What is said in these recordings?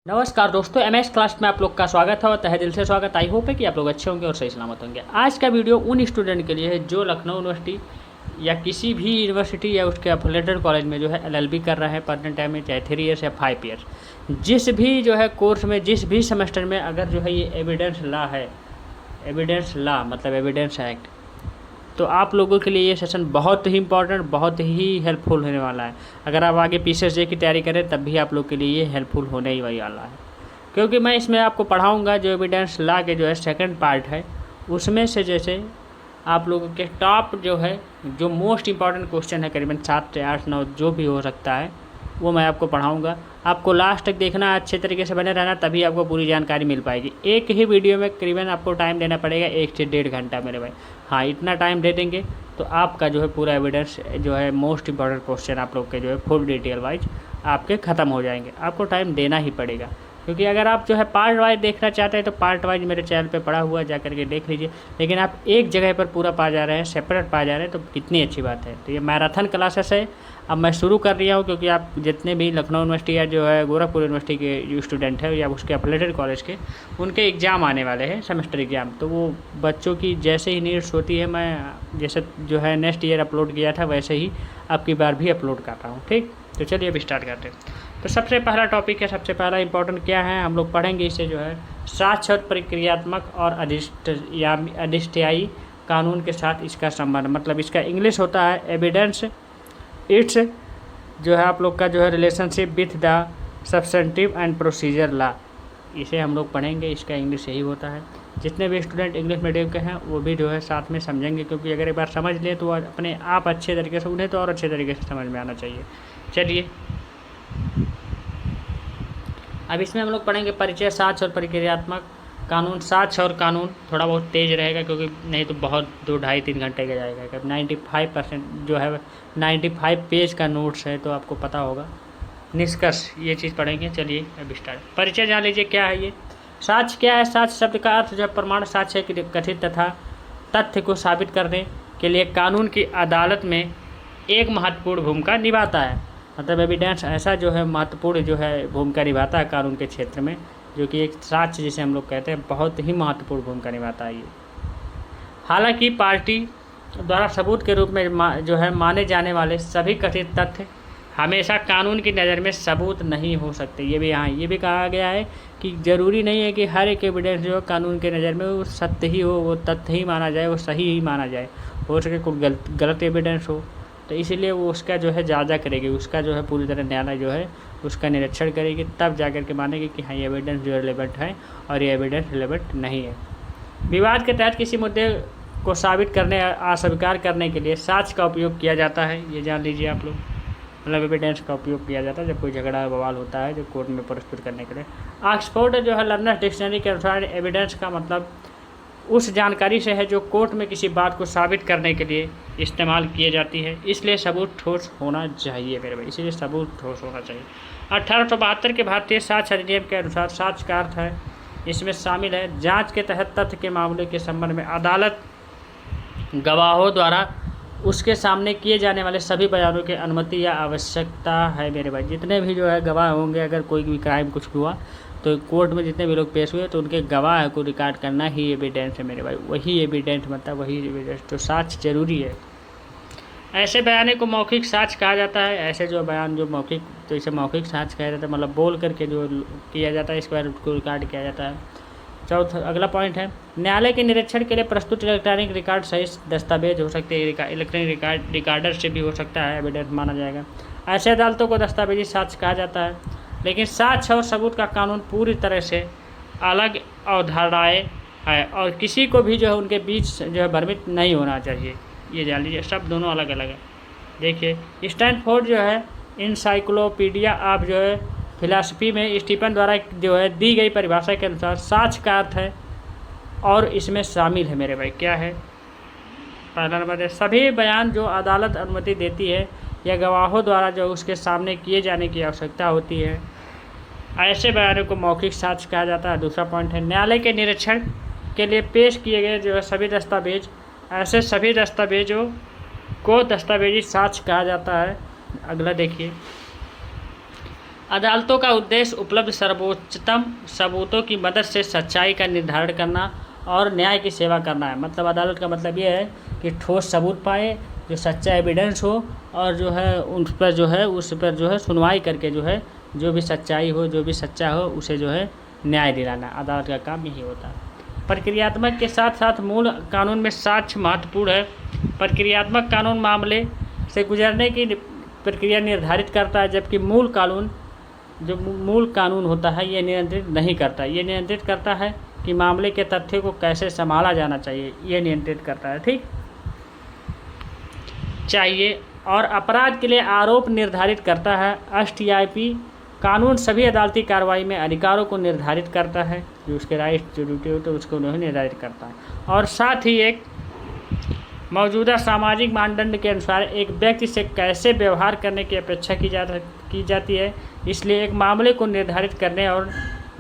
नमस्कार दोस्तों, MS class में आप लोग का स्वागत है और तहे दिल से स्वागत। आई होप है कि आप लोग अच्छे होंगे और सही सलामत होंगे। आज का वीडियो उन स्टूडेंट के लिए है जो लखनऊ यूनिवर्सिटी या किसी भी यूनिवर्सिटी या उसके एफिलिएटेड कॉलेज में जो है एलएलबी कर रहे हैं परमानेंट टाइम में, चाहे 3 ईयर्स या 5 ईयर्स। जिस भी जो है कोर्स में, जिस भी सेमेस्टर में अगर जो है ये एविडेंस लॉ है, एविडेंस लॉ मतलब एविडेंस एक्ट, तो आप लोगों के लिए ये सेशन बहुत ही इंपॉर्टेंट, बहुत ही हेल्पफुल होने वाला है। अगर आप आगे पीसीएसजे की तैयारी करें तब भी आप लोग के लिए ये हेल्पफुल होने ही वाला है, क्योंकि मैं इसमें आपको पढ़ाऊंगा जो एविडेंस लॉ के जो है सेकंड पार्ट है, उसमें से जैसे आप लोगों के टॉप जो है, जो मोस्ट इंपॉर्टेंट क्वेश्चन है, करीबन 7 से 8 9 जो भी हो सकता है वो मैं आपको पढ़ाऊंगा। आपको लास्ट तक देखना, अच्छे तरीके से बने रहना, तभी आपको पूरी जानकारी मिल पाएगी। एक ही वीडियो में करीबन आपको टाइम देना पड़ेगा 1 से 1.5 घंटा मेरे भाई। हाँ, इतना टाइम दे देंगे तो आपका जो है पूरा एविडेंस जो है मोस्ट इंपॉर्टेंट क्वेश्चन आप लोग के जो है फुल डिटेल वाइज आपके ख़त्म हो जाएंगे। आपको टाइम देना ही पड़ेगा, क्योंकि अगर आप जो है पार्ट वाइज देखना चाहते हैं तो पार्ट वाइज मेरे चैनल पे पड़ा हुआ जा करके देख लीजिए। लेकिन आप एक जगह पर पूरा पा जा रहे हैं, सेपरेट पा जा रहे हैं, तो कितनी अच्छी बात है। तो ये मैराथन क्लासेस है, अब मैं शुरू कर रहा हूँ, क्योंकि आप जितने भी लखनऊ यूनिवर्सिटी या जो है गोरखपुर यूनिवर्सिटी के जो स्टूडेंट है या उसके एफिलिएटेड कॉलेज के, उनके एग्ज़ाम आने वाले हैं, सेमेस्टर एग्ज़ाम। तो वो बच्चों की जैसे ही नीड्स होती है, मैं जैसे जो है नेक्स्ट ईयर अपलोड किया था वैसे ही अब की बार भी अपलोड कर रहा हूँ। ठीक, तो चलिए अब स्टार्ट करते हैं। तो सबसे पहला टॉपिक है, सबसे पहला इंपॉर्टेंट क्या है हम लोग पढ़ेंगे इसे, जो है साक्ष्य और प्रक्रियात्मक और अधिष्ठायी कानून के साथ इसका संबंध। मतलब इसका इंग्लिश होता है एविडेंस इट्स जो है आप लोग का जो है relationship with the substantive and procedure law. इसे हम लोग पढ़ेंगे, इसका इंग्लिश यही होता है। जितने भी स्टूडेंट इंग्लिश मीडियम के हैं वो भी जो है साथ में समझेंगे, क्योंकि अगर एक बार समझ लें तो अपने आप अच्छे तरीके से, उन्हें तो और अच्छे तरीके से समझ में आना चाहिए। चलिए अब इसमें हम लोग पढ़ेंगे परिचय, साक्ष्य और प्रक्रियात्मक कानून। साक्ष्य और कानून थोड़ा बहुत तेज़ रहेगा, क्योंकि नहीं तो बहुत 2 ढाई 3 घंटे का जाएगा। कब 95% जो है 95 पेज का नोट्स है, तो आपको पता होगा। निष्कर्ष, ये चीज़ पढ़ेंगे। चलिए अब स्टार्ट। परिचय जान लीजिए क्या है ये। साक्ष्य क्या है? साक्ष्य शब्द का अर्थ जो है प्रमाण साक्ष्य है, कथित तथा तथ्य को साबित करने के लिए कानून की अदालत में एक महत्वपूर्ण भूमिका निभाता है। मतलब एविडेंस ऐसा जो है महत्वपूर्ण जो है भूमिका निभाता है कानून के क्षेत्र में, जो कि एक साक्ष्य जिसे हम लोग कहते हैं, बहुत ही महत्वपूर्ण भूमिका निभाता है ये। हालांकि पार्टी द्वारा सबूत के रूप में जो है माने जाने वाले सभी कथित तथ्य हमेशा कानून की नज़र में सबूत नहीं हो सकते। ये भी यहाँ ये भी कहा गया है कि ज़रूरी नहीं है कि हर एक एविडेंस जो कानून के नज़र में वो सत्य ही हो, वो तथ्य ही माना जाए, वो सही ही माना जाए। हो सके कोई गलत एविडेंस हो, तो इसीलिए वो उसका जो है जांचा करेगी, उसका जो है पूरी तरह न्यायालय जो है उसका निरीक्षण करेगी, तब जाकर के मानेगी कि हाँ ये एविडेंस जो रिलेवेंट है और ये एविडेंस रिलेवेंट नहीं है। विवाद के तहत किसी मुद्दे को साबित करने, अस्वीकार करने के लिए साक्ष्य का उपयोग किया जाता है। ये जान लीजिए आप लोग, मतलब एविडेंस का उपयोग किया जाता है जब कोई झगड़ा बवाल होता है, जो कोर्ट में प्रस्तुत करने के लिए। ऑक्सफोर्ड जो है लर्नर्स डिक्शनरी के अनुसार एविडेंस का मतलब उस जानकारी से है जो कोर्ट में किसी बात को साबित करने के लिए इस्तेमाल किए जाती है। इसलिए सबूत ठोस होना चाहिए मेरे भाई, इसलिए सबूत ठोस होना चाहिए। 1872 के भारतीय साक्ष्य अधिनियम के अनुसार साक्ष्य का अर्थ है, इसमें शामिल है जांच के तहत तथ्य के मामले के संबंध में अदालत गवाहों द्वारा उसके सामने किए जाने वाले सभी बयानों की अनुमति या आवश्यकता है मेरे भाई। जितने भी जो है गवाह होंगे, अगर कोई भी क्राइम कुछ हुआ तो कोर्ट में जितने भी लोग पेश हुए तो उनके गवाह को रिकॉर्ड करना ही एविडेंस है मेरे भाई। वही एविडेंस मतलब वही एविडेंस, तो साक्ष्य जरूरी है। ऐसे बयान को मौखिक साक्ष्य कहा जाता है। ऐसे जो बयान जो मौखिक, तो इसे मौखिक साक्ष्य कहा जाता है, मतलब बोल करके जो किया जाता है, इसके बाद उसको रिकॉर्ड किया जाता है। चौथा अगला पॉइंट है, न्यायालय के निरीक्षण के लिए प्रस्तुत इलेक्ट्रॉनिक रिकॉर्ड सहित दस्तावेज हो सकते हैं। इलेक्ट्रॉनिक रिकॉर्डर से भी हो सकता है, एविडेंस माना जाएगा। ऐसे अदालतों को दस्तावेजी साक्ष्य कहा जाता है। लेकिन साक्ष्य और सबूत का कानून पूरी तरह से अलग अवधारणाएँ है और किसी को भी जो है उनके बीच जो है भ्रमित नहीं होना चाहिए। ये जान लीजिए, सब दोनों अलग अलग है। देखिए स्टैनफोर्ड जो है इंसाइक्लोपीडिया ऑफ जो है फिलॉसफी में स्टीफन द्वारा जो है दी गई परिभाषा के अनुसार साक्ष्य का अर्थ है, और इसमें शामिल है मेरे भाई क्या है, पहला नंबर है सभी बयान जो अदालत अनुमति देती है या गवाहों द्वारा जो उसके सामने किए जाने की आवश्यकता होती है, ऐसे बयानों को मौखिक साक्ष्य कहा जाता है। दूसरा पॉइंट है, न्यायालय के निरीक्षण के लिए पेश किए गए जो है सभी दस्तावेज, ऐसे सभी दस्तावेजों को दस्तावेजी साक्ष्य कहा जाता है। अगला देखिए, अदालतों का उद्देश्य उपलब्ध सर्वोच्चतम सबूतों की मदद से सच्चाई का निर्धारण करना और न्याय की सेवा करना है। मतलब अदालत का मतलब ये है कि ठोस सबूत पाए, जो सच्चा एविडेंस हो, और जो है उस पर जो है सुनवाई करके जो है जो भी सच्चाई हो, जो भी सच्चा हो, उसे जो है न्याय दिलाना। अदालत का काम यही होता है। प्रक्रियात्मक के साथ साथ मूल कानून में साक्ष्य महत्वपूर्ण है। प्रक्रियात्मक कानून मामले से गुजरने की प्रक्रिया निर्धारित करता है, जबकि मूल कानून होता है ये नियंत्रित नहीं करता। ये नियंत्रित करता है कि मामले के तथ्यों को कैसे संभाला जाना चाहिए, ये नियंत्रित करता है। ठीक चाहिए। और अपराध के लिए आरोप निर्धारित करता है। एसटीआईपी कानून सभी अदालती कार्रवाई में अधिकारों को निर्धारित करता है, जो उसके राइट जो ड्यूटी होते हैं उसको उन्हें निर्धारित करता है। और साथ ही एक मौजूदा सामाजिक मानदंड के अनुसार एक व्यक्ति से कैसे व्यवहार करने की अपेक्षा की जाती है। इसलिए एक मामले को निर्धारित करने और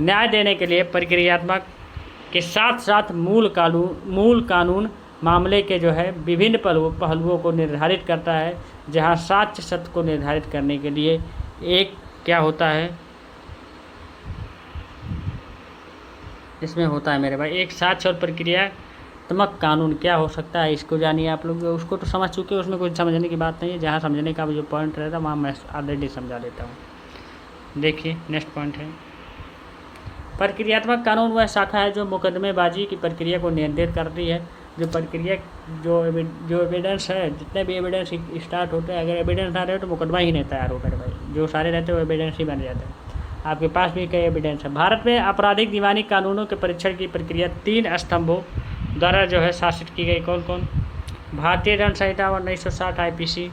न्याय देने के लिए प्रक्रियात्मक के साथ साथ मूल कानून मामले के जो है विभिन्न पहलुओं को निर्धारित करता है, जहां साक्ष्य सत्य को निर्धारित करने के लिए एक क्या होता है, इसमें होता है मेरे भाई एक साक्ष्य और प्रक्रियात्मक कानून क्या हो सकता है, इसको जानिए आप लोग। उसको तो समझ चुके हैं, उसमें कुछ समझने की बात नहीं है। जहाँ समझने का जो पॉइंट रहता है वहाँ मैं ऑलरेडी समझा देता हूँ। देखिए नेक्स्ट पॉइंट है, प्रक्रियात्मक कानून वह शाखा है जो मुकदमेबाजी की प्रक्रिया को नियंत्रित करती है। जो प्रक्रिया जो एविडेंस है, जितने भी एविडेंस स्टार्ट होते हैं, अगर एविडेंस ना रहे तो मुकदमा ही नहीं तैयार होगा भाई। जो सारे रहते हैं वो एविडेंस ही बन जाते हैं। आपके पास भी कई एविडेंस है। भारत में आपराधिक दीवानी कानूनों के परीक्षण की प्रक्रिया 3 स्तंभों द्वारा जो है शासित की गई। कौन कौन? भारतीय दंड संहिता 1960 IPC,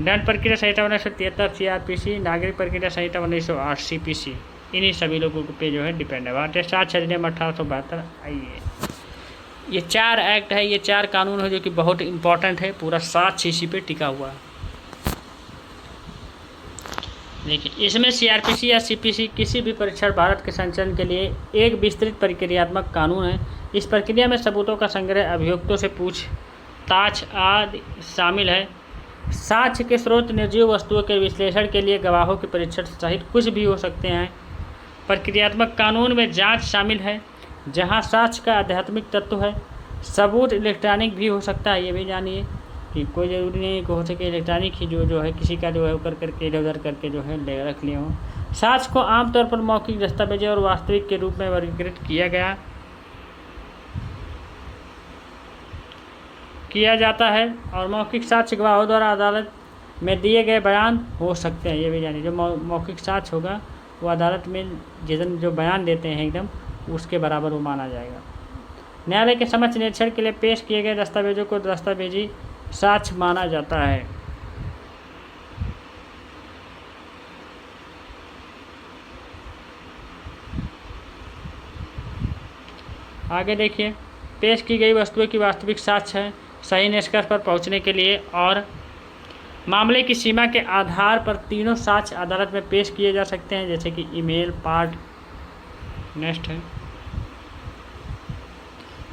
दंड प्रक्रिया संहिता 1973 CRPC, नागरिक प्रक्रिया संहिता 1908 CPC। इन्हीं सभी लोगों पे जो है डिपेंड है। भारतीय साक्ष्य अधिनियम 1872। आइए, ये 4 एक्ट है, ये 4 कानून है जो कि बहुत इंपॉर्टेंट है। पूरा साक्ष्य इसी पे टिका हुआ है। देखिए, इसमें CRPC या CPC किसी भी परीक्षण भारत के संचालन के लिए एक विस्तृत प्रक्रियात्मक कानून है। इस प्रक्रिया में सबूतों का संग्रह, अभियुक्तों से पूछताछ आदि शामिल है। साक्ष्य के स्रोत निर्जीव वस्तुओं के विश्लेषण के लिए गवाहों के परीक्षण सहित कुछ भी हो सकते हैं। प्रक्रियात्मक कानून में जांच शामिल है, जहां साक्ष्य का आध्यात्मिक तत्व है। सबूत इलेक्ट्रॉनिक भी हो सकता है, ये भी जानिए कि कोई ज़रूरी नहीं कि हो सके इलेक्ट्रॉनिक ही जो है किसी का जो है करके इधर उधर करके जो है ले रख लिए हों। साक्ष्य को आमतौर पर मौखिक दस्तावेज और वास्तविक के रूप में वर्गीकृत किया जाता है। और मौखिक साक्ष्य गवाहों द्वारा अदालत में दिए गए बयान हो सकते हैं, ये भी जानिए। जो मौखिक साक्ष्य होगा वो अदालत में जो बयान देते हैं एकदम उसके बराबर वो माना जाएगा। न्यायालय के समक्ष निरीक्षण के लिए पेश किए गए दस्तावेजों को दस्तावेजी साक्ष्य माना जाता है। आगे देखिए, पेश की गई वस्तुओं की वास्तविक साक्ष्य है सही निष्कर्ष पर पहुंचने के लिए, और मामले की सीमा के आधार पर तीनों साक्ष्य अदालत में पेश किए जा सकते हैं, जैसे कि ईमेल, पार्ट। नेक्स्ट है,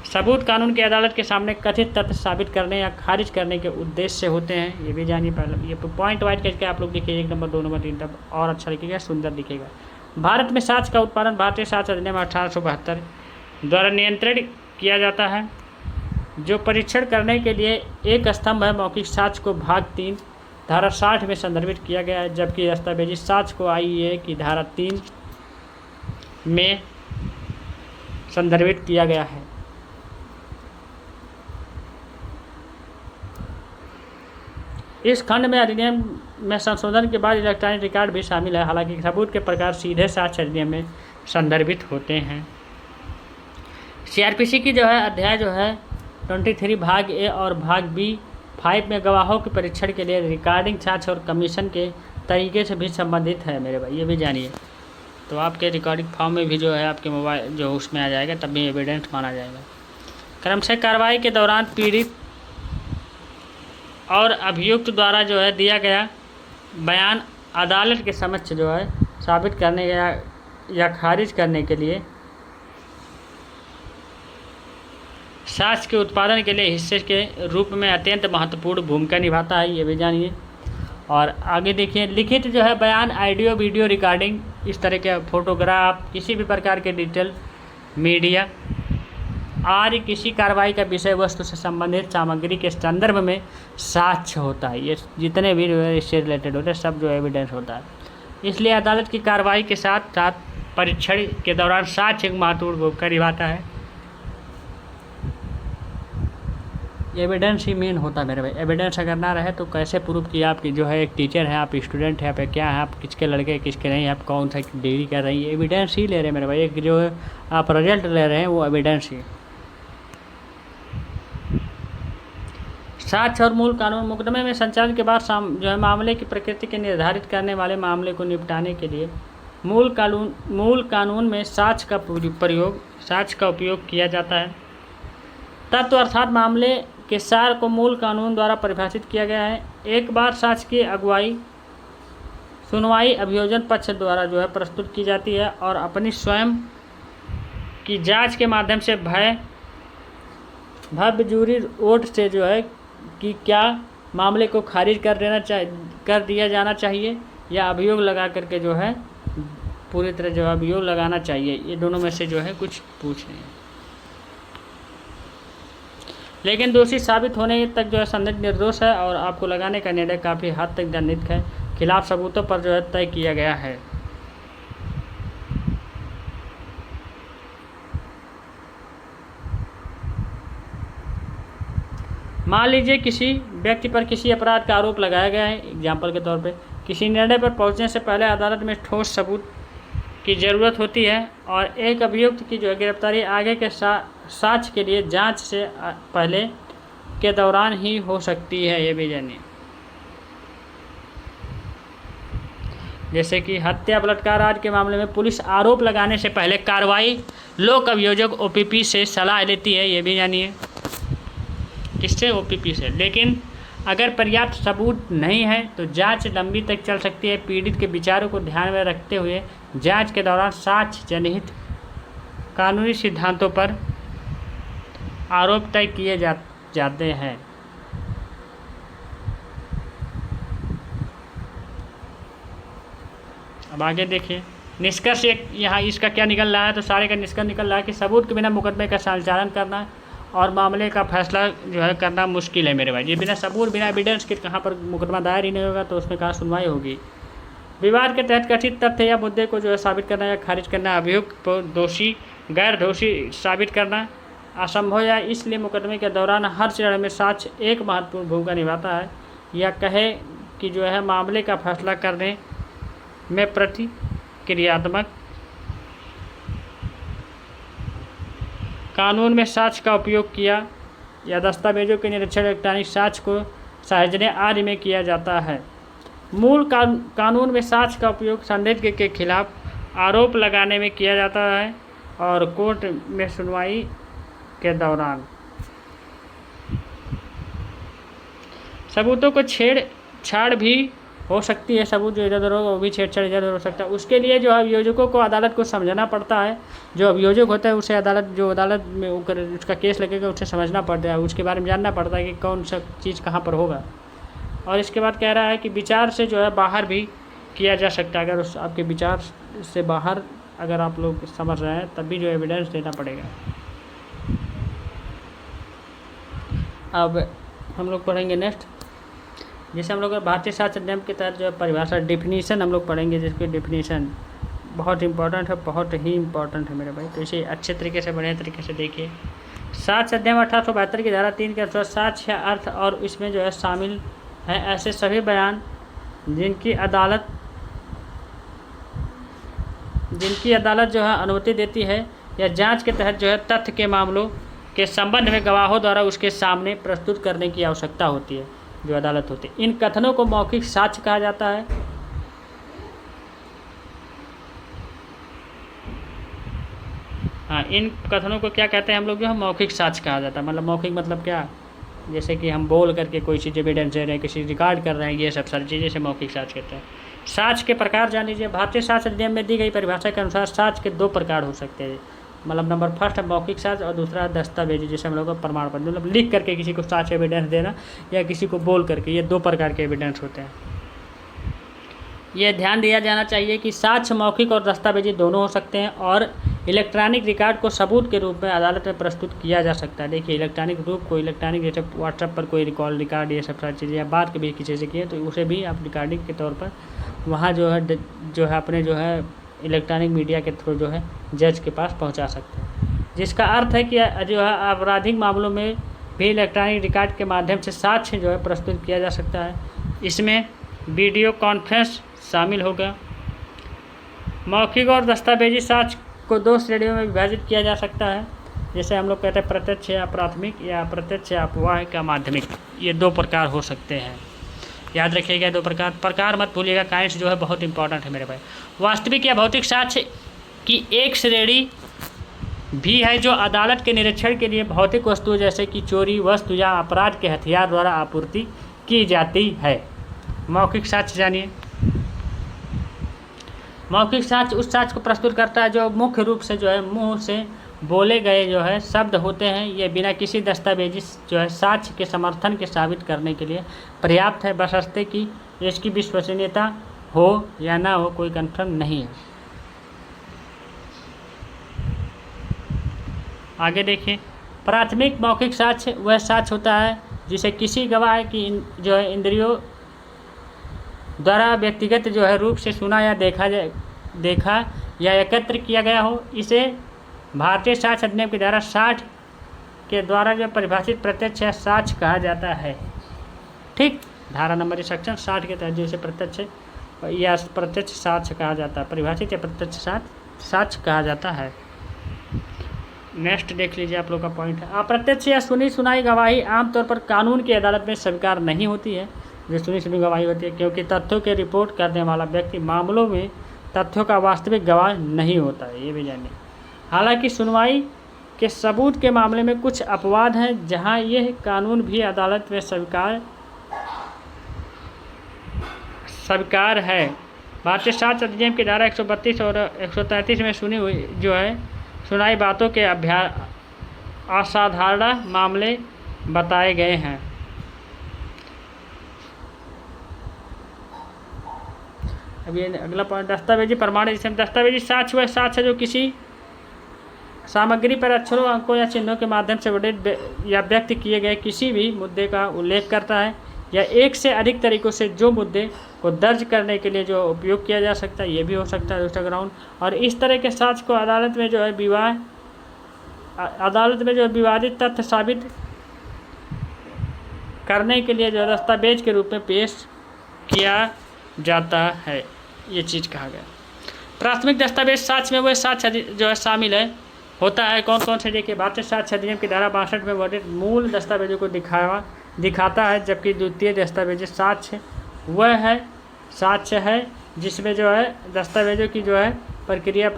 सबूत कानून की अदालत के सामने कथित तथ्य साबित करने या खारिज करने के उद्देश्य से होते हैं। ये भी जानिए। पहले ये पॉइंट वाइज करके आप लोग लिखिए, 1 नंबर 2 नंबर 3 तब और अच्छा लिखिएगा, सुंदर दिखेगा। भारत में साक्ष्य का उत्पादन भारतीय साक्ष्य अधिनियम 1872 द्वारा नियंत्रित किया जाता है। जो परीक्षण करने के लिए एक स्तंभ है, मौखिक साक्ष्य को भाग 3 धारा 60 में संदर्भित किया गया है, जबकि दस्तावेजी साक्ष्य को IEA की धारा 3 में संदर्भित किया गया है। इस खंड में अधिनियम में संशोधन के बाद इलेक्ट्रॉनिक रिकॉर्ड भी शामिल है। हालांकि सबूत के प्रकार सीधे साक्ष्य अधिनियम में संदर्भित होते हैं। CRPC की जो है अध्याय जो है 23 भाग A और भाग B 5 में गवाहों के परीक्षण के लिए रिकॉर्डिंग साक्ष्य और कमीशन के तरीके से भी संबंधित है मेरे भाई, ये भी जानिए। तो आपके रिकॉर्डिंग फॉर्म में भी जो है आपके मोबाइल जो उसमें आ जाएगा, तब भी एविडेंस माना जाएगा। क्रमशः कार्रवाई के दौरान पीड़ित और अभियुक्त द्वारा जो है दिया गया बयान अदालत के समक्ष जो है साबित करने या खारिज करने के लिए साक्ष्य के उत्पादन के लिए हिस्से के रूप में अत्यंत महत्वपूर्ण भूमिका निभाता है, ये भी जानिए। और आगे देखिए, लिखित जो है बयान, ऑडियो वीडियो रिकॉर्डिंग, इस तरह के फोटोग्राफ, किसी भी प्रकार के डिजिटल मीडिया आदि किसी कार्रवाई का विषय वस्तु से संबंधित सामग्री के संदर्भ में साक्ष्य होता है। ये जितने भी इससे रिलेटेड होते हैं सब जो एविडेंस होता है। इसलिए अदालत की कार्रवाई के साथ साथ परीक्षण के दौरान साक्ष्य एक महत्वपूर्ण भूमिका निभाता है। एविडेंस ही मेन होता है मेरे भाई। एविडेंस अगर ना रहे तो कैसे प्रूफ कि आप जो है एक टीचर है, आप स्टूडेंट है, आप क्या है, आप किसके लड़के किसके नहीं, आप कौन सा डिग्री कर रही है, एविडेंस ही ले रहे हैं मेरे भाई। एक जो है आप रिजल्ट ले रहे हैं वो एविडेंस ही। साक्ष्य और मूल कानून, मुकदमे में संचालन के बाद जो है मामले की प्रकृति के निर्धारित करने वाले मामले को निपटाने के लिए मूल कानून में साक्ष्य का उपयोग किया जाता है। तत्व अर्थात मामले के सार को मूल कानून द्वारा परिभाषित किया गया है। एक बार साक्ष्य की सुनवाई अभियोजन पक्ष द्वारा जो है प्रस्तुत की जाती है और अपनी स्वयं की जांच के माध्यम से भव्य जूरी वोट से जो है कि क्या मामले को खारिज कर दिया जाना चाहिए या अभियोग लगा करके जो है पूरी तरह जो अभियोग लगाना चाहिए। ये दोनों में से जो है कुछ पूछ रहे हैं। लेकिन दोषी साबित होने तक जो है संदिग्ध निर्दोष है और आपको लगाने का निर्णय काफ़ी हद तक दंडित है, खिलाफ सबूतों पर जो है तय किया गया है। मान लीजिए किसी व्यक्ति पर किसी अपराध का आरोप लगाया गया है, एग्जाम्पल के तौर पे किसी निर्णय पर पहुंचने से पहले अदालत में ठोस सबूत की ज़रूरत होती है और एक अभियुक्त की जो है गिरफ्तारी आगे के साक्ष्य के लिए जांच से पहले के दौरान ही हो सकती है। ये भी जानिए, जैसे कि हत्या बलात्कार आदि के मामले में पुलिस आरोप लगाने से पहले कार्रवाई लोक अभियोजक ओपीपी से सलाह लेती है। ये भी जानिए, किससे? ओपीपी से। लेकिन अगर पर्याप्त सबूत नहीं है तो जांच लंबी तक चल सकती है। पीड़ित के विचारों को ध्यान में रखते हुए जांच के दौरान साक्ष्य जनहित कानूनी सिद्धांतों पर आरोप तय किए जाते हैं। अब आगे देखिए, निष्कर्ष एक यहाँ इसका क्या निकल रहा है, तो सारे का निष्कर्ष निकल रहा है कि सबूत के बिना मुकदमे का संचालन करना और मामले का फैसला जो है करना मुश्किल है मेरे भाई। ये बिना सबूत बिना एविडेंस के कहाँ पर मुकदमा दायर ही नहीं होगा तो उसमें कहाँ सुनवाई होगी। विवाद के तहत कथित तथ्य या मुद्दे को जो है साबित करना या खारिज करना, अभियुक्त को दोषी गैर दोषी साबित करना असंभव है। इसलिए मुकदमे के दौरान हर चरण में साक्ष्य एक महत्वपूर्ण भूमिका निभाता है। या कहे कि जो है मामले का फैसला करने में प्रतिक्रियात्मक कानून में साक्ष्य का उपयोग किया या दस्तावेजों के निरीक्षण इलेक्ट्रॉनिक साक्ष्य को सहेजने आदि में किया जाता है। मूल कानून में साक्ष्य का उपयोग संदिग्ध के खिलाफ आरोप लगाने में किया जाता है और कोर्ट में सुनवाई के दौरान सबूतों को छेड़छाड़ भी हो सकती है। सबूत जो इधर उधर होगा वो भी छेड़छाड़ इधर हो सकता है। उसके लिए जो अभियोजकों को अदालत को समझना पड़ता है। जो अभियोजक होता है उसे अदालत में उसका केस लगेगा उसे समझना पड़ता है, उसके बारे में जानना पड़ता है कि कौन सा चीज़ कहाँ पर होगा। और इसके बाद कह रहा है कि विचार से जो है बाहर भी किया जा सकता है। अगर उस आपके विचार से बाहर अगर आप लोग समझ रहे हैं तब भी जो एविडेंस देना पड़ेगा। अब हम लोग पढ़ेंगे नेक्स्ट, जैसे हम लोग भारतीय साक्ष्य अधिनियम के तहत जो है परिभाषा डिफिनीशन हम लोग पढ़ेंगे, जिसकी डिफिनीशन बहुत इंपॉर्टेंट है, बहुत ही इंपॉर्टेंट है मेरे भाई। तो इसे अच्छे तरीके से बढ़िया तरीके से देखिए। साक्ष्य अधिनियम 1872 की धारा 3 के अनुसार साक्ष्य अर्थ और इसमें जो है शामिल है ऐसे सभी बयान जिनकी अदालत जो है अनुमति देती है या जांच के तहत जो है तथ्य के मामलों के संबंध में गवाहों द्वारा उसके सामने प्रस्तुत करने की आवश्यकता होती है, जो अदालत होती है। इन कथनों को मौखिक साक्ष्य कहा जाता है। हाँ, इन कथनों को क्या कहते हैं हम लोग, जो है मौखिक साक्ष्य कहा जाता है। मतलब मौखिक मतलब क्या, जैसे कि हम बोल करके कोई चीज़ एविडेंस दे रहे हैं, किसी रिकॉर्ड कर रहे हैं, ये सब सारी चीज़ें से मौखिक साक्ष्य कहते हैं। साक्ष्य के प्रकार जान लीजिए। भारतीय साक्ष्य अधिनियम में दी गई परिभाषा के अनुसार साक्ष्य के 2 प्रकार हो सकते हैं। मतलब नंबर फर्स्ट है मौखिक साक्ष्य और दूसरा है दस्तावेजी, जैसे हम लोग का प्रमाण पत्र, मतलब लिख करके किसी को साक्ष्य एविडेंस देना या किसी को बोल करके, ये 2 प्रकार के एविडेंस होते हैं। ये ध्यान दिया जाना चाहिए कि साक्ष्य मौखिक और दस्तावेजी दोनों हो सकते हैं और इलेक्ट्रॉनिक रिकॉर्ड को सबूत के रूप में अदालत में प्रस्तुत किया जा सकता है। देखिए इलेक्ट्रॉनिक रूप को इलेक्ट्रॉनिक जैसे व्हाट्सएप पर कोई रिकॉर्ड ये सब सारी चीज़ें या बात कभी किसी से किए तो उसे भी आप रिकॉर्डिंग के तौर पर वहाँ जो है अपने जो है इलेक्ट्रॉनिक मीडिया के थ्रू जो है जज के पास पहुँचा सकते हैं, जिसका अर्थ है कि जो है आपराधिक मामलों में भी इलेक्ट्रॉनिक रिकॉर्ड के माध्यम से साक्ष्य जो है प्रस्तुत किया जा सकता है। इसमें वीडियो कॉन्फ्रेंस शामिल होगा। मौखिक और दस्तावेजी साक्ष्य को 2 श्रेणियों में विभाजित किया जा सकता है, जैसे हम लोग कहते हैं प्रत्यक्ष या प्राथमिक या अप्रत्यक्ष या अपवाह का माध्यमिक। ये 2 प्रकार हो सकते हैं, याद रखिएगा 2 प्रकार मत भूलिएगा। काइंड्स जो है बहुत इंपॉर्टेंट है मेरे भाई। वास्तविक या भौतिक साक्ष्य की एक श्रेणी भी है जो अदालत के निरीक्षण के लिए भौतिक वस्तुओं जैसे कि चोरी वस्तु या अपराध के हथियार द्वारा आपूर्ति की जाती है। मौखिक साक्ष्य जानिए। मौखिक साक्ष्य उस साक्ष्य को प्रस्तुत करता है जो मुख्य रूप से जो है मुंह से बोले गए जो है शब्द होते हैं। ये बिना किसी दस्तावेजी जो है साक्ष्य के समर्थन के साबित करने के लिए पर्याप्त है, बशर्ते कि इसकी विश्वसनीयता हो या ना हो कोई कंफर्म नहीं है। आगे देखिए, प्राथमिक मौखिक साक्ष्य वह साक्ष्य होता है जिसे किसी गवाह की जो है इंद्रियों द्वारा व्यक्तिगत जो है रूप से सुना या देखा या एकत्र किया गया हो। इसे भारतीय साक्ष्य अधिनियम की धारा 60 के द्वारा जो परिभाषित प्रत्यक्ष या साक्ष्य कहा जाता है। ठीक, धारा नंबर सेक्शन 60 के तहत जिसे प्रत्यक्ष या प्रत्यक्ष साक्ष्य कहा जाता है, परिभाषित या प्रत्यक्ष साक्ष्य कहा जाता है। नेक्स्ट देख लीजिए, आप लोग का पॉइंट है अप्रत्यक्ष या सुनी सुनाई गवाही आमतौर पर कानून की अदालत में स्वीकार नहीं होती है। जो सुनी सुनी गवाही होती है क्योंकि तथ्यों के रिपोर्ट करने वाला व्यक्ति मामलों में तथ्यों का वास्तविक गवाह नहीं होता है, ये भी जानिए। हालांकि सुनवाई के सबूत के मामले में कुछ अपवाद हैं जहां यह कानून भी अदालत में स्वीकार है। भारतीय साक्ष्य अधिनियम की धारा 132 और 133 में सुनी हुई जो है सुनाई बातों के असाधारण मामले बताए गए हैं। अब ये अगला पॉइंट दस्तावेजी प्रमाण। जिसमें दस्तावेजी साक्ष्य वह साक्ष्य है जो किसी सामग्री पर अक्षरों अंकों या चिन्हों के माध्यम से वर्णित या व्यक्त किए गए किसी भी मुद्दे का उल्लेख करता है या एक से अधिक तरीकों से जो मुद्दे को दर्ज करने के लिए जो उपयोग किया जा सकता है, ये भी हो सकता है दूसरा ग्राउंड। और इस तरह के साक्ष्य को अदालत में जो है विवादित तथ्य साबित करने के लिए जो दस्तावेज के रूप में पेश किया जाता है, ये चीज़ कहा गया। प्राथमिक दस्तावेज साक्ष्य में वह साक्ष्य जो है शामिल है होता है कौन कौन से, देखिए भारतीय साक्ष्य अधिनियम की धारा 62 में वर्णित मूल दस्तावेजों को दिखाता है, जबकि द्वितीय दस्तावेज साक्ष्य वह है साक्ष्य है जिसमें जो है दस्तावेजों की जो है प्रक्रिया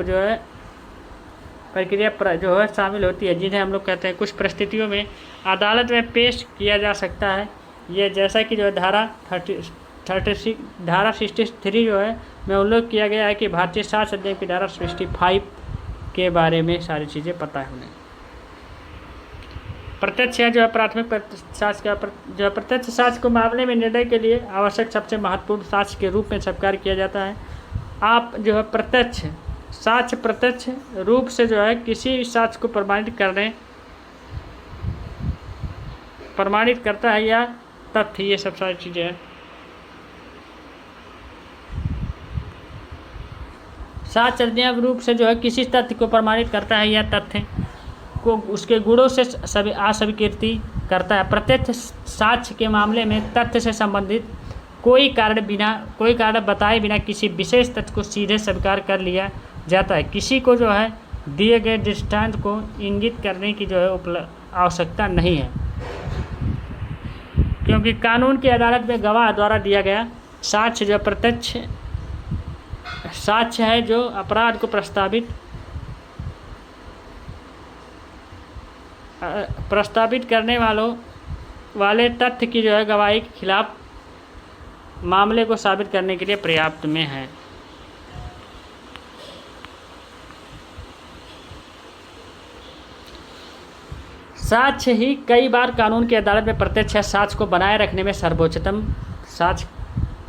जो है शामिल होती है, जिन्हें हम लोग कहते हैं कुछ परिस्थितियों में अदालत में पेश किया जा सकता है। ये जैसा कि जो है धारा 63 जो है में उल्लेख किया गया है कि भारतीय साक्ष्य अधिनियम की धारा 65 के बारे में सारी चीज़ें पता है उन्हें। प्रत्यक्ष है जो है प्राथमिक साक्ष्य का जो है प्रत्यक्ष साक्ष्य को मामले में निर्णय के लिए आवश्यक सबसे महत्वपूर्ण साक्ष्य के रूप में स्वीकार किया जाता है। आप जो है प्रत्यक्ष साक्ष्य प्रत्यक्ष रूप से जो है किसी साक्ष्य को प्रमाणित करता है या तथ्य, ये सब सारी चीज़ें हैं। साक्ष्य अधिनियम रूप से जो है किसी तथ्य को प्रमाणित करता है या तथ्य को उसके गुणों से अस्वीकृति करता है। प्रत्यक्ष साक्ष्य के मामले में तथ्य से संबंधित कोई कारण बताए बिना किसी विशेष तथ्य को सीधे स्वीकार कर लिया जाता है। किसी को जो है दिए गए दृष्टांत को इंगित करने की जो है आवश्यकता नहीं है, क्योंकि कानून की अदालत में गवाह द्वारा दिया गया साक्ष्य जो प्रत्यक्ष साक्ष्य है जो अपराध को प्रस्तावित करने वाले तथ्य की जो है गवाही के खिलाफ मामले को साबित करने के लिए पर्याप्त में है। साक्ष्य ही कई बार कानून की अदालत में प्रत्यक्ष साक्ष्य को बनाए रखने में सर्वोच्चतम साक्ष्य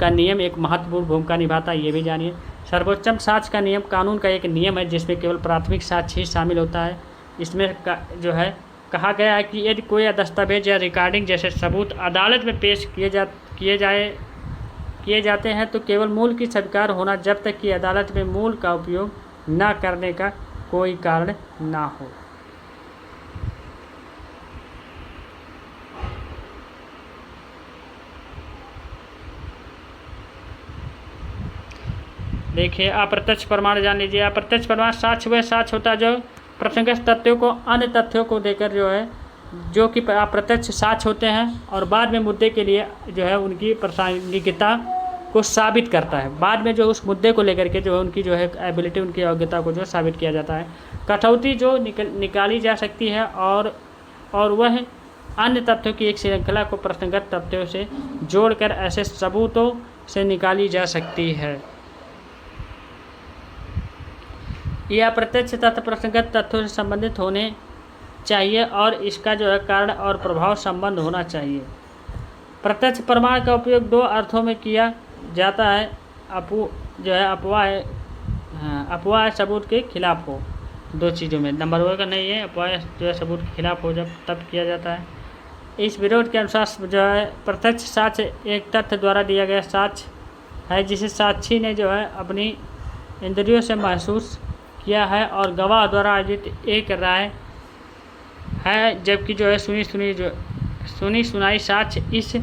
का नियम एक महत्वपूर्ण भूमिका निभाता है, ये भी जानिए। सर्वोच्चम साक्ष्य का नियम कानून का एक नियम है जिसमें केवल प्राथमिक साक्ष्य ही शामिल होता है। इसमें जो है कहा गया है कि यदि कोई दस्तावेज या रिकॉर्डिंग जैसे सबूत अदालत में पेश किए जाते हैं तो केवल मूल की स्वीकार होना जब तक कि अदालत में मूल का उपयोग न करने का कोई कारण ना हो। देखिए अप्रत्यक्ष प्रमाण जान लीजिए। अप्रत्यक्ष प्रमाण साक्ष्य वह साक्ष्य होता है जो प्रसंगत तथ्यों को अन्य तथ्यों को देकर जो है जो कि अप्रत्यक्ष साक्ष्य होते हैं और बाद में मुद्दे के लिए जो है उनकी प्रासंगिकता को साबित करता है। बाद में जो उस मुद्दे को लेकर के जो है उनकी जो है एबिलिटी उनकी योग्यता को जो साबित किया जाता है। कटौती जो निकाली जा सकती है और वह अन्य तथ्यों की एक श्रृंखला को प्रसंगत तथ्यों से जोड़कर ऐसे सबूतों से निकाली जा सकती है। यह अप्रत्यक्ष तथ्य प्रसंगत तथ्यों से संबंधित होने चाहिए और इसका जो है कारण और प्रभाव संबंध होना चाहिए। प्रत्यक्ष प्रमाण का उपयोग दो अर्थों में किया जाता है। अफवाह सबूत के खिलाफ हो, दो चीज़ों में। नंबर 1 का नहीं है, अफवाह जो है सबूत के खिलाफ हो जब तब किया जाता है। इस विरोध के अनुसार जो है प्रत्यक्ष साक्ष्य एक तथ्य द्वारा दिया गया साक्ष्य है जिसे साक्षी ने जो है अपनी इंद्रियों से महसूस किया है और गवाह द्वारा आयोजित एक राय है, जबकि जो है सुनी सुनाई साक्ष्य इस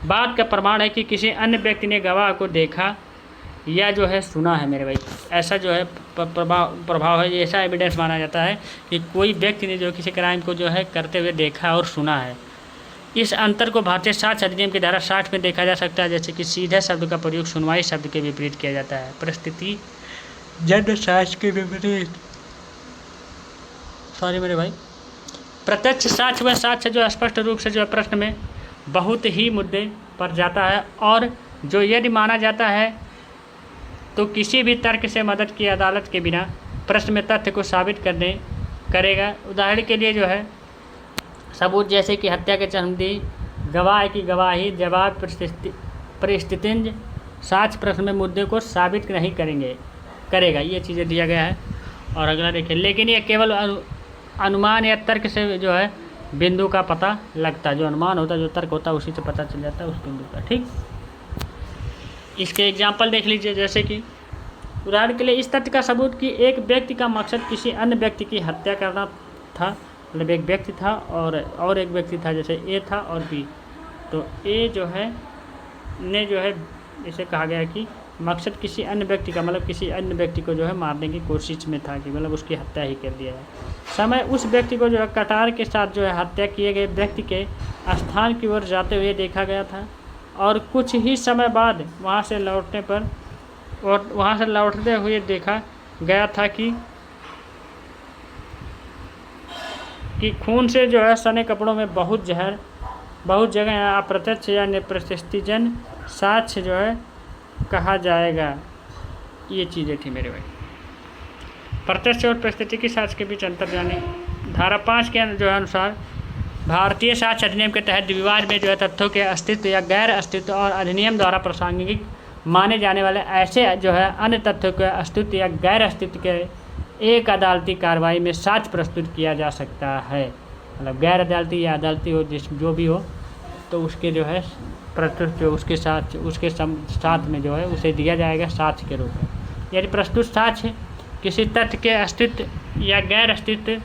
बात का प्रमाण है कि किसी अन्य व्यक्ति ने गवाह को देखा या जो है सुना है। मेरे भाई ऐसा जो है प्रभाव है, ऐसा एविडेंस माना जाता है कि कोई व्यक्ति ने जो किसी क्राइम को जो है करते हुए देखा और सुना है। इस अंतर को भारतीय साक्ष्य अधिनियम की धारा 60 में देखा जा सकता है, जैसे कि सीधे शब्द का प्रयोग सुनवाई शब्द के विपरीत किया जाता है। परिस्थिति जन्य साक्ष्य के विपरीत मेरे भाई प्रत्यक्ष साक्ष्य वह साक्ष्य जो स्पष्ट रूप से जो है प्रश्न में बहुत ही मुद्दे पर जाता है और जो यदि माना जाता है तो किसी भी तर्क से मदद की अदालत के बिना प्रश्न में तथ्य को साबित करेगा। उदाहरण के लिए जो है सबूत जैसे कि हत्या के संबंधी गवाह की गवाही जवाब परिस्थितिज साक्ष्य प्रश्न में मुद्दे को साबित नहीं करेगा, ये चीज़ें दिया गया है। और अगला देखिए, लेकिन ये केवल अनुमान या तर्क से जो है बिंदु का पता लगता है। जो अनुमान होता है जो तर्क होता है उसी से पता चल जाता है उस बिंदु का। ठीक, इसके एग्जाम्पल देख लीजिए। जैसे कि उदाहरण के लिए इस तथ्य का सबूत कि एक व्यक्ति का मकसद किसी अन्य व्यक्ति की हत्या करना था, मतलब एक व्यक्ति था और एक व्यक्ति था, जैसे ए था और बी। तो ए जो है ने जो है इसे कहा गया कि मकसद किसी अन्य व्यक्ति का मतलब किसी अन्य व्यक्ति को जो है मारने की कोशिश में था कि मतलब उसकी हत्या ही कर दिया है। समय उस व्यक्ति को जो है कटार के साथ जो है हत्या किए गए व्यक्ति के स्थान की ओर जाते हुए देखा गया था और कुछ ही समय बाद वहाँ से लौटते हुए देखा गया था कि खून से जो है सने कपड़ों में बहुत जगह अप्रत्यक्ष या प्रतिष्ठिजन साक्ष्य जो है कहा जाएगा। ये चीज़ें थी मेरे भाई। प्रत्यक्ष और परिस्थितिकी साक्ष्य के बीच अंतर जाने। धारा 5 के जो है अनुसार भारतीय साक्ष्य अधिनियम के तहत विवाद में जो है तथ्यों के अस्तित्व या गैर अस्तित्व और अधिनियम द्वारा प्रासंगिक माने जाने वाले ऐसे जो है अन्य तथ्यों के अस्तित्व या गैर अस्तित्व के एक अदालती कार्रवाई में साक्ष्य प्रस्तुत किया जा सकता है। मतलब गैर अदालती या अदालती हो जो भी हो तो उसके जो है प्रस्तुत जो उसके साथ में जो है उसे दिया जाएगा साक्ष्य के रूप में। यदि प्रस्तुत साक्ष्य किसी तथ्य के अस्तित्व या गैर अस्तित्व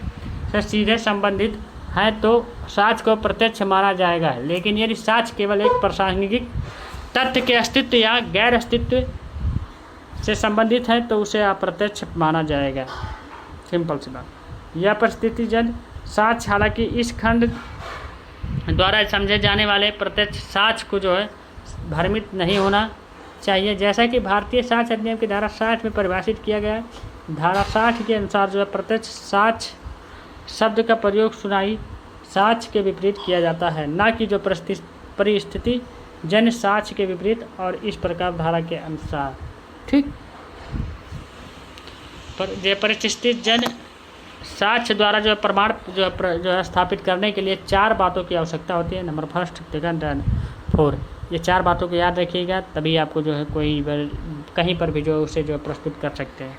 से सीधे संबंधित है तो साक्ष्य को प्रत्यक्ष माना जाएगा, लेकिन यदि साक्ष्य केवल एक प्रासंगिक तथ्य के अस्तित्व या गैर अस्तित्व से संबंधित है तो उसे अप्रत्यक्ष माना जाएगा। सिंपल सी बात। यह परिस्थितिजन्य साक्ष्य हालांकि इस खंड द्वारा समझे जाने वाले प्रत्यक्ष साक्ष्य को जो है भ्रमित नहीं होना चाहिए, जैसा कि भारतीय साक्ष्य अधिनियम की धारा 60 में परिभाषित किया गया है। धारा 60 के अनुसार जो है प्रत्यक्ष साक्ष्य शब्द का प्रयोग सुनाई साक्ष्य के विपरीत किया जाता है, न कि जो परिस्थिति जन्य साक्ष्य के विपरीत और इस प्रकार धारा के अनुसार। ठीक, पर जो परिस्थिति जन्य साक्ष्य द्वारा जो प्रमाण जो है स्थापित करने के लिए 4 बातों की आवश्यकता होती है। नंबर 1, 2, 3 और 4। ये 4 बातों को याद रखिएगा, तभी आपको जो है कोई कहीं पर भी जो है उसे जो है प्रस्तुत कर सकते हैं।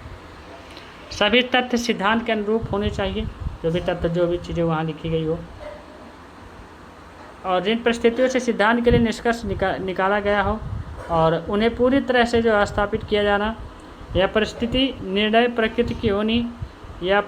सभी तथ्य सिद्धांत के अनुरूप होने चाहिए, जो भी तथ्य जो भी चीज़ें वहाँ लिखी गई हो, और जिन परिस्थितियों से सिद्धांत के लिए निष्कर्ष निकाला गया हो और उन्हें पूरी तरह से जो स्थापित किया जाना, या परिस्थिति निर्णय प्रकृति की होनी, या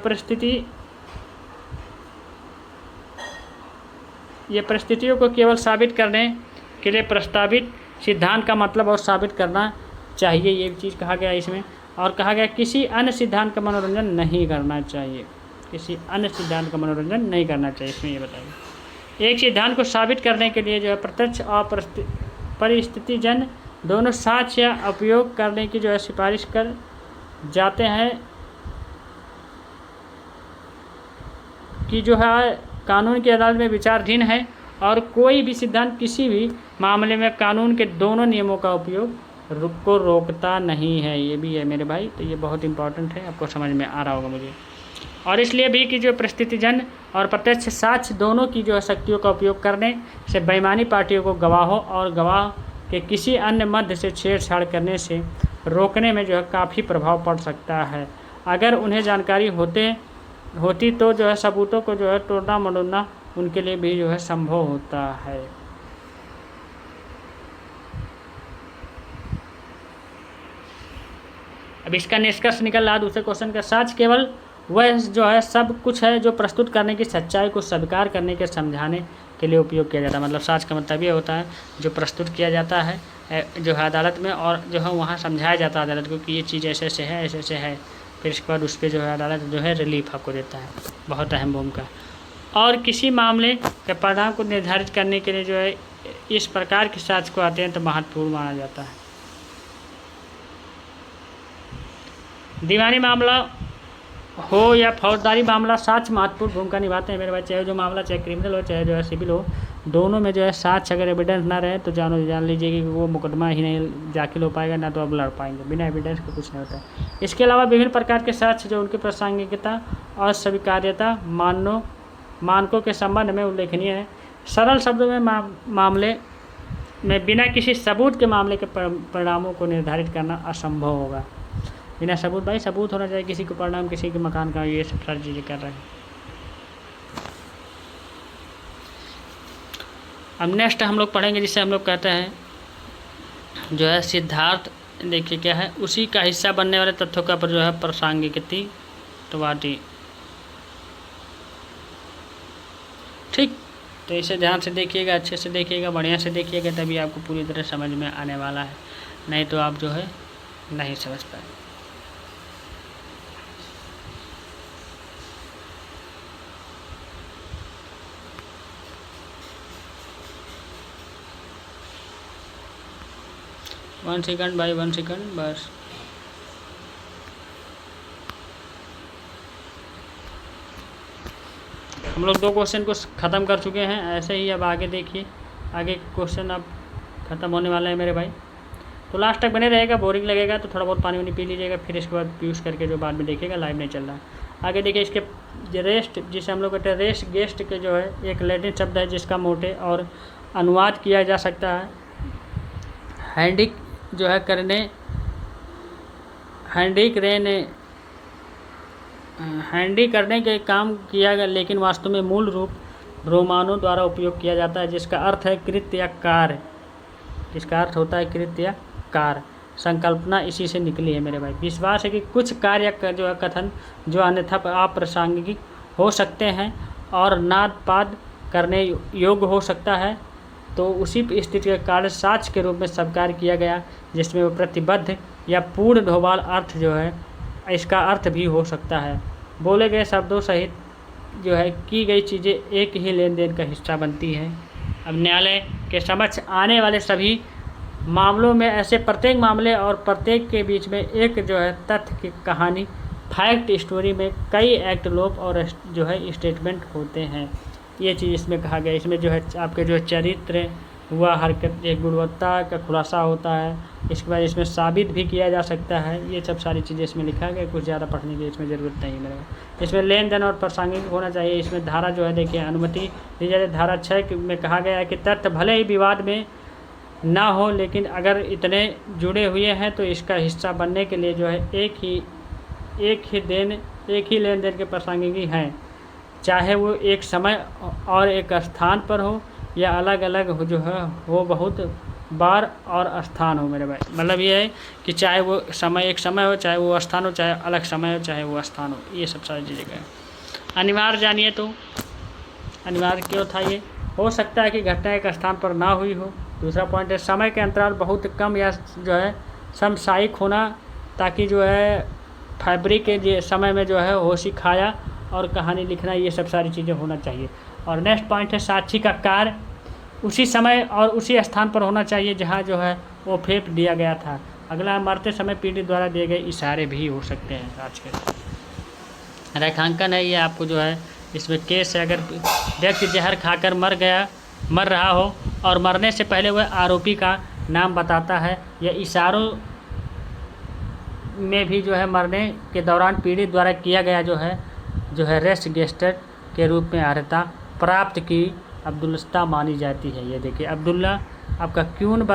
परिस्थितियों को केवल साबित करने के लिए प्रस्तावित सिद्धांत का मतलब और साबित करना चाहिए, ये चीज़ कहा गया इसमें। और कहा गया किसी अन्य सिद्धांत का मनोरंजन नहीं करना चाहिए, किसी अन्य सिद्धांत का मनोरंजन नहीं करना चाहिए, इसमें ये बताइए। एक सिद्धांत को साबित करने के लिए जो है प्रत्यक्ष और परिस्थितिजन्य दोनों साक्ष्य या उपयोग करने की जो है सिफारिश कर जाते हैं कि जो है कानून की अदालत में विचाराधीन है, और कोई भी सिद्धांत किसी भी मामले में कानून के दोनों नियमों का उपयोग को रोकता नहीं है। ये भी है मेरे भाई, तो ये बहुत इंपॉर्टेंट है, आपको समझ में आ रहा होगा मुझे। और इसलिए भी कि जो परिस्थितिजन्य और प्रत्यक्ष साक्ष्य दोनों की जो है शक्तियों का उपयोग करने से बेईमानी पार्टियों को गवाहों और गवाह के किसी अन्य मध्य से छेड़छाड़ करने से रोकने में जो है काफ़ी प्रभाव पड़ सकता है। अगर उन्हें जानकारी होती तो जो है सबूतों को जो है तोड़ना मरोड़ना उनके लिए भी जो है संभव होता है। अब इसका निष्कर्ष निकल रहा दूसरे क्वेश्चन का, साक्ष्य केवल वह जो है सब कुछ है जो प्रस्तुत करने की सच्चाई को स्वीकार करने के समझाने के लिए उपयोग किया जाता है। मतलब साक्ष्य का मतलब ये होता है जो प्रस्तुत किया जाता है जो है अदालत में, और जो है वहाँ समझाया जाता है अदालत को कि ये चीज़ ऐसे ऐसे है, ऐसे ऐसे है, फिर इसके बाद उस पर जो है अदालत जो है रिलीफ आपको देता है। बहुत अहम भूमिका। और किसी मामले के परिणाम को निर्धारित करने के लिए जो है इस प्रकार के साक्ष्य को आते हैं तो महत्वपूर्ण माना जाता है। दीवानी मामला हो या फौजदारी मामला, साक्ष्य महत्वपूर्ण भूमिका निभाते हैं मेरे भाई। चाहे जो मामला चाहे क्रिमिनल हो चाहे जो है सिविल हो, दोनों में जो है साक्ष्य अगर एविडेंस ना रहे तो जान लीजिए कि वो मुकदमा ही नहीं दाखिल हो पाएगा, ना तो आप लड़ पाएंगे। बिना एविडेंस के कुछ नहीं होता है। इसके अलावा विभिन्न प्रकार के साक्ष्य जो उनकी प्रासंगिकता और स्वीकार्यता मानकों के संबंध में उल्लेखनीय है। सरल शब्दों में मामले में बिना किसी सबूत के मामले के परिणामों को निर्धारित करना असंभव होगा। बिना सबूत, भाई सबूत होना चाहिए, किसी को परिणाम किसी के मकान का, ये सब सारी चीज़ें कर रहे हैं। अब नेक्स्ट हम लोग पढ़ेंगे जिसे हम लोग कहते हैं जो है सिद्धार्थ। देखिए क्या है, उसी का हिस्सा बनने वाले तथ्यों का पर जो है प्रासंगिकतावादी। ठीक, तो इसे ध्यान से देखिएगा, अच्छे से देखिएगा, बढ़िया से देखिएगा, तभी आपको पूरी तरह समझ में आने वाला है, नहीं तो आप जो है नहीं समझ पाएंगे। वन सेकंड भाई, 1 सेकंड बस। हम लोग 2 क्वेश्चन को ख़त्म कर चुके हैं, ऐसे ही अब आगे देखिए, आगे क्वेश्चन अब ख़त्म होने वाला है मेरे भाई। तो लास्ट तक बने रहेगा, बोरिंग लगेगा तो थोड़ा बहुत पानी वानी पी लीजिएगा, फिर इसके बाद यूज़ करके जो बाद में देखिएगा, लाइव नहीं चल रहा है। आगे देखिए इसके रेस्ट, जिसे हम लोग कहते हैं रेस्ट गेस्ट के जो है एक लैटिन शब्द है जिसका मोटे और अनुवाद किया जा सकता है हैंडिक जो है करने, हैंडी करने के काम किया गया, लेकिन वास्तव में मूल रूप रोमानों द्वारा उपयोग किया जाता है जिसका अर्थ है कृत्य या कार्य, जिसका अर्थ होता है कृत्य या कार्य। संकल्पना इसी से निकली है मेरे भाई। विश्वास है कि कुछ कार्य का जो है कथन जो अन्यथा अप्रासंगिक हो सकते हैं और नादपाद करने योग्य हो सकता है, तो उसी स्थिति के कारण साक्ष्य के रूप में स्वीकार किया गया जिसमें वो प्रतिबद्ध या पूर्ण ढोबाल अर्थ जो है इसका अर्थ भी हो सकता है। बोले गए शब्दों सहित जो है की गई चीज़ें एक ही लेन देन का हिस्सा बनती हैं। अब न्यायालय के समक्ष आने वाले सभी मामलों में ऐसे प्रत्येक मामले और प्रत्येक के बीच में एक जो है तथ्य की कहानी, फैक्ट स्टोरी में कई एक्ट लोप और जो है स्टेटमेंट होते हैं। ये चीज़ इसमें कहा गया। इसमें जो है आपके जो चरित्र हुआ, हरकत, एक गुणवत्ता का खुलासा होता है। इसके बाद इसमें साबित भी किया जा सकता है। ये सब सारी चीज़ें इसमें लिखा गया, कुछ ज़्यादा पढ़ने की इसमें ज़रूरत नहीं मेरे। इसमें लेन देन और प्रासंगिक होना चाहिए। इसमें धारा जो है देखिए अनुमति दी जाती है। धारा 6 में कहा गया है कि तथ्य भले ही विवाद में ना हो, लेकिन अगर इतने जुड़े हुए हैं तो इसका हिस्सा बनने के लिए जो है एक ही लेन देन के प्रासंगिकी हैं, चाहे वो एक समय और एक स्थान पर हो या अलग अलग हो, जो है वो बहुत बार और स्थान हो मेरे भाई। मतलब ये है कि चाहे वो समय एक समय हो, चाहे वो स्थान हो, चाहे अलग समय हो, चाहे वो स्थान हो, ये सब सारी चीज़ें का अनिवार्य जानिए। तो अनिवार्य क्यों था ये? हो सकता है कि घटना एक स्थान पर ना हुई हो। दूसरा पॉइंट है समय के अंतराल बहुत कम या जो है समसामयिक होना, ताकि जो है फैब्रिक के समय में जो है होशी खाया और कहानी लिखना, ये सब सारी चीज़ें होना चाहिए। और नेक्स्ट पॉइंट है साक्षी का कार्य उसी समय और उसी स्थान पर होना चाहिए जहाँ जो है वो फेंक दिया गया था। अगला, मरते समय पीड़ित द्वारा दिए गए इशारे भी हो सकते हैं। आज के रेखांकन है ये आपको जो है इसमें केस है, अगर व्यक्ति जहर खाकर मर रहा हो और मरने से पहले वह आरोपी का नाम बताता है, या इशारों में भी जो है मरने के दौरान पीड़ित द्वारा किया गया जो है रेस्ट गेस्टर के रूप में अर्हता प्राप्त की अब्दुल्ला मानी जाती है। ये देखिए अब्दुल्ला आपका क्यून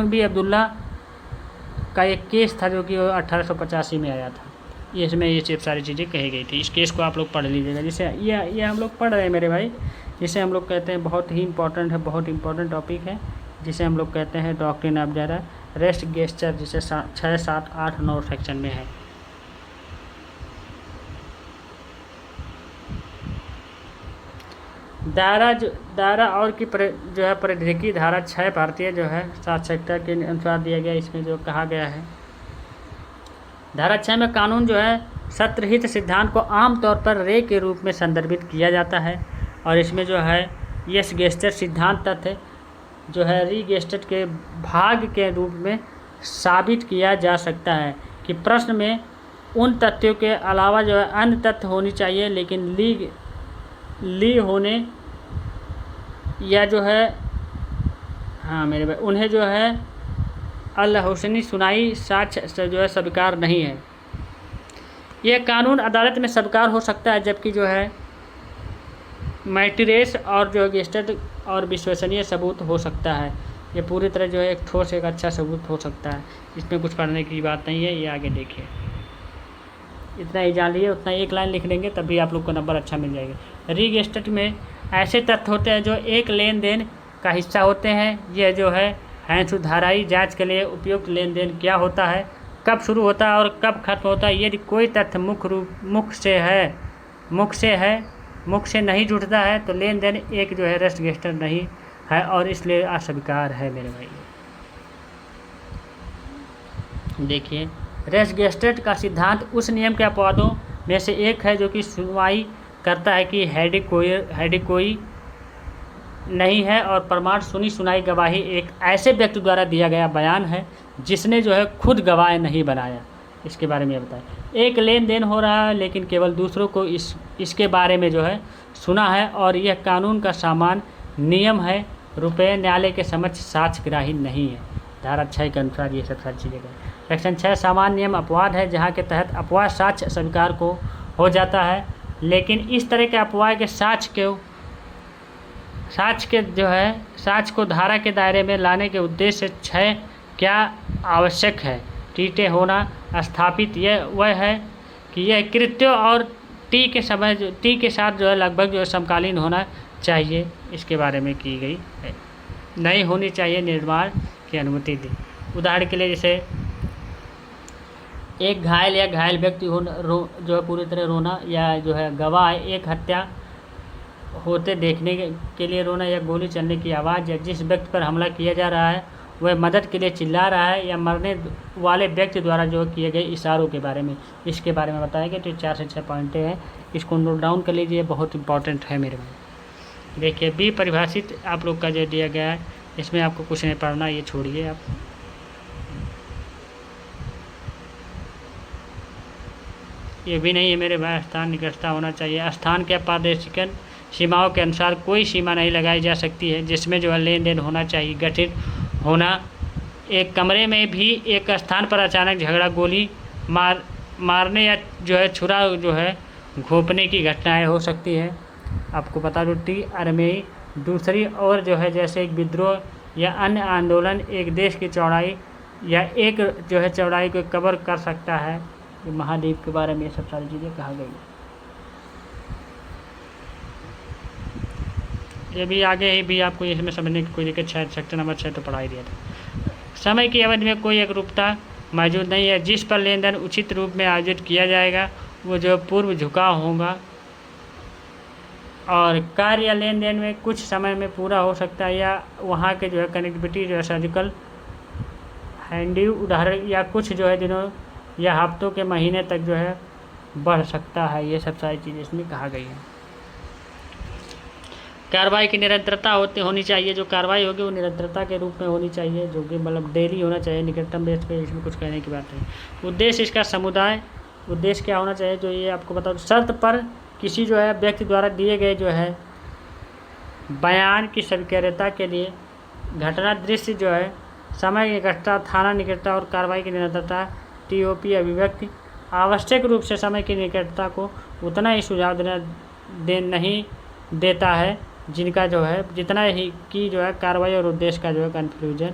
भी अब्दुल्ला का एक केस था जो कि 1885 में आया था। ये इसमें ये सब सारी चीज़ें कही गई थी। इस केस को आप लोग पढ़ लीजिएगा। जिसे ये हम लोग पढ़ रहे हैं मेरे भाई, जिसे हम लोग कहते हैं बहुत ही इम्पोर्टेंट है, बहुत इम्पोर्टेंट टॉपिक है, जिसे हम लोग कहते हैं doctrine of the rest gesture, जिसे 6, 7, 8, 9 सेक्शन में है। दायरा और की जो है परिधिकी धारा 6 भारतीय जो है 7 सेक्टर के अनुसार दिया गया। इसमें जो कहा गया है धारा 6 में कानून जो है सत्रहित सिद्धांत को आमतौर पर रे के रूप में संदर्भित किया जाता है, और इसमें जो है यस गेस्टर सिद्धांत तथ्य जो है री गेस्टर के भाग के रूप में साबित किया जा सकता है कि प्रश्न में उन तथ्यों के अलावा जो है अन्य तथ्य होनी चाहिए, लेकिन ली होने या जो है हाँ मेरे भाई उन्हें जो है अल हुसैनी सुनाई साक्ष्य जो है स्वीकार नहीं है। यह कानून अदालत में स्वीकार हो सकता है, जबकि जो है मैट्रेस और जो गेस्टर और विश्वसनीय सबूत हो सकता है। ये पूरी तरह जो है एक ठोस एक अच्छा सबूत हो सकता है। इसमें कुछ पढ़ने की बात नहीं है, ये आगे देखिए। इतना ही जान लीजिए, उतना एक लाइन लिख लेंगे तभी आप लोग को नंबर अच्छा मिल जाएगा। री गेस्टर में ऐसे तथ्य होते हैं जो एक लेन देन का हिस्सा होते हैं। यह जो है सुधाराई जांच के लिए उपयुक्त लेन देन क्या होता है, कब शुरू होता है और कब खत्म होता है। यदि कोई तथ्य मुख से नहीं जुड़ता है तो लेन देन एक जो है रेस्ट गेस्टर नहीं है और इसलिए अस्वीकार है मेरे भाई। देखिए रेस्ट गेस्टर का सिद्धांत उस नियम के अपवादों में से एक है जो कि सुनवाई करता है कि हेडिक कोई नहीं है और प्रमाण सुनी सुनाई गवाही एक ऐसे व्यक्ति द्वारा दिया गया बयान है जिसने जो है खुद गवाह नहीं बनाया। इसके बारे में बताएं। एक लेन देन हो रहा है लेकिन केवल दूसरों को इसके बारे में जो है सुना है, और यह कानून का सामान्य नियम है। रुपये न्यायालय के समक्ष साक्ष्यग्राही नहीं है। धारा 6 के अनुसार ये सब सारी चीज़ें हैं। सेक्शन 6 सामान्य नियम अपवाद है, जहाँ के तहत अपवाद साक्ष्य स्वीकार को हो जाता है, लेकिन इस तरह के अपवाद के साक्ष्य को धारा के दायरे में लाने के उद्देश्य से 6 क्या आवश्यक है। टीटे होना स्थापित यह वह है कि यह कृत्य और टी के साथ जो है लगभग जो है समकालीन होना चाहिए। इसके बारे में की गई है। नहीं होनी चाहिए निर्माण की अनुमति दी। उदाहरण के लिए जैसे एक घायल व्यक्ति जो है पूरी तरह रोना, या जो है गवाह एक हत्या होते देखने के लिए रोना, या गोली चलने की आवाज़, या जिस व्यक्ति पर हमला किया जा रहा है वह मदद के लिए चिल्ला रहा है, या मरने वाले व्यक्ति द्वारा जो किए गए इशारों के बारे में, इसके बारे में बताया गया। तो 4 से 6 पॉइंटें हैं, इसको नोट डाउन कर लीजिए, बहुत इंपॉर्टेंट है मेरे में। देखिए बी परिभाषित आप लोग का जो दिया गया है, इसमें आपको कुछ नहीं पढ़ना, ये छोड़िए आप। ये भी नहीं है मेरे भाई, स्थान निकटता होना चाहिए। स्थान के पारदर्शिकन सीमाओं के अनुसार कोई सीमा नहीं लगाई जा सकती है जिसमें जो है लेन देन होना चाहिए। गठित होना, एक कमरे में भी एक स्थान पर अचानक झगड़ा, गोली मारने या जो है छुरा जो है घोंपने की घटनाएं हो सकती है। आपको पता रुटी अरमेई दूसरी ओर जो है जैसे एक विद्रोह या अन्य आंदोलन एक देश की चौड़ाई या एक जो है चौड़ाई को कवर कर सकता है। ये महाद्वीप के बारे में ये सब सारी चीज़ें कहा गई है। ये भी आगे ही भी आपको इसमें समझने की कोई दिक्कत, शायद सेक्शन नंबर 6 तो पढ़ा ही दिया था। समय की अवधि में कोई एकरूपता मौजूद नहीं है। जिस पर लेन देन उचित रूप में आयोजित किया जाएगा वो जो पूर्व झुकाव होगा, और कार्य या लेन देन में कुछ समय में पूरा हो सकता है, या वहाँ के जो है कनेक्टिविटी जो है सर्जिकल हैंडी उदाहरण या कुछ जो है दिनों या हफ्तों के महीने तक जो है बढ़ सकता है। ये सब सारी चीज़ें इसमें कहा गई है। कार्रवाई की निरंतरता होनी चाहिए। जो कार्रवाई होगी वो निरंतरता के रूप में होनी चाहिए, जो कि मतलब डेली होना चाहिए, निकटतम बेस पे। इसमें कुछ कहने की बात नहीं। उद्देश्य इसका समुदाय उद्देश्य क्या होना चाहिए, जो ये आपको बता दूं, शर्त पर किसी जो है व्यक्ति द्वारा दिए गए जो है बयान की स्वीकार्यता के लिए घटना दृश्य जो है समय की निकटता, थाना निकटता और कार्रवाई की निरंतरता, टीओपी अभिव्यक्ति आवश्यक रूप से समय की निकटता को उतना ही सुझाव नहीं देता है जिनका जो है जितना ही की जो है कार्रवाई और उद्देश्य का जो है कन्फ्यूजन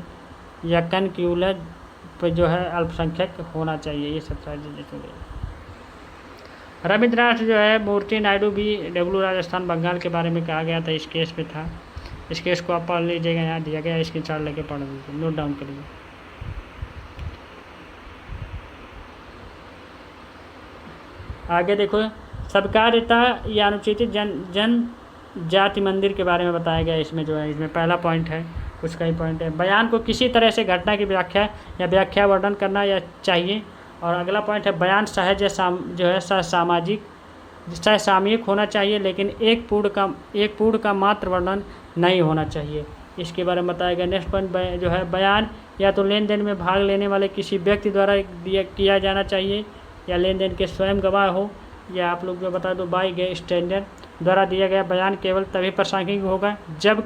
या कनक्यूलर पर जो है अल्पसंख्यक होना चाहिए। ये सब सारी चीज़ें। रविंद्रनाथ जो है मूर्ति नायडू भी डब्ल्यू राजस्थान बंगाल के बारे में कहा गया था, इस केस पे था। इस केस को आप पढ़ लीजिएगा, यहाँ दिया गया, इसकी चार्ट लेके पढ़ लीजिए, नोट डाउन करिए। आगे देखो, सबकारिता या अनुसूचित जनजाति मंदिर के बारे में बताया गया। इसमें जो है इसमें पहला पॉइंट है, कुछ कई पॉइंट है। बयान को किसी तरह से घटना की व्याख्या या व्याख्या वर्णन करना या चाहिए। और अगला पॉइंट है, बयान सहज जो है सामयिक होना चाहिए, लेकिन एक पूर्ण का मात्र वर्णन नहीं होना चाहिए। इसके बारे में बताया गया। नेक्स्ट पॉइंट जो है, बयान या तो लेन देन में भाग लेने वाले किसी व्यक्ति द्वारा किया जाना चाहिए, या लेन देन के स्वयं गवाह हो, या आप लोग जो बता दो बाई गए स्टैंडर्ड द्वारा दिया गया बयान केवल तभी प्रासंगिक होगा जब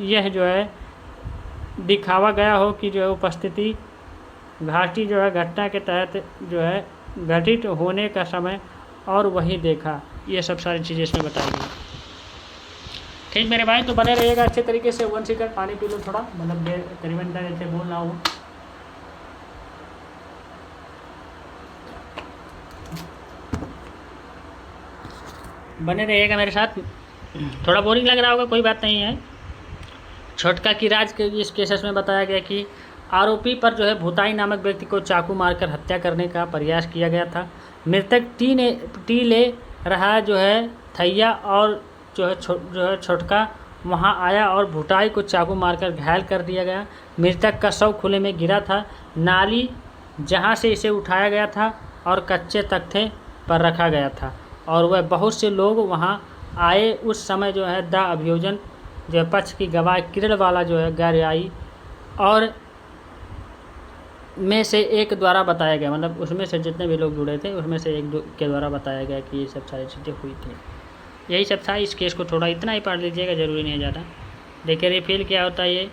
यह जो है दिखावा गया हो कि जो है उपस्थिति घाटी जो है घटना के तहत जो है घटित होने का समय और वही देखा। ये सब सारी चीज़ें इसमें बताई गई। ठीक मेरे भाई, तो बने रहिएगा अच्छे तरीके से। 1 सेकंड पानी पी लो थोड़ा, मतलब करीबन ऐसे बोल रहा हूँ। बने रहिएगा मेरे साथ। थोड़ा बोरिंग लग रहा होगा, कोई बात नहीं है। छोटका की राज के इस केसेस में बताया गया कि आरोपी पर जो है भूताई नामक व्यक्ति को चाकू मारकर हत्या करने का प्रयास किया गया था। मृतक टी ले रहा जो है थैया और जो है छोटका वहां आया और भूताई को चाकू मारकर घायल कर दिया गया। मृतक का शव खुले में गिरा था। नाली जहां से इसे उठाया गया था और कच्चे तख्ते पर रखा गया था, और वह बहुत से लोग वहां आए। उस समय जो है द अभियोजन जो पक्ष की गवाह किरण वाला जो है गहराई और में से एक द्वारा बताया गया, मतलब उसमें से जितने भी लोग जुड़े थे उसमें से एक के द्वारा बताया गया कि ये सब सारी चीज़ें हुई थी। यही सब था। इस केस को थोड़ा इतना ही पढ़ लीजिएगा, ज़रूरी नहीं है ज़्यादा। देखिए रिफिल क्या होता है, ये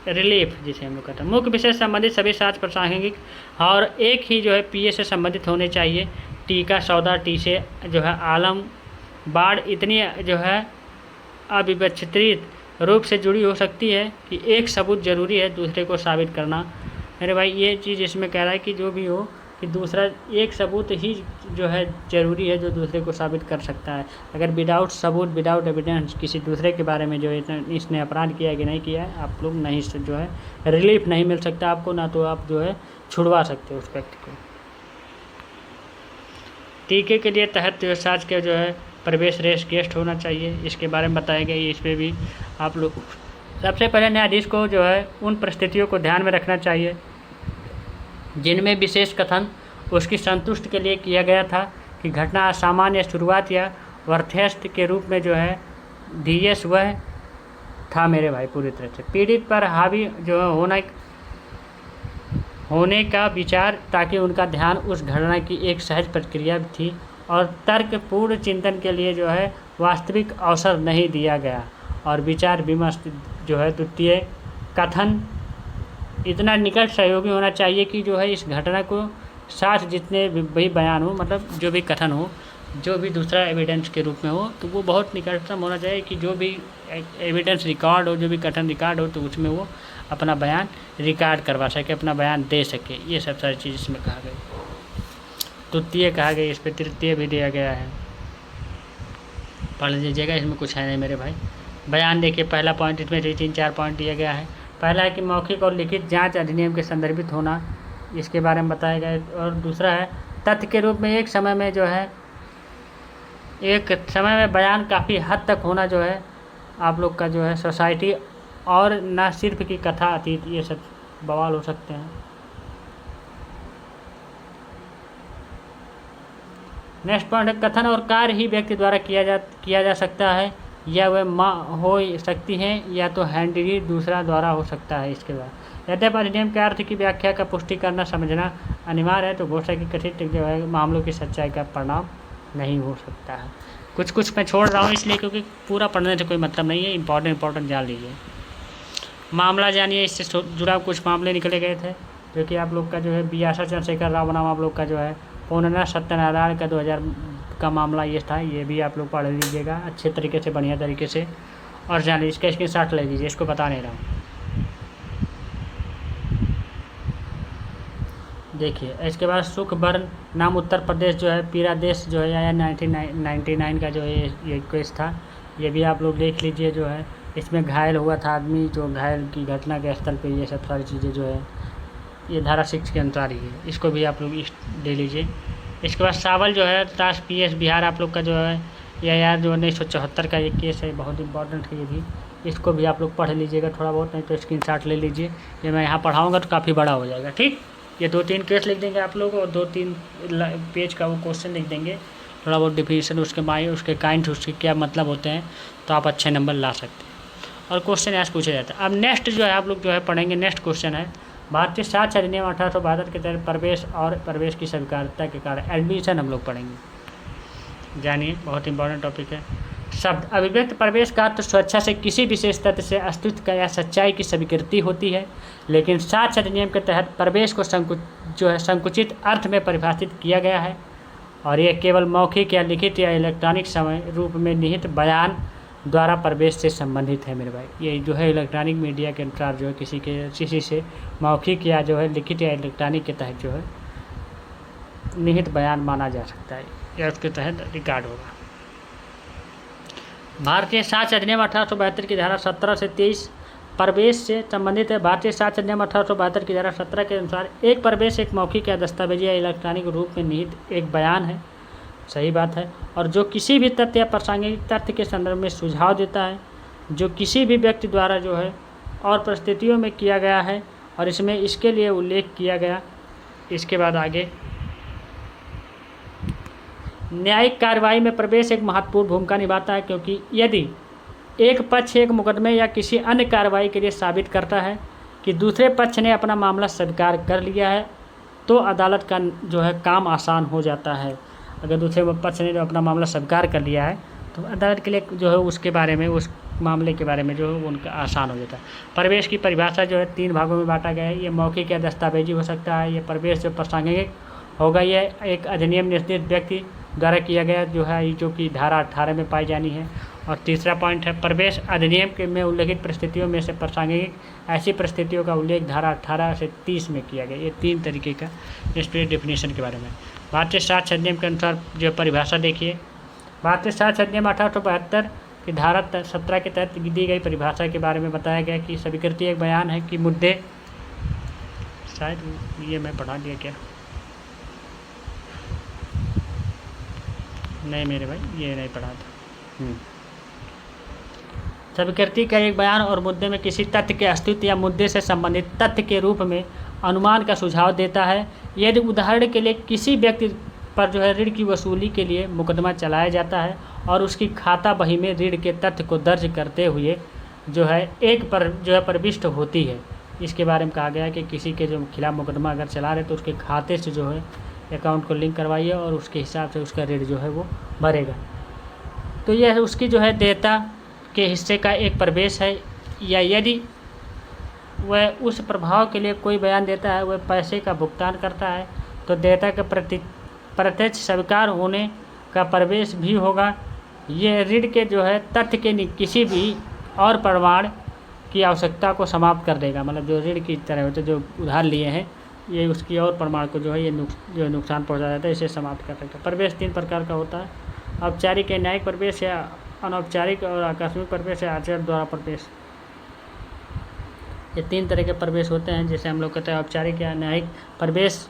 रिलीफ जिसे हम लोग कहते हैं। मुख्य विषय से संबंधित सभी साक्ष्य प्रासंगिक और एक ही जो है पीए से संबंधित होने चाहिए। टी का सौदा टी से जो है आलम बाढ़ इतनी जो है अविवक्षित रूप से जुड़ी हो सकती है कि एक सबूत जरूरी है दूसरे को साबित करना। मेरे भाई ये चीज़ इसमें कह रहा है कि जो भी हो कि दूसरा एक सबूत ही जो है ज़रूरी है जो दूसरे को साबित कर सकता है। अगर विदाउट सबूत विदाउट एविडेंस किसी दूसरे के बारे में जो इसने अपराध किया है कि नहीं किया है, आप लोग नहीं जो है रिलीफ नहीं मिल सकता आपको, ना तो आप जो है छुड़वा सकते हो उस व्यक्ति को। टीके के लिए तहत साज के जो है प्रवेश रेस गेस्ट होना चाहिए, इसके बारे में बताया गया। इसमें भी आप लोग सबसे पहले न्यायाधीश को जो है उन परिस्थितियों को ध्यान में रखना चाहिए जिनमें विशेष कथन उसकी संतुष्टि के लिए किया गया था कि घटना असामान्य शुरुआत या व्यर्थस्थ के रूप में जो है धीयस वह था। मेरे भाई पूरी तरह से पीड़ित पर हावी जो है होने का विचार, ताकि उनका ध्यान उस घटना की एक सहज प्रतिक्रिया थी और तर्कपूर्ण चिंतन के लिए जो है वास्तविक अवसर नहीं दिया गया। और विचार विमर्श जो है द्वितीय कथन इतना निकट सहयोगी होना चाहिए कि जो है इस घटना को साथ जितने भी बयान हो, मतलब जो भी कथन हो जो भी दूसरा एविडेंस के रूप में हो तो वो बहुत निकटतम होना चाहिए कि जो भी एविडेंस रिकॉर्ड हो, जो भी कथन रिकॉर्ड हो, तो उसमें वो अपना बयान रिकॉर्ड करवा सके, अपना बयान दे सके। ये सब सारी चीज़ इसमें कहा गई। तृतीय कहा गया, इस पर तृतीय भी दिया गया है, पढ़ लीजिएगा, इसमें कुछ है नहीं मेरे भाई। बयान देखिए, पहला पॉइंट इसमें 3-4 पॉइंट दिया गया है। पहला है कि मौखिक और लिखित जांच अधिनियम के संदर्भित होना, इसके बारे में बताया गया है। और दूसरा है तथ्य के रूप में एक समय में बयान काफ़ी हद तक होना जो है आप लोग का जो है सोसाइटी, और न सिर्फ की कथा अतीत, ये सब बवाल हो सकते हैं। नेक्स्ट पॉइंट है कथन और कार्य ही व्यक्ति द्वारा किया जा सकता है, या वह हो सकती हैं, या तो हैंडरी दूसरा द्वारा हो सकता है। इसके बाद यद्यपि अधिनियम के अर्थ की व्याख्या का पुष्टि करना समझना अनिवार्य है, तो घोषणा की कथित जो है मामलों की सच्चाई का परिणाम नहीं हो सकता है। कुछ मैं छोड़ रहा हूँ इसलिए क्योंकि पूरा पढ़ने से कोई मतलब नहीं है, इंपॉर्टेंट जान लीजिए। मामला जानिए, इससे जुड़ा कुछ मामले निकले गए थे, जो कि आप लोग का जो है बियासा चंद्रशेखर राव बनाम आप लोग का जो है पूर्णना सत्यनारायण का 2000 का मामला ये था। ये भी आप लोग पढ़ लीजिएगा अच्छे तरीके से, बढ़िया तरीके से, और जान लीजिए, इसका स्क्रीनशॉट ले लीजिए, इसको बता नहीं रहा हूँ। देखिए इसके बाद सुखबर्न नाम उत्तर प्रदेश जो है पीरादेश जो है या 1999 का जो है ये केस था। ये भी आप लोग देख लीजिए। जो है इसमें घायल हुआ था आदमी, जो घायल की घटना के स्थल पे ये सब सारी चीज़ें जो है ये धारा 6 के अनुसार ही है, इसको भी आप लोग ले लीजिए। इसके बाद सावल जो है ताश PS बिहार आप लोग का जो है या यार जो 1974 का ये केस है, बहुत इंपॉर्टेंट है ये भी, इसको भी आप लोग पढ़ लीजिएगा थोड़ा बहुत, नहीं तो स्क्रीनशॉट ले लीजिए। ये मैं यहाँ पढ़ाऊँगा तो काफ़ी बड़ा हो जाएगा, ठीक। ये 2-3 केस लिख देंगे आप लोग, और 2-3 पेज का वो क्वेश्चन लिख देंगे, थोड़ा बहुत डिफिनीशन उसके काइंड उसके क्या मतलब होते हैं, तो आप अच्छे नंबर ला सकते हैं। और क्वेश्चन यहाँ से पूछा जाता है। अब नेक्स्ट जो है आप लोग जो है पढ़ेंगे, नेक्स्ट क्वेश्चन है भारतीय साक्ष्य अधिनियम 1872 के तहत प्रवेश की स्वीकार्यता के कारण एडमिशन हम लोग पढ़ेंगे। जानिए, बहुत इंपॉर्टेंट टॉपिक है। शब्द अभिव्यक्त प्रवेश का अर्थ स्वेच्छा से किसी विशेष तथ्य से अस्तित्व का या सच्चाई की स्वीकृति होती है, लेकिन साक्ष्य अधिनियम के तहत प्रवेश को संकुचित अर्थ में परिभाषित किया गया है, और यह केवल मौखिक या लिखित या इलेक्ट्रॉनिक समय रूप में निहित बयान द्वारा प्रवेश से संबंधित है मेरे भाई। ये जो है इलेक्ट्रॉनिक मीडिया के अनुसार जो है किसी से मौखिक या जो है लिखित या इलेक्ट्रॉनिक के तहत जो है निहित बयान माना जा सकता है, या उसके तहत रिकॉर्ड होगा। भारतीय साक्ष्य अधिनियम 1872 की धारा 17 से 23 प्रवेश से संबंधित है। भारतीय साक्ष्य अधिनियम 1872 की धारा 17 के अनुसार एक प्रवेश एक मौखिक या दस्तावेजी या इलेक्ट्रॉनिक रूप में निहित एक बयान है, सही बात है, और जो किसी भी तथ्य या प्रासंगिक तथ्य के संदर्भ में सुझाव देता है, जो किसी भी व्यक्ति द्वारा जो है और परिस्थितियों में किया गया है, और इसमें इसके लिए उल्लेख किया गया। इसके बाद आगे न्यायिक कार्रवाई में प्रवेश एक महत्वपूर्ण भूमिका निभाता है, क्योंकि यदि एक पक्ष एक मुकदमे या किसी अन्य कार्रवाई के लिए साबित करता है कि दूसरे पक्ष ने अपना मामला स्वीकार कर लिया है, तो अदालत का जो है काम आसान हो जाता है। अगर दूसरे पक्ष ने जो अपना मामला स्वीकार कर लिया है, तो अदालत के लिए जो है उसके बारे में, उस मामले के बारे में जो है उनका आसान हो जाता है। प्रवेश की परिभाषा जो है 3 भागों में बांटा गया है। ये मौखिक या दस्तावेजी हो सकता है। ये प्रवेश जो प्रासंगिक होगा, ये एक अधिनियम निर्देशित व्यक्ति द्वारा किया गया जो है, जो कि धारा 18 में पाई जानी है। और तीसरा पॉइंट है प्रवेश अधिनियम के में उल्लेखित परिस्थितियों में से प्रासंगिक ऐसी परिस्थितियों का उल्लेख धारा 18 से 30 में किया गया। ये 3 तरीके का इस पर डेफिनेशन के बारे में। भारतीय साक्ष्य अधिनियम के अनुसार जो परिभाषा देखिए, भारतीय साक्ष्य अधिनियम 1872 की धारा 17 के तहत दी गई परिभाषा के बारे में बताया गया कि स्वीकृति एक बयान है कि मुद्दे, शायद ये मैं पढ़ा दिया क्या, नहीं मेरे भाई ये नहीं पढ़ा था। स्वीकृति का एक बयान और मुद्दे में किसी तथ्य के अस्तित्व या मुद्दे से संबंधित तथ्य के रूप में अनुमान का सुझाव देता है। यदि उदाहरण के लिए किसी व्यक्ति पर जो है ऋण की वसूली के लिए मुकदमा चलाया जाता है और उसकी खाता बही में ऋण के तथ्य को दर्ज करते हुए जो है प्रविष्ट होती है, इसके बारे में कहा गया है कि किसी के जो खिलाफ मुकदमा अगर चला रहे तो उसके खाते से जो है अकाउंट को लिंक करवाइए और उसके हिसाब से उसका ऋण जो है वो भरेगा। तो यह उसकी जो है देयता के हिस्से का एक प्रवेश है, या यदि वह उस प्रभाव के लिए कोई बयान देता है, वह पैसे का भुगतान करता है, तो देयता के प्रत्यक्ष स्वीकार होने का प्रवेश भी होगा। ये ऋण के जो है तथ्य के किसी भी और प्रमाण की आवश्यकता को समाप्त कर देगा। मतलब जो ऋण की तरह होते जो उधार लिए हैं, ये उसकी और प्रमाण को जो है ये जो नुकसान पहुंचा जाता है, इसे समाप्त कर देगा। प्रवेश 3 प्रकार का होता है: औपचारिक या न्यायिक प्रवेश, या अनौपचारिक और आकस्मिक प्रवेश, या आचरण द्वारा प्रवेश। ये 3 तरह के प्रवेश होते हैं, जैसे हम लोग कहते हैं औपचारिक या न्यायिक प्रवेश।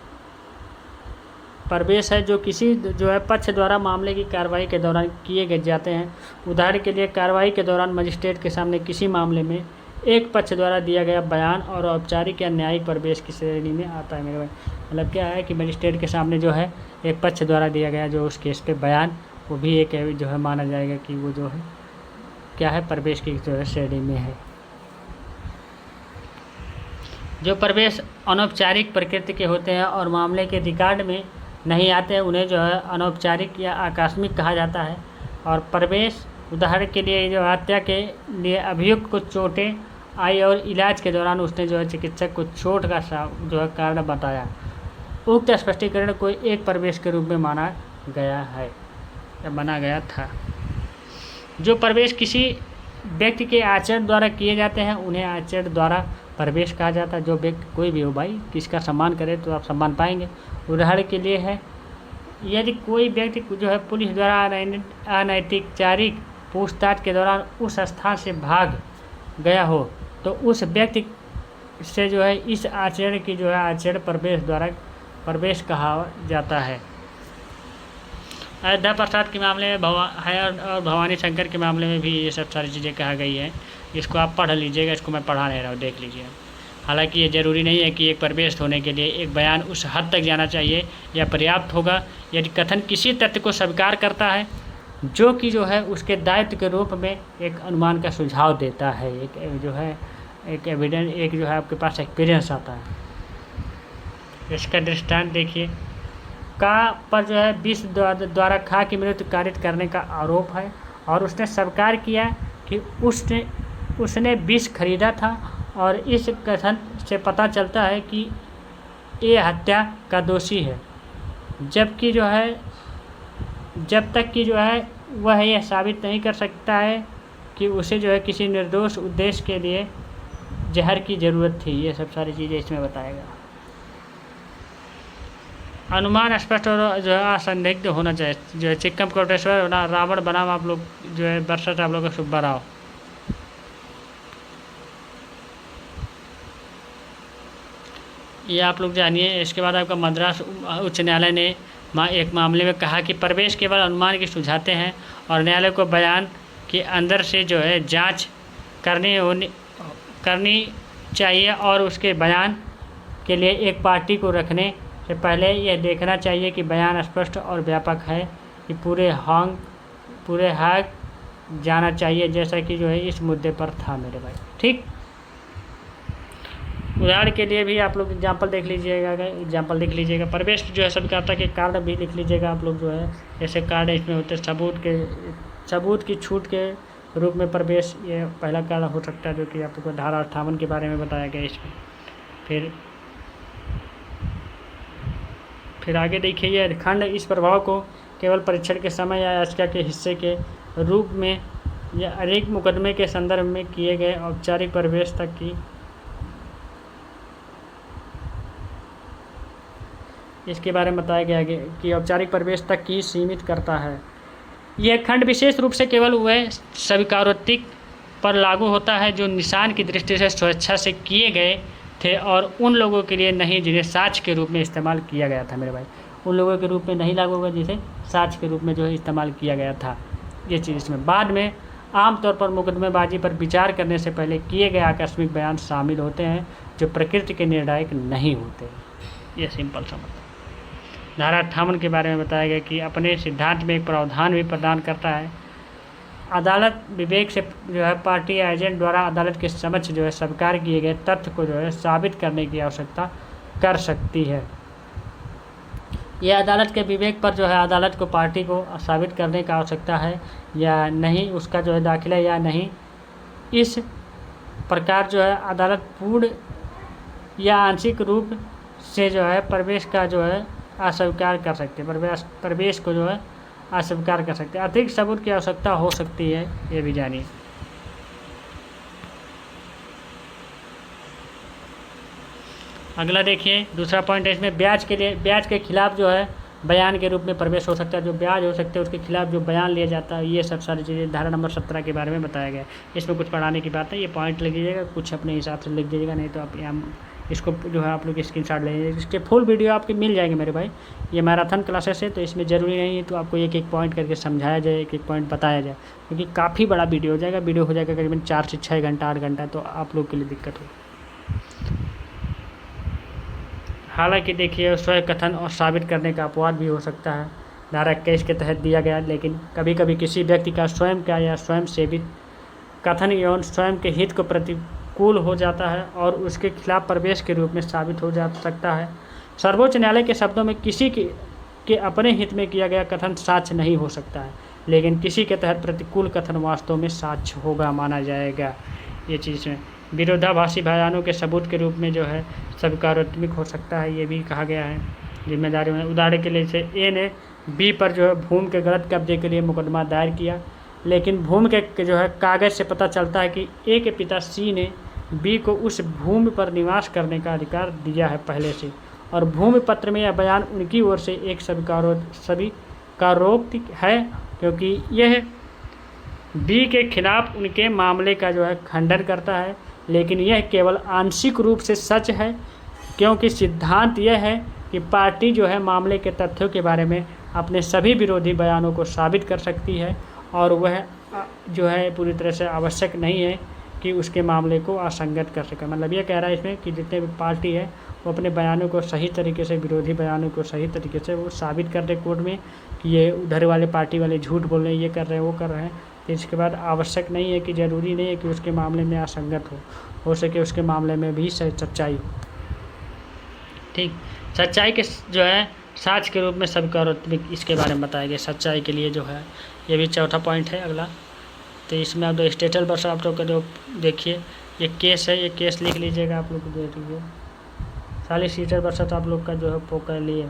प्रवेश है जो किसी जो है पक्ष द्वारा मामले की कार्रवाई के दौरान किए गए जाते हैं। उदाहरण के लिए कार्रवाई के दौरान मजिस्ट्रेट के सामने किसी मामले में एक पक्ष द्वारा दिया गया बयान और औपचारिक या न्यायिक प्रवेश की श्रेणी में आता है मेरे भाई। मतलब क्या है कि मजिस्ट्रेट के सामने जो है एक पक्ष द्वारा दिया गया जो उस केस पे बयान, वो भी एक जो है माना जाएगा कि वो जो है क्या है, प्रवेश की जो है श्रेणी में है। जो प्रवेश अनौपचारिक प्रकृति के होते हैं और मामले के रिकॉर्ड में नहीं आते हैं, उन्हें जो है अनौपचारिक या आकस्मिक कहा जाता है। और प्रवेश उदाहरण के लिए जो हत्या के लिए अभियुक्त को चोटें आई और इलाज के दौरान उसने जो है चिकित्सक को चोट का जो है कारण बताया, उक्त स्पष्टीकरण को एक प्रवेश के रूप में माना गया है या बना गया था। जो प्रवेश किसी व्यक्ति के आचरण द्वारा किए जाते हैं उन्हें आचरण द्वारा प्रवेश कहा जाता है। जो व्यक्ति कोई भी हो भाई, किसका सम्मान करे तो आप सम्मान पाएंगे। उदाहरण के लिए है, यदि कोई व्यक्ति जो है पुलिस द्वारा अनैतिक पूछताछ के दौरान उस स्थान से भाग गया हो तो उस व्यक्ति से जो है इस आचरण की जो है आचरण प्रवेश द्वारा प्रवेश कहा जाता है। अयोध्या प्रसाद के मामले में और भवानी शंकर के मामले में भी ये सब सारी चीज़ें कहा गई है। इसको आप पढ़ लीजिएगा, इसको मैं पढ़ा नहीं रहा हूँ, देख लीजिए। हालांकि ये ज़रूरी नहीं है कि एक प्रवेश होने के लिए एक बयान उस हद तक जाना चाहिए या पर्याप्त होगा। यदि कथन किसी तथ्य को स्वीकार करता है जो कि जो है उसके दायित्व के रूप में एक अनुमान का सुझाव देता है, एक जो है एक एविडेंस, एक जो है आपके पास एक्सपीरियंस आता है। इसका दृष्टांत देखिए, का पर जो है विष द्वारा खा की मृत्यु कारित करने का आरोप है और उसने स्वीकार किया कि उसने विष खरीदा था और इस कथन से पता चलता है कि ये हत्या का दोषी है, जबकि जो है जब तक कि जो है वह यह साबित नहीं कर सकता है कि उसे जो है किसी निर्दोष उद्देश्य के लिए जहर की ज़रूरत थी। ये सब सारी चीज़ें इसमें बताएगा। अनुमान स्पष्ट और जो है असंदिग्ध होना चाहिए। जो है चिक्कम कोटेश्वर होना, रावण बनाम आप लोग जो है बरसत आप लोग का सुब्बा राव। ये आप लोग जानिए। इसके बाद आपका मद्रास उच्च न्यायालय ने एक मामले में कहा कि प्रवेश केवल अनुमान की सुझाते हैं और न्यायालय को बयान के अंदर से जो है जांच करनी चाहिए और उसके बयान के लिए एक पार्टी को रखने से पहले यह देखना चाहिए कि बयान स्पष्ट और व्यापक है कि पूरे हाक जाना चाहिए, जैसा कि जो है इस मुद्दे पर था मेरे भाई। ठीक, उदाहरण के लिए भी आप लोग एग्जाम्पल देख लीजिएगा। प्रवेश जो है स्वीकारता के कारण भी लिख लीजिएगा आप लोग। जो है ऐसे कार्ड इसमें होते हैं सबूत की छूट के रूप में प्रवेश, ये पहला कारण हो सकता है जो कि आपको धारा 58 के बारे में बताया गया इसमें। फिर आगे देखिए, यह खंड इस प्रभाव को केवल परीक्षण के समय या याचिका के हिस्से के रूप में या अधिक मुकदमे के संदर्भ में किए गए औपचारिक प्रवेश तक की इसके बारे में बताया गया कि औपचारिक प्रवेश तक की सीमित करता है। यह खंड विशेष रूप से केवल वह स्वीकारोक्ति पर लागू होता है जो निशान की दृष्टि से स्वेच्छा से किए गए थे और उन लोगों के लिए नहीं जिन्हें साक्ष्य के रूप में इस्तेमाल किया गया था मेरे भाई। उन लोगों के रूप में नहीं लागू होगा जिसे साक्ष्य के रूप में जो है इस्तेमाल किया गया था। ये चीज़ इसमें बाद में आमतौर पर मुकदमेबाजी पर विचार करने से पहले किए गए आकस्मिक बयान शामिल होते हैं जो प्रकृति के निर्णायक नहीं होते। ये सिंपल समझ। धारा 58 के बारे में बताया गया कि अपने सिद्धांत में एक प्रावधान भी प्रदान करता है, अदालत विवेक से जो है पार्टी या एजेंट द्वारा अदालत के समक्ष जो है स्वीकार किए गए तथ्य को जो है साबित करने की आवश्यकता कर सकती है। यह अदालत के विवेक पर जो है अदालत को पार्टी को साबित करने की आवश्यकता है या नहीं, उसका जो है दाखिला या नहीं। इस प्रकार जो है अदालत पूर्ण या आंशिक रूप से जो है प्रवेश का जो है अस्वीकार कर सकते हैं, प्रवेश को जो है अस्वीकार कर सकते हैं। अतिरिक्त सबूत की आवश्यकता हो सकती है, ये भी जानिए। अगला देखिए, दूसरा पॉइंट है इसमें, ब्याज के खिलाफ जो है बयान के रूप में प्रवेश हो सकता है। जो ब्याज हो सकते हैं उसके खिलाफ जो बयान लिया जाता है, ये सब सारी चीज़ें धारा नंबर 17 के बारे में बताया गया है। इसमें कुछ पढ़ाने की बात है, ये पॉइंट लिख लीजिएगा, कुछ अपने हिसाब से लिख दीजिएगा, नहीं तो आप यहाँ इसको जो है आप लोग स्क्रीनशॉट ले लीजिए। इसके फुल वीडियो आपके मिल जाएंगे मेरे भाई। ये मैराथन क्लासेस है तो इसमें ज़रूरी नहीं है तो आपको एक एक पॉइंट करके समझाया जाए, एक एक पॉइंट बताया जाए, क्योंकि काफ़ी बड़ा वीडियो हो जाएगा। वीडियो हो जाएगा करीबन 4 से 6 घंटा 8 घंटा, तो आप लोग के लिए दिक्कत होगी। हालांकि देखिए, स्वयं कथन और साबित करने का अपवाद भी हो सकता है, धारा 21 के तहत दिया गया। लेकिन कभी कभी किसी व्यक्ति का स्वयं का या स्वयं सेवित कथन एवं स्वयं के हित को प्रतिकूल हो जाता है और उसके खिलाफ प्रवेश के रूप में साबित हो जा सकता है। सर्वोच्च न्यायालय के शब्दों में किसी के अपने हित में किया गया कथन साक्ष्य नहीं हो सकता है, लेकिन किसी के तहत प्रतिकूल कथन वास्तव में साक्ष्य होगा माना जाएगा। ये चीज़ में विरोधाभासी बयानों के सबूत के रूप में जो है स्वीकारोत्मिक हो सकता है, ये भी कहा गया है। जिम्मेदारी में उदाहरण के लिए ए ने बी पर जो है भूमि के गलत कब्जे के लिए मुकदमा दायर किया, लेकिन भूमि के जो है कागज़ से पता चलता है कि ए के पिता सी ने बी को उस भूमि पर निवास करने का अधिकार दिया है पहले से, और भूमि पत्र में यह बयान उनकी ओर से एक स्वीकारोक्ति है, क्योंकि यह बी के खिलाफ उनके मामले का जो है खंडन करता है। लेकिन यह केवल आंशिक रूप से सच है, क्योंकि सिद्धांत यह है कि पार्टी जो है मामले के तथ्यों के बारे में अपने सभी विरोधी बयानों को साबित कर सकती है, और वह जो है पूरी तरह से आवश्यक नहीं है कि उसके मामले को असंगत कर सके। मतलब ये कह रहा है इसमें कि जितने भी पार्टी है वो अपने बयानों को सही तरीके से, विरोधी बयानों को सही तरीके से वो साबित कर दे कोर्ट में कि ये उधर वाले पार्टी वाले झूठ बोल रहे हैं, ये कर रहे हैं, वो कर रहे हैं। तो इसके बाद आवश्यक नहीं है कि ज़रूरी नहीं है कि उसके मामले में असंगत हो सके उसके मामले में भी सच्चाई हो। ठीक, सच्चाई के जो है साक्ष्य के रूप में स्वीकारोत्मिक, इसके बारे में बताया गया सच्चाई के लिए जो है। ये भी चौथा पॉइंट है अगला। तो इसमें आप दो स्टेटल वर्ष आप लोग का जो देखिए, ये केस है, ये केस लिख लीजिएगा आप लोग को दे दीजिए। 40 वर्ष तो आप लोग का जो है पोकर लिए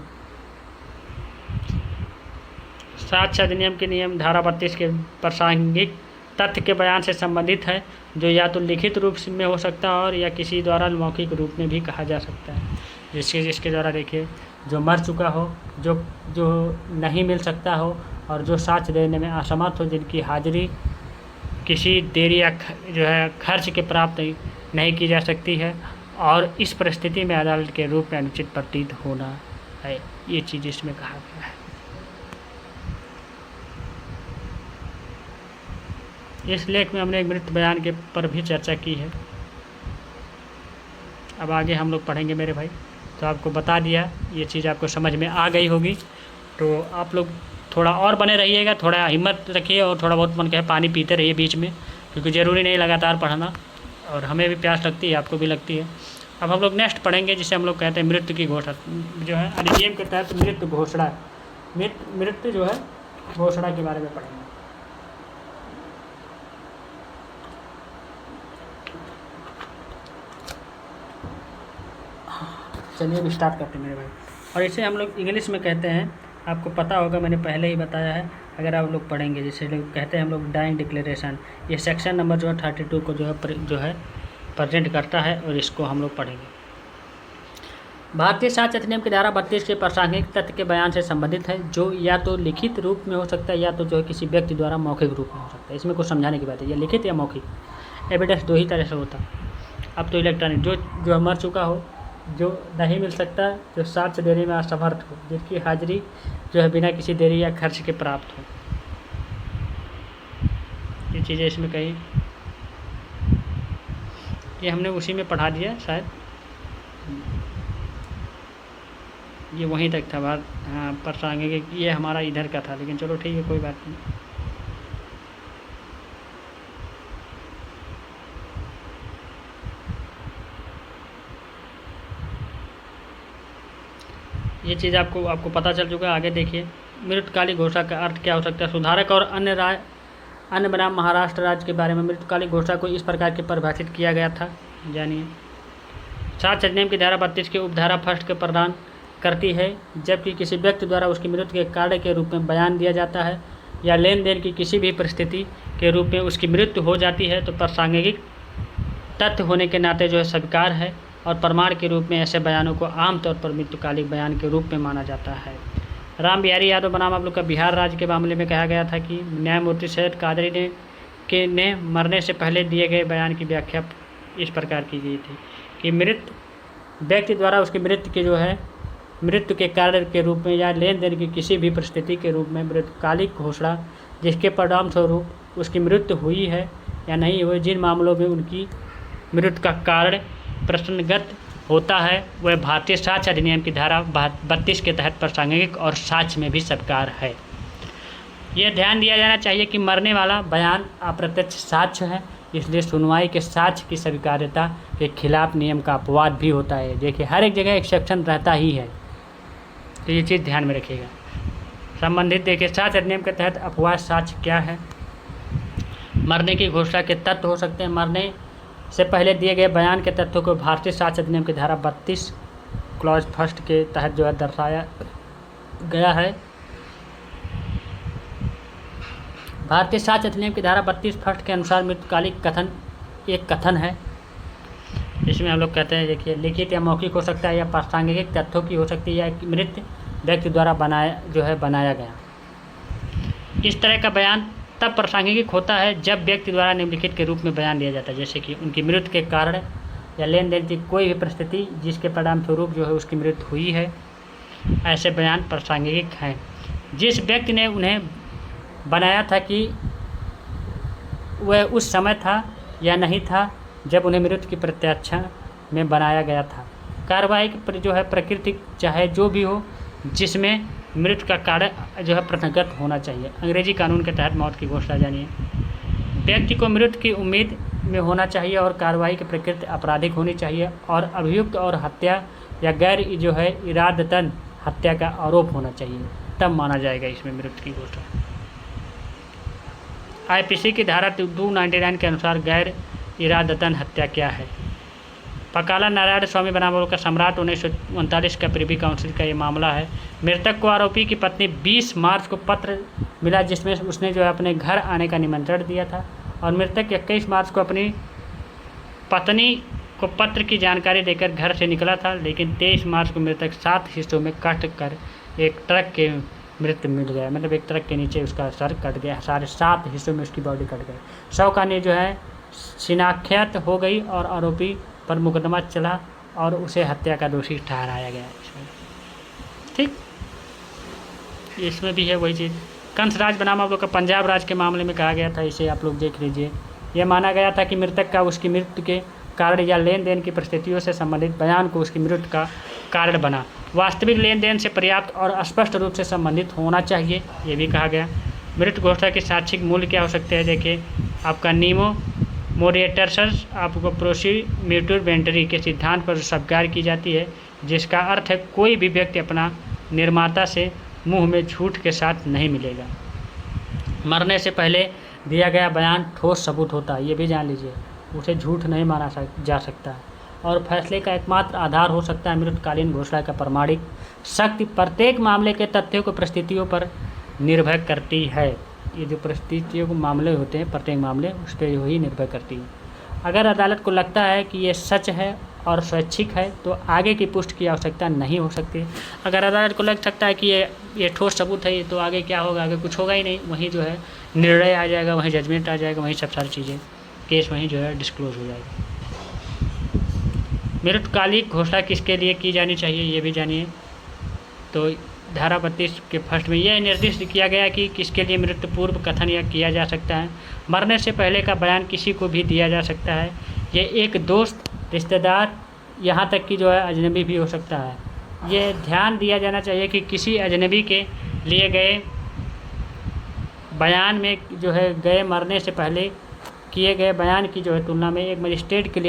साक्ष्य अधिनियम के नियम धारा 32 के प्रासंगिक तथ्य के बयान से संबंधित है, जो या तो लिखित रूप में हो सकता है और या किसी द्वारा मौखिक रूप में भी कहा जा सकता है। जिसके द्वारा देखिए, जो मर चुका हो, जो नहीं मिल सकता हो, और जो साक्ष्य देने में असमर्थ हो, जिनकी हाजिरी किसी देरी या जो है खर्च के प्राप्त नहीं की जा सकती है, और इस परिस्थिति में अदालत के रूप में अनुचित प्रतीत होना है। ये चीज़ इसमें कहा गया है। इस लेख में हमने एक मृत बयान के पर भी चर्चा की है। अब आगे हम लोग पढ़ेंगे मेरे भाई, तो आपको बता दिया, ये चीज़ आपको समझ में आ गई होगी। तो आप लोग थोड़ा और बने रहिएगा, थोड़ा हिम्मत रखिए और थोड़ा बहुत मन कहे पानी पीते रहिए बीच में, क्योंकि ज़रूरी नहीं लगातार पढ़ना, और हमें भी प्यास लगती है, आपको भी लगती है। अब हम लोग नेक्स्ट पढ़ेंगे जिसे हम लोग कहते हैं मृत्यु की घोषणा, जो है अधिनियम के तहत मृत्यु घोषणा, मृत्यु जो है घोषणा के बारे में पढ़ेंगे। चलिए अब स्टार्ट करते हैं मेरे भाई। और इसे हम लोग इंग्लिश में कहते हैं, आपको पता होगा, मैंने पहले ही बताया है, अगर आप लोग पढ़ेंगे, जिसे लोग कहते हैं हम लोग डाइंग डिक्लेरेशन। ये सेक्शन नंबर जो है 32 को जो है प्रेजेंट करता है, और इसको हम लोग पढ़ेंगे। भारतीय साक्ष्य अधिनियम की धारा 32 के प्रासंगिक तथ्य के बयान से संबंधित है, जो या तो लिखित रूप में हो सकता है या तो जो है किसी व्यक्ति द्वारा मौखिक रूप में हो सकता है। इसमें कुछ समझाने की बात है, या लिखित या मौखिक एविडेंस दो ही तरह से होता है। अब तो इलेक्ट्रॉनिक, जो मर चुका हो, जो नहीं मिल सकता, जो साक्ष्य देने में असमर्थ हो, जिसकी हाजिरी जो है बिना किसी देरी या खर्च के प्राप्त हो, ये चीज़ें इसमें कही। ये हमने उसी में पढ़ा दिया शायद, ये वहीं तक था बात। हाँ, प्रासंगिक ये हमारा इधर का था, लेकिन चलो ठीक है, कोई बात नहीं। ये चीज़ आपको पता चल चुका है। आगे देखिए, मृतकालिक घोषणा का अर्थ क्या हो सकता है। सुधारक और अन्य बनाम महाराष्ट्र राज्य के बारे में मृतकालिक घोषणा को इस प्रकार के परिभाषित किया गया था, जानिए। साक्ष्य अधिनियम की धारा 32 के उपधारा फर्स्ट के प्रदान करती है, जबकि किसी व्यक्ति द्वारा उसकी मृत्यु के कारण के रूप में बयान दिया जाता है या लेन देन की किसी भी परिस्थिति के रूप में उसकी मृत्यु हो जाती है तो प्रासंगिक तथ्य होने के नाते जो है स्वीकार है और प्रमाण के रूप में ऐसे बयानों को आमतौर पर मृत्युकालिक बयान के रूप में माना जाता है। राम बिहारी यादव बनाम आप लोग का बिहार राज्य के मामले में कहा गया था कि न्यायमूर्ति सैयद कादरी ने मरने से पहले दिए गए बयान की व्याख्या इस प्रकार की गई थी कि मृत व्यक्ति द्वारा उसकी मृत्यु के जो है मृत्यु के कारण के रूप में या लेन देन की किसी भी परिस्थिति के रूप में मृत्युकालिक घोषणा जिसके परिणाम स्वरूप उसकी मृत्यु हुई है या नहीं हुई, जिन मामलों में उनकी मृत्यु का कारण प्रश्नगत होता है वह भारतीय साक्ष्य अधिनियम की धारा 32 के तहत प्रासंगिक और साक्ष्य में भी स्वीकार है। यह ध्यान दिया जाना चाहिए कि मरने वाला बयान अप्रत्यक्ष साक्ष्य है, इसलिए सुनवाई के साक्ष्य की स्वीकार्यता के खिलाफ नियम का अपवाद भी होता है। देखिए हर एक जगह एक्सेप्शन रहता ही है, तो ये चीज़ ध्यान में रखिएगा। संबंधित देखिए साक्ष्य अधिनियम के तहत अपवाद साक्ष्य क्या है। मरने की घोषणा के तथ्य हो सकते हैं। मरने से पहले दिए गए बयान के तथ्यों को भारतीय साक्ष्य अधिनियम की धारा 32 क्लॉज फर्स्ट के तहत जो है दर्शाया गया है। भारतीय साक्ष्य अधिनियम की धारा 32 फर्स्ट के अनुसार मृत्युकालिक कथन एक कथन है। इसमें हम लोग कहते हैं देखिए लिखित या मौखिक हो सकता है या प्रासंगिक तथ्यों की हो सकती है या मृत व्यक्ति द्वारा बनाया गया। इस तरह का बयान तब प्रासंगिक होता है जब व्यक्ति द्वारा निम्नलिखित के रूप में बयान दिया जाता है, जैसे कि उनकी मृत्यु के कारण या लेन देन की कोई भी परिस्थिति जिसके परिणाम स्वरूप जो है उसकी मृत्यु हुई है, ऐसे बयान प्रासंगिक हैं। जिस व्यक्ति ने उन्हें बनाया था कि वह उस समय था या नहीं था जब उन्हें मृत्यु की प्रत्याशा में बनाया गया था। कार्रवाई पर जो है प्रकृति चाहे जो भी हो जिसमें मृत्यु का कारण जो है प्रश्नगत होना चाहिए। अंग्रेजी कानून के तहत मौत की घोषणा जानिए। व्यक्ति को मृत्यु की उम्मीद में होना चाहिए और कार्रवाई की प्रकृति आपराधिक होनी चाहिए और अभियुक्त और हत्या या गैर जो है इरादतन हत्या का आरोप होना चाहिए, तब माना जाएगा इसमें मृत्यु की घोषणा। IPC की धारा 299 के अनुसार गैर इरादतन हत्या क्या है। पकाला नारायण स्वामी बनाम का सम्राट 1939 का प्रिवी काउंसिल का ये मामला है। मृतक को आरोपी की पत्नी 20 मार्च को पत्र मिला जिसमें उसने जो है अपने घर आने का निमंत्रण दिया था और मृतक 21 मार्च को अपनी पत्नी को पत्र की जानकारी देकर घर से निकला था, लेकिन 23 मार्च को मृतक 7 हिस्सों में कट कर एक ट्रक के मृत्यु मिल गया। मतलब एक ट्रक के नीचे उसका सर कट गया, सारे 7 हिस्सों में उसकी बॉडी कट गई। शव का जो है शिनाख्यात हो गई और आरोपी पर मुकदमा चला और उसे हत्या का दोषी ठहराया गया। इसमें ठीक, इसमें भी है वही चीज़। कंसराज बनाम आप लोग का पंजाब राज्य के मामले में कहा गया था, इसे आप लोग देख लीजिए। यह माना गया था कि मृतक का उसकी मृत्यु के कारण या लेन देन की परिस्थितियों से संबंधित बयान को उसकी मृत्यु का कारण बना वास्तविक लेन देन से पर्याप्त और स्पष्ट रूप से संबंधित होना चाहिए, ये भी कहा गया। मृत्यु घोषणा के साक्षिक मूल्य क्या हो सकते हैं। देखिए आपका नीमो मोरिएटर्स आपको प्रोसीम्यूटरवेंटरी के सिद्धांत पर स्वीकार की जाती है, जिसका अर्थ है कोई भी व्यक्ति अपना निर्माता से मुंह में झूठ के साथ नहीं मिलेगा। मरने से पहले दिया गया बयान ठोस सबूत होता है, ये भी जान लीजिए, उसे झूठ नहीं माना जा सकता और फैसले का एकमात्र आधार हो सकता है मृत्युकालीन घोषणा का प्रमाणिक शक्ति प्रत्येक मामले के तथ्यों को परिस्थितियों पर निर्भर करती है। ये जो परिस्थितियों के मामले होते हैं प्रत्येक मामले उस पर ही निर्भर करती है। अगर अदालत को लगता है कि ये सच है और स्वैच्छिक है तो आगे की पुष्टि की आवश्यकता नहीं हो सकती। अगर अदालत को लग सकता है कि ये ठोस सबूत है तो आगे क्या होगा, आगे कुछ होगा ही नहीं, वहीं जो है निर्णय आ जाएगा, वहीं जजमेंट आ जाएगा, वहीं सब सारी चीज़ें केस वहीं जो है डिस्क्लोज हो जाएगा। मृत्युकालिक घोषणा किसके लिए की जानी चाहिए ये भी जानिए। तो धारा 32 के फर्स्ट में यह निर्दिष्ट किया गया कि किसके लिए मृत्यु पूर्व कथन या किया जा सकता है। मरने से पहले का बयान किसी को भी दिया जा सकता है। ये एक दोस्त, रिश्तेदार, यहाँ तक कि जो है अजनबी भी हो सकता है। ये ध्यान दिया जाना चाहिए कि किसी अजनबी के लिए गए बयान में जो है गए मरने से पहले किए गए बयान की जो है तुलना में एक मजिस्ट्रेट के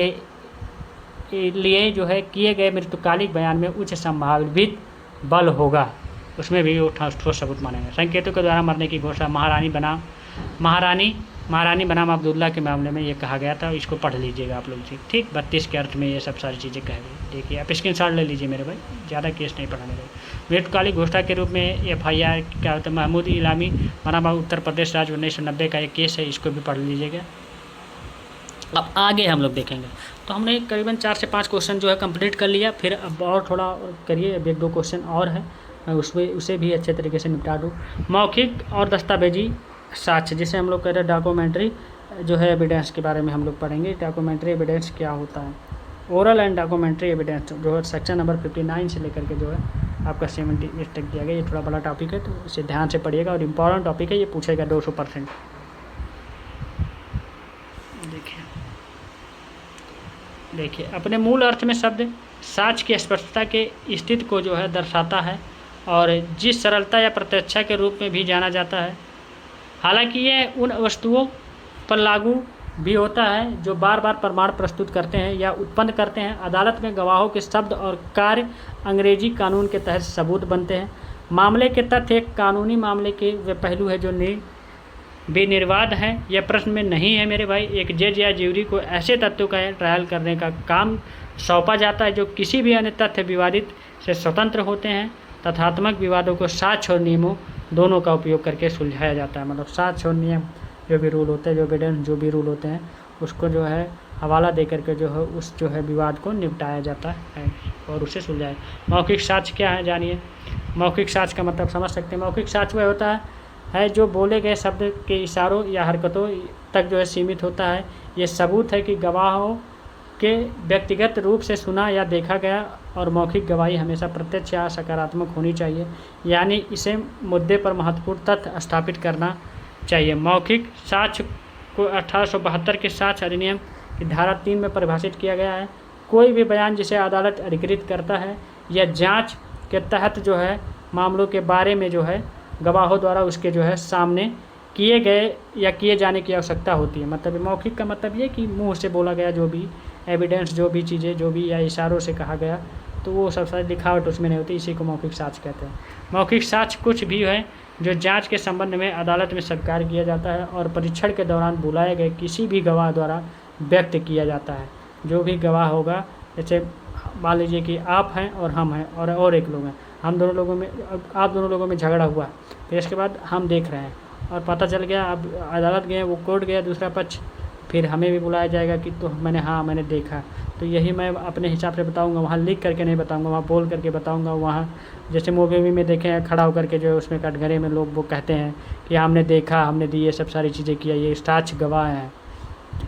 लिए जो है किए गए मृत्युकालिक बयान में उच्च संभावित बल होगा, उसमें भी वो ठोस सबूत मानेंगे। संकेतों के द्वारा मरने की घोषणा महारानी महारानी बनाम अब्दुल्ला के मामले में ये कहा गया था, इसको पढ़ लीजिएगा आप लोग जी, ठीक। 32 के अर्थ में ये सब सारी चीज़ें कह गई। देखिए आप स्क्रीनशॉट ले लीजिए मेरे भाई, ज़्यादा केस नहीं पढ़ाने लगे। वेटकाली घोषणा के रूप में FIR क्या होता है, महमूद इलामी बनाम उत्तर प्रदेश राज्य 1990 का एक केस है, इसको भी पढ़ लीजिएगा। अब आगे हम लोग देखेंगे। तो हमने करीबन 4 से 5 क्वेश्चन जो है कंप्लीट कर लिया, फिर अब और थोड़ा करिए, अब 1-2 क्वेश्चन और है, मैं उसमें उसे भी अच्छे तरीके से निपटा दूँ। मौखिक और दस्तावेजी साक्ष्य, जिसे हम लोग कह रहे हैं डॉक्यूमेंट्री जो है एविडेंस के बारे में हम लोग पढ़ेंगे। डॉक्यूमेंट्री एविडेंस क्या होता है, ओरल एंड डॉक्यूमेंट्री एविडेंस जो है सेक्शन नंबर 59 से लेकर के जो है आपका 78 तक दिया गया। ये थोड़ा बड़ा टॉपिक है, तो इसे ध्यान से पढ़िएगा और इम्पॉर्टेंट टॉपिक है, ये पूछेगा 200%। देखिए अपने मूल अर्थ में शब्द साक्ष्य की स्पष्टता के स्थिति को जो है दर्शाता है और जिस सरलता या प्रत्यक्षा के रूप में भी जाना जाता है। हालांकि यह उन वस्तुओं पर लागू भी होता है जो बार बार प्रमाण प्रस्तुत करते हैं या उत्पन्न करते हैं। अदालत में गवाहों के शब्द और कार्य अंग्रेजी कानून के तहत सबूत बनते हैं। मामले के तथ्य एक कानूनी मामले के वे पहलू है जो बेनिर्वाद हैं। यह प्रश्न में नहीं है मेरे भाई। एक जज या ज्यूरी को ऐसे तथ्यों का ट्रायल करने का काम सौंपा जाता है जो किसी भी अन्य तथ्य विवादित से स्वतंत्र होते हैं। तथ्यात्मक विवादों को साक्ष्य और नियमों दोनों का उपयोग करके सुलझाया जाता है। मतलब साक्ष्य और नियम जो भी रूल होते हैं, जो एविडेंस जो भी रूल होते हैं, उसको जो है हवाला दे करके जो है उस जो है विवाद को निपटाया जाता है और उसे सुलझाया। मौखिक साक्ष्य क्या है जानिए। मौखिक साक्ष्य का मतलब समझ सकते हैं। मौखिक साक्ष्य वह होता है जो बोले गए शब्द के इशारों या हरकतों तक जो है सीमित होता है। ये सबूत है कि गवाहों के व्यक्तिगत रूप से सुना या देखा गया और मौखिक गवाही हमेशा प्रत्यक्ष या सकारात्मक होनी चाहिए, यानी इसे मुद्दे पर महत्वपूर्ण तथ्य स्थापित करना चाहिए। मौखिक साक्ष्य को 1872 के साक्ष्य अधिनियम की धारा 3 में परिभाषित किया गया है। कोई भी बयान जिसे अदालत अधिकृत करता है या जांच के तहत जो है मामलों के बारे में जो है गवाहों द्वारा उसके जो है सामने किए गए या किए जाने की आवश्यकता होती है। मतलब मौखिक का मतलब ये कि मुंह से बोला गया जो भी एविडेंस, जो भी चीज़ें, जो भी या इशारों से कहा गया, तो वो सब सारी लिखावट उसमें नहीं होती, इसी को मौखिक साक्ष्य कहते हैं। मौखिक साक्ष्य कुछ भी है जो जांच के संबंध में अदालत में स्वीकार किया जाता है और परीक्षण के दौरान बुलाए गए किसी भी गवाह द्वारा व्यक्त किया जाता है। जो भी गवाह होगा, जैसे मान लीजिए कि आप हैं और हम हैं और एक लोग हैं, हम दोनों लोगों में, आप दोनों लोगों में झगड़ा हुआ, फिर इसके बाद हम देख रहे हैं और पता चल गया, अब अदालत गए, वो कोर्ट गया दूसरा पक्ष, फिर हमें भी बुलाया जाएगा कि तो मैंने देखा। तो यही मैं अपने हिसाब से बताऊंगा, वहाँ लिख करके नहीं बताऊंगा, वहाँ बोल करके बताऊंगा। वहाँ जैसे मूवी में देखे हैं, खड़ा होकर के जो है उसमें कटघरे में लोग वो कहते हैं कि हमने देखा, हमने दी, ये सब सारी चीज़ें किया, ये साक्ष्य गवाह हैं,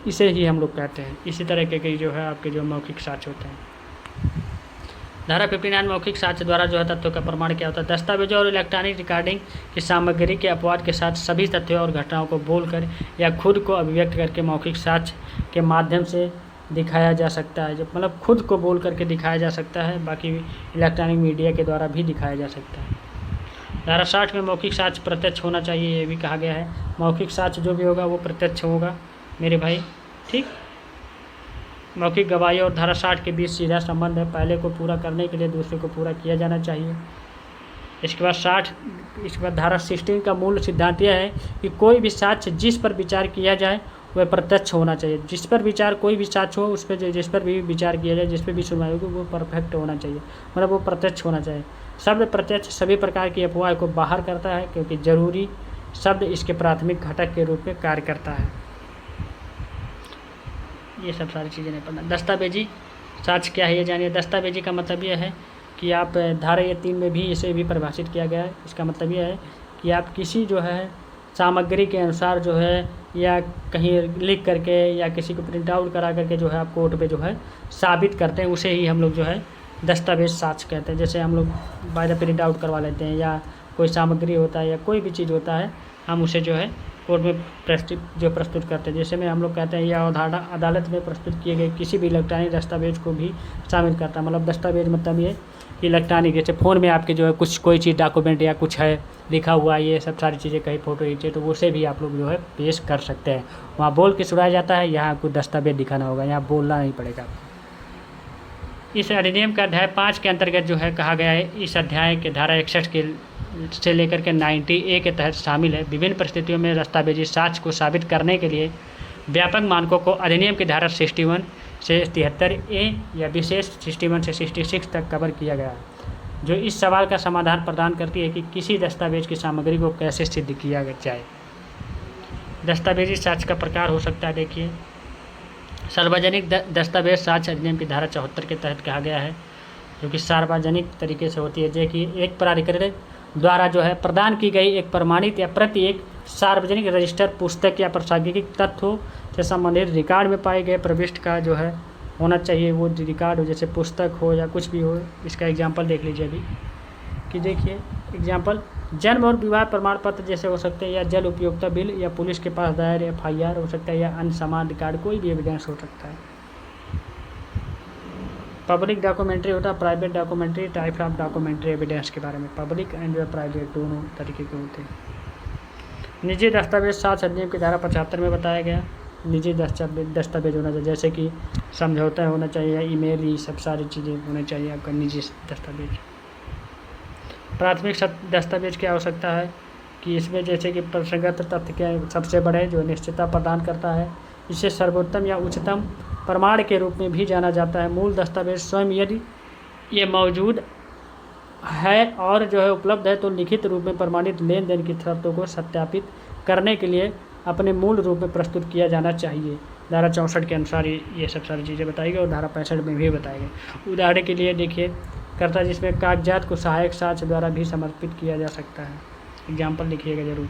इसे ही हम लोग कहते हैं। इसी तरह के जो है आपके जो मौखिक साक्ष्य होते हैं। धारा 59 मौखिक साक्ष्य द्वारा जो है तथ्यों का प्रमाण क्या होता है। दस्तावेजों और इलेक्ट्रॉनिक रिकॉर्डिंग की सामग्री के अपवाद के साथ सभी तथ्यों और घटनाओं को बोलकर या खुद को अभिव्यक्त करके मौखिक साक्ष्य के माध्यम से दिखाया जा सकता है। जब मतलब खुद को बोल करके दिखाया जा सकता है, बाकी इलेक्ट्रॉनिक मीडिया के द्वारा भी दिखाया जा सकता है। धारा 60 में मौखिक साक्ष्य प्रत्यक्ष होना चाहिए, ये भी कहा गया है। मौखिक साक्ष्य जो भी होगा वो प्रत्यक्ष होगा मेरे भाई, ठीक। मौखिक गवाही और धारा 60 के बीच सीधा संबंध है। पहले को पूरा करने के लिए दूसरे को पूरा किया जाना चाहिए। इसके बाद धारा 16 का मूल सिद्धांत यह है कि कोई भी साक्ष्य जिस पर विचार किया जाए वह प्रत्यक्ष होना चाहिए। जिस पर विचार, कोई भी साक्ष्य हो उस पर, जिस पर भी विचार किया जाए, जिस पर भी सुनवाई होगी, वो परफेक्ट होना चाहिए, मतलब वो प्रत्यक्ष होना चाहिए। शब्द प्रत्यक्ष सभी प्रकार की अफवाह को बाहर करता है क्योंकि जरूरी शब्द इसके प्राथमिक घटक के रूप में कार्य करता है। ये सब सारी चीज़ें नहीं पढ़ना। दस्तावेजी साक्ष्य क्या है ये जानिए। दस्तावेजी का मतलब यह है कि आप धारा 3 में भी इसे भी परिभाषित किया गया है। इसका मतलब यह है कि आप किसी जो है सामग्री के अनुसार जो है या कहीं लिख करके या किसी को प्रिंट आउट करा करके जो है आप कोर्ट पे जो है साबित करते हैं, उसे ही हम लोग जो है दस्तावेज साक्ष्य कहते हैं। जैसे हम लोग बाय द प्रिंट आउट करवा लेते हैं या कोई सामग्री होता है या कोई भी चीज़ होता है, हम उसे जो है कोर्ट में प्रस्तुत करते हैं। जैसे में हम लोग कहते हैं या अदालत में प्रस्तुत किए गए किसी भी इलेक्ट्रॉनिक दस्तावेज को भी शामिल करता है। मतलब दस्तावेज मतलब ये इलेक्ट्रॉनिक, जैसे फ़ोन में आपके जो है कुछ कोई चीज़ डॉक्यूमेंट या कुछ है लिखा हुआ, ये सब सारी चीज़ें कहीं फ़ोटो खींचे तो उसे भी आप लोग जो है पेश कर सकते हैं। वहाँ बोल के सुनाया जाता है, यहाँ आपको दस्तावेज दिखाना होगा, यहाँ बोलना नहीं पड़ेगा। इस अधिनियम का अध्याय 5 के अंतर्गत जो है कहा गया है, इस अध्याय के धारा 61 के से लेकर के 90A के तहत शामिल है। विभिन्न परिस्थितियों में दस्तावेजी साक्ष्य को साबित करने के लिए व्यापक मानकों को अधिनियम की धारा 61 से 73A या विशेष 61 से 66 तक कवर किया गया है, जो इस सवाल का समाधान प्रदान करती है कि किसी दस्तावेज की सामग्री को कैसे सिद्ध किया जाए। दस्तावेजी साक्ष्य का प्रकार हो सकता है, देखिए सार्वजनिक दस्तावेज साक्ष्य अधिनियम की धारा 74 के तहत कहा गया है, जो कि सार्वजनिक तरीके से होती है, जो कि एक प्राधिकरण द्वारा जो है प्रदान की गई एक प्रमाणित या प्रति एक सार्वजनिक रजिस्टर पुस्तक या प्रासंगिक तथ्यों से संबंधित रिकॉर्ड में पाए गए प्रविष्ट का जो है होना चाहिए। वो रिकॉर्ड हो, जैसे पुस्तक हो या कुछ भी हो। इसका एग्जांपल देख लीजिए अभी कि देखिए एग्जांपल जन्म और विवाह प्रमाण पत्र जैसे हो सकते हैं, या जल उपयोगिता बिल, या पुलिस के पास दायर FIR हो सकता है, या अन्य समान रिकॉर्ड, कोई भी एविडेंस हो सकता है। पब्लिक डॉक्यूमेंट्री होता है, private documentary, type of documentary evidence के बारे में पब्लिक एंड प्राइवेट दोनों तरीके के होते हैं। निजी दस्तावेज साक्ष्य अधिनियम की धारा 75 में बताया गया निजी दस्तावेज होना चाहिए, जैसे कि समझौता होना चाहिए, ईमेल, ये सब सारी चीज़ें होनी चाहिए आपका निजी दस्तावेज। प्राथमिक दस्तावेज की आवश्यकता है कि इसमें जैसे कि प्रसंगत तथ्य के सबसे बड़े जो निश्चितता प्रदान करता है, इसे सर्वोत्तम या उच्चतम प्रमाण के रूप में भी जाना जाता है। मूल दस्तावेज स्वयं यदि ये मौजूद है और जो है उपलब्ध है तो लिखित रूप में प्रमाणित लेन देन की शर्तों को सत्यापित करने के लिए अपने मूल रूप में प्रस्तुत किया जाना चाहिए। धारा 64 के अनुसार ये सब सारी चीज़ें बताई गई और धारा 65 में भी बताई गई। उदाहरण के लिए देखिए कर्ता जिसमें कागजात को सहायक साक्ष्य द्वारा भी समर्पित किया जा सकता है। एग्जाम्पल लिखिएगा जरूर,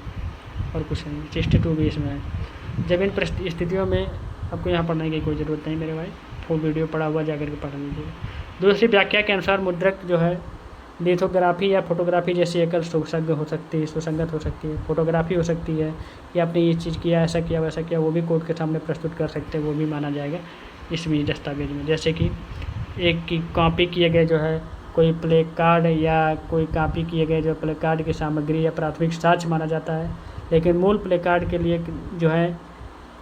और कुछ नहीं। 62 भी इसमें है। जब इन स्थितियों में आपको यहाँ पढ़ने की कोई ज़रूरत नहीं मेरे भाई, फुल वीडियो पढ़ा हुआ जाकर के पढ़ लीजिएगा। दूसरी व्याख्या के अनुसार मुद्रक जो है लिथोग्राफी या फोटोग्राफी जैसी एकल सुसंगत हो सकती है, फोटोग्राफी हो सकती है, या आपने ये चीज़ किया, ऐसा किया, वैसा किया, वो भी कोर्ट के सामने प्रस्तुत कर सकते हैं, वो भी माना जाएगा इसमें दस्तावेज में। जैसे कि एक की कॉपी किए गए जो है कोई प्ले कार्ड या कोई कॉपी किए गए जो प्ले कार्ड की सामग्री या प्राथमिक साक्ष्य माना जाता है, लेकिन मूल प्ले कार्ड के लिए जो है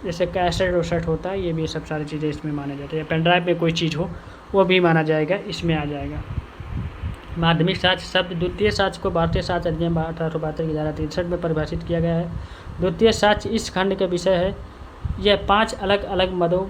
जैसे कैसेट वसेट होता है, ये भी सब सारी चीज़ें इसमें माने जाते हैं। पेन ड्राइव में कोई चीज़ हो वो भी माना जाएगा, इसमें आ जाएगा। माध्यमिक साक्ष्य शब्द द्वितीय साक्ष्य को भारतीय साक्ष्य अधिनियम 1872 की धारा 63 में परिभाषित किया गया है। द्वितीय साक्ष्य इस खंड का विषय है। यह 5 अलग अलग मदों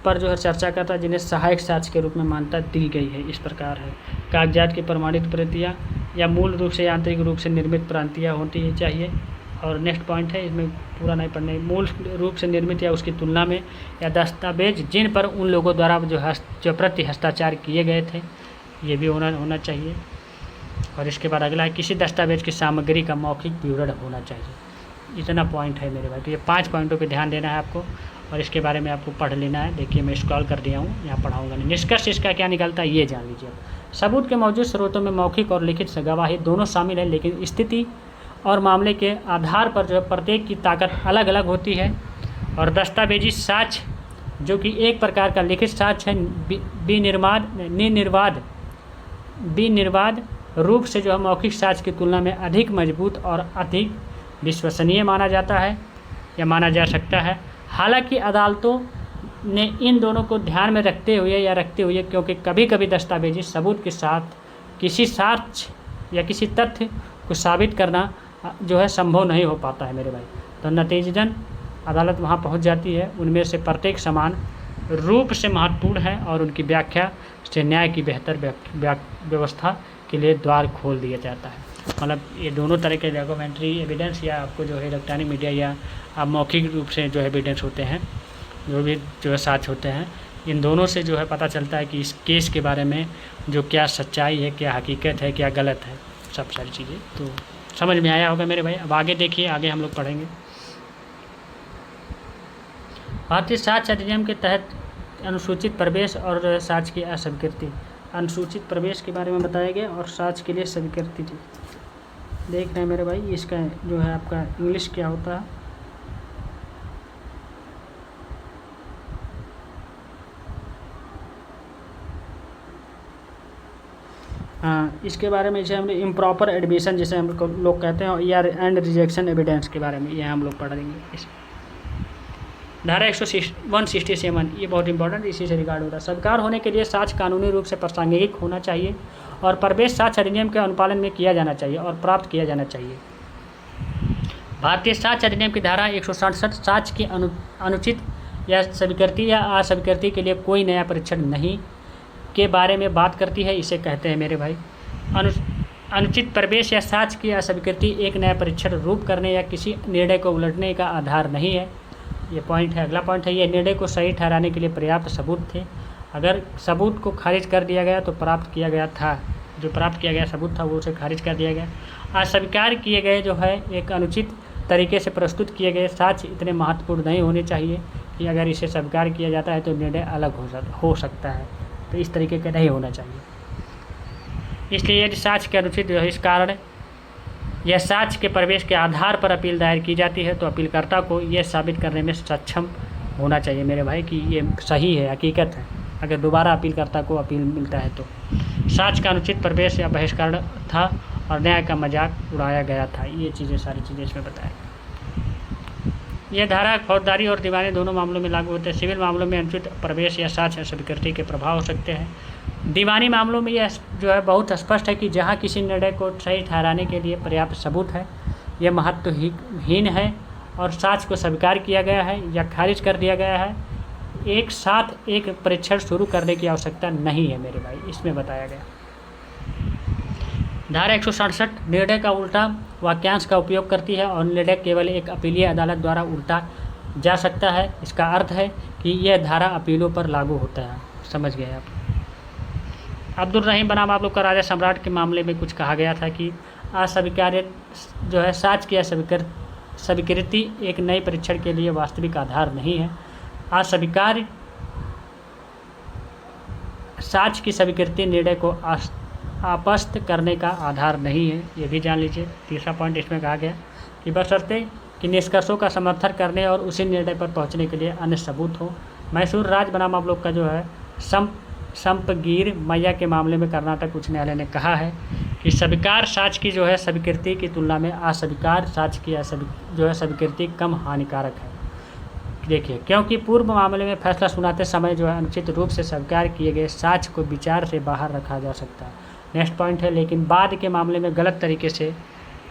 पर जो है चर्चा करता है, जिन्हें सहायक साक्ष्य के रूप में मान्यता दी गई है। इस प्रकार है कागजात की प्रमाणित प्रतियाँ या मूल रूप से यांत्रिक रूप से निर्मित प्रांतियाँ होती चाहिए। और नेक्स्ट पॉइंट है, इसमें पूरा नहीं पढ़ने, मूल रूप से निर्मित या उसकी तुलना में, या दस्तावेज जिन पर उन लोगों द्वारा जो प्रति हस्ताक्षर किए गए थे, ये भी होना चाहिए। और इसके बाद अगला है किसी दस्तावेज की सामग्री का मौखिक विवरण होना चाहिए। इतना पॉइंट है मेरे भाई, तो ये 5 पॉइंटों पे ध्यान देना है आपको और इसके बारे में आपको पढ़ लेना है। देखिए मैं स्क्रॉल कर दिया हूँ, यहाँ पढ़ाऊँगा नहीं। निष्कर्ष इसका क्या निकलता है ये जान लीजिए। सबूत के मौजूद स्रोतों में मौखिक और लिखित गवाही दोनों शामिल है, लेकिन स्थिति और मामले के आधार पर जो है प्रत्येक की ताकत अलग अलग होती है। और दस्तावेजी साक्ष्य जो कि एक प्रकार का लिखित साक्ष्य है, विनिर्वाद रूप से जो है मौखिक साक्ष्य की तुलना में अधिक मजबूत और अधिक विश्वसनीय माना जाता है या माना जा सकता है। हालांकि अदालतों ने इन दोनों को ध्यान में रखते हुए क्योंकि कभी कभी दस्तावेजी सबूत के साथ किसी साक्ष्य या किसी तथ्य को साबित करना जो है संभव नहीं हो पाता है मेरे भाई, तो नतीजतन अदालत वहाँ पहुँच जाती है। उनमें से प्रत्येक समान रूप से महत्वपूर्ण है और उनकी व्याख्या से न्याय की बेहतर व्यवस्था के लिए द्वार खोल दिया जाता है। मतलब ये दोनों तरह के डॉक्यूमेंट्री एविडेंस या आपको जो है इलेक्ट्रॉनिक मीडिया या आप मौखिक रूप से जो एविडेंस होते हैं, जो भी जो है साक्ष्य होते हैं, इन दोनों से जो है पता चलता है कि इस केस के बारे में जो क्या सच्चाई है, क्या हकीकत है, क्या गलत है, सब सारी चीज़ें तो समझ में आया होगा मेरे भाई। अब आगे देखिए, आगे हम लोग पढ़ेंगे। भारतीय साक्ष्य अधिनियम के तहत अनुसूचित प्रवेश और साक्ष्य की अस्वीकृति। अनुसूचित प्रवेश के बारे में बताया गया और साक्ष्य के लिए स्वीकृति थी। देख रहे हैं मेरे भाई, इसका जो है आपका इंग्लिश क्या होता है। हाँ, इसके बारे में जैसे हमने इम्प्रॉपर एडमिशन जैसे हम लोग कहते हैं, या एंड रिजेक्शन एविडेंस के बारे में ये हम लोग पढ़ लेंगे। धारा 167 ये बहुत इंपॉर्टेंट, इसी से रिगार्ड होता है। स्वीकार होने के लिए साक्ष्य कानूनी रूप से प्रासंगिक होना चाहिए और प्रवेश साक्ष्य अधिनियम के अनुपालन में किया जाना चाहिए और प्राप्त किया जाना चाहिए। भारतीय साक्ष्य अधिनियम की धारा 167 साक्ष्य की अनुचित या स्वीकृति या अस्वीकृति के लिए कोई नया परीक्षण नहीं के बारे में बात करती है। इसे कहते हैं मेरे भाई अनुचित प्रवेश या साक्ष्य की अस्वीकृति एक नया परीक्षण रूप करने या किसी निर्णय को उलटने का आधार नहीं है। ये पॉइंट है। अगला पॉइंट है, ये निर्णय को सही ठहराने के लिए पर्याप्त सबूत थे। अगर सबूत को खारिज कर दिया गया तो प्राप्त किया गया था, जो प्राप्त किया गया सबूत था वो उसे खारिज कर दिया गया। अस्वीकार किए गए जो है एक अनुचित तरीके से प्रस्तुत किए गए साक्ष्य इतने महत्वपूर्ण नहीं होने चाहिए कि अगर इसे स्वीकार किया जाता है तो निर्णय अलग हो सकता है, तो इस तरीके का नहीं होना चाहिए। इसलिए यदि साक्ष्य के अनुचित इस कारण यह साक्ष्य के प्रवेश के आधार पर अपील दायर की जाती है तो अपीलकर्ता को यह साबित करने में सक्षम होना चाहिए मेरे भाई कि ये सही है, हकीकत है, अगर दोबारा अपीलकर्ता को अपील मिलता है तो। साक्ष्य का अनुचित प्रवेश या बहिष्करण था और न्याय का मजाक उड़ाया गया था। ये चीज़ें सारी चीज़ें इसमें बताया। यह धारा फौजदारी और दीवानी दोनों मामलों में लागू होते हैं। सिविल मामलों में अनुचित प्रवेश या साक्ष्य स्वीकृति के प्रभाव हो सकते हैं। दीवानी मामलों में यह जो है बहुत स्पष्ट है कि जहाँ किसी निर्णय को सही ठहराने के लिए पर्याप्त सबूत है, यह महत्वहीन है और साक्ष्य को स्वीकार किया गया है या खारिज कर दिया गया है, एक साथ एक परीक्षण शुरू करने की आवश्यकता नहीं है मेरे भाई, इसमें बताया गया। धारा 167 निर्णय का उल्टा वाक्यांश का उपयोग करती है और निर्णय केवल एक अपीलीय अदालत द्वारा उल्टा जा सकता है। इसका अर्थ है कि यह धारा अपीलों पर लागू होता है। समझ गए आप। अब्दुल रहीम बनाम आप लोग का राजा सम्राट के मामले में कुछ कहा गया था कि अस्वीकार्य जो है साक्ष्य की स्वीकृति एक नए परीक्षण के लिए वास्तविक आधार नहीं है। अस्वीकार्य साक्ष्य की स्वीकृति निर्णय को आपस्त करने का आधार नहीं है, ये भी जान लीजिए। तीसरा पॉइंट इसमें कहा गया कि बशर्ते कि निष्कर्षों का समर्थन करने और उसी निर्णय पर पहुंचने के लिए अन्य सबूत हो। मैसूर राज बनाम आप लोग का जो है संपगीर मैया के मामले में कर्नाटक उच्च न्यायालय ने कहा है कि स्वीकार साक्ष्य की जो है स्वीकृति की तुलना में अस्वीकार साक्ष्य की जो है स्वीकृति कम हानिकारक है। देखिए, क्योंकि पूर्व मामले में फैसला सुनाते समय जो है अनुचित रूप से स्वीकार किए गए साक्ष्य को विचार से बाहर रखा जा सकता है। नेक्स्ट पॉइंट है, लेकिन बाद के मामले में गलत तरीके से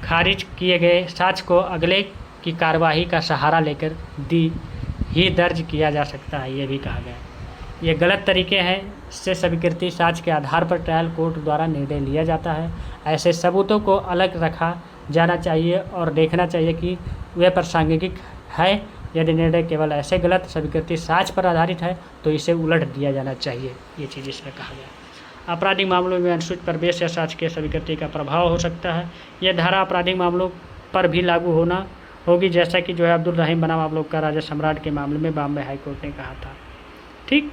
खारिज किए गए साक्ष्य को अगले की कार्यवाही का सहारा लेकर ही दर्ज किया जा सकता है। ये भी कहा गया। ये गलत तरीके हैं से स्वीकृति साक्ष्य के आधार पर ट्रायल कोर्ट द्वारा निर्णय लिया जाता है। ऐसे सबूतों को अलग रखा जाना चाहिए और देखना चाहिए कि वे प्रासंगिक है। यदि निर्णय केवल ऐसे गलत स्वीकृति साक्ष्य पर आधारित है तो इसे उलट दिया जाना चाहिए। ये चीज़ इसमें कहा गया। आपराधिक मामलों में अनुचित प्रवेश या साक्ष्य के स्वीकृति का प्रभाव हो सकता है। यह धारा आपराधिक मामलों पर भी लागू होगी, जैसा कि जो है अब्दुल रहीम बनाम आप लोग का राजा सम्राट के मामले में बॉम्बे हाईकोर्ट ने कहा था। ठीक,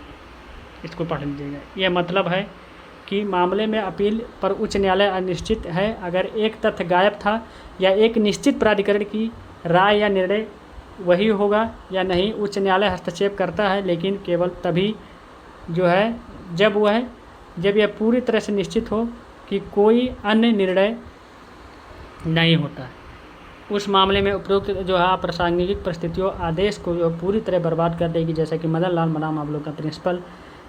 इसको पढ़ लीजिएगा। यह मतलब है कि मामले में अपील पर उच्च न्यायालय अनिश्चित है। अगर एक तथ्य गायब था या एक निश्चित प्राधिकरण की राय या निर्णय वही होगा या नहीं, उच्च न्यायालय हस्तक्षेप करता है, लेकिन केवल तभी जो है जब यह पूरी तरह से निश्चित हो कि कोई अन्य निर्णय नहीं होता है। उस मामले में उपरोक्त जो है अप्रासंगिक परिस्थितियों आदेश को जो पूरी तरह बर्बाद कर देगी, जैसा कि मदन लाल बनाम आप लोग का प्रिंसिपल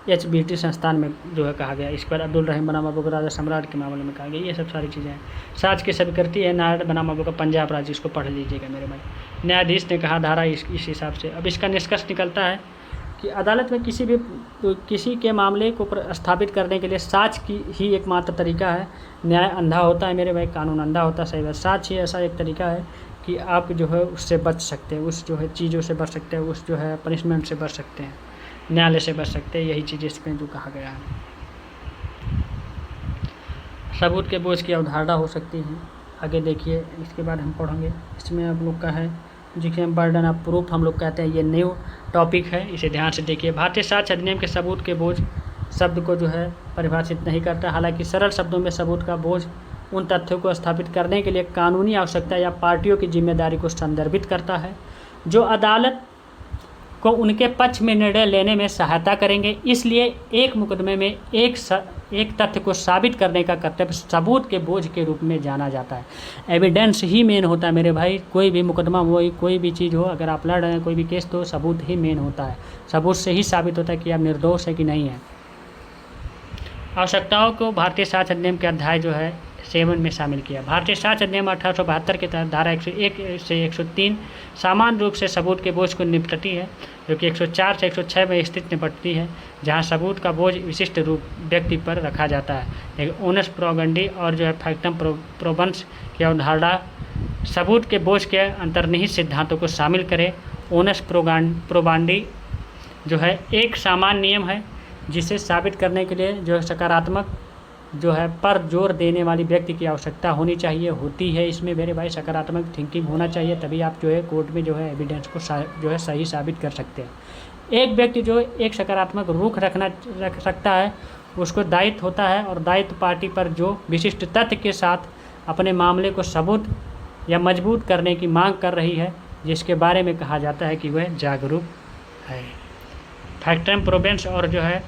HBT संस्थान में जो है कहा गया। इस पर अब्दुल रहीम बनाम आप लोग राजा सम्राट के मामले में कहा गया। ये सब सारी चीज़ें हैं। साक्ष्य की स्वीकृति है नारायण बनाम आप लोग का पंजाब राज्य, इसको पढ़ लीजिएगा मेरे भाई। न्यायाधीश ने कहा धारा इस हिसाब से। अब इसका निष्कर्ष निकलता है कि अदालत में किसी के मामले को स्थापित करने के लिए साक्ष्य की ही एकमात्र तरीका है। न्याय अंधा होता है मेरे भाई, कानून अंधा होता है। सही बात, साक्ष्य ही ऐसा एक तरीका है कि आप जो है उससे बच सकते हैं, उस जो है चीज़ों से बच सकते हैं, उस जो है पनिशमेंट से बच सकते हैं, न्यायालय से बच सकते हैं। यही चीज़ इसमें जो कहा गया है। सबूत के बोझ की अवधारणा हो सकती है। आगे देखिए, इसके बाद हम पढ़ेंगे। इसमें आप लोग का है जिसे बर्डन ऑफ प्रूफ हम लोग कहते हैं। ये न्यू टॉपिक है, इसे ध्यान से देखिए। भारतीय साक्ष्य अधिनियम के सबूत के बोझ शब्द को जो है परिभाषित नहीं करता। हालांकि सरल शब्दों में सबूत का बोझ उन तथ्यों को स्थापित करने के लिए कानूनी आवश्यकता या पार्टियों की जिम्मेदारी को संदर्भित करता है जो अदालत को उनके पक्ष में निर्णय लेने में सहायता करेंगे। इसलिए एक मुकदमे में एक तथ्य को साबित करने का कर्तव्य सबूत के बोझ के रूप में जाना जाता है। एविडेंस ही मेन होता है मेरे भाई, कोई भी मुकदमा हो, कोई भी चीज़ हो, अगर आप लड़ रहे हैं कोई भी केस, तो सबूत ही मेन होता है। सबूत से ही साबित होता है कि आप निर्दोष है कि नहीं है। आवश्यकताओं को भारतीय साक्ष्य अधिनियम के अध्याय जो है 7 में शामिल किया। भारतीय साक्ष्य अधिनियम 1872 के तहत धारा 101 से 103 सामान्य रूप से सबूत के बोझ को निपटती है, जो कि 104 से 106 में स्थित निपटती है, जहां सबूत का बोझ विशिष्ट रूप व्यक्ति पर रखा जाता है। लेकिन ओनस प्रोगंडी और जो है फैक्टम प्रोबंस की अवधारणा सबूत के बोझ के अंतर्निहित सिद्धांतों को शामिल करे। ओनस प्रोबांडी जो है एक सामान्य नियम है जिसे साबित करने के लिए जो है सकारात्मक जो है पर जोर देने वाली व्यक्ति की आवश्यकता होनी चाहिए, होती है। इसमें मेरे भाई सकारात्मक थिंकिंग होना चाहिए, तभी आप जो है कोर्ट में जो है एविडेंस को जो है सही साबित कर सकते हैं। एक व्यक्ति जो एक सकारात्मक रुख रख सकता है, उसको दायित्व होता है, और दायित्व पार्टी पर जो विशिष्ट तथ्य के साथ अपने मामले को सबूत या मजबूत करने की मांग कर रही है, जिसके बारे में कहा जाता है कि वह जागरूक है। फैक्टम प्रोबेंस और जो है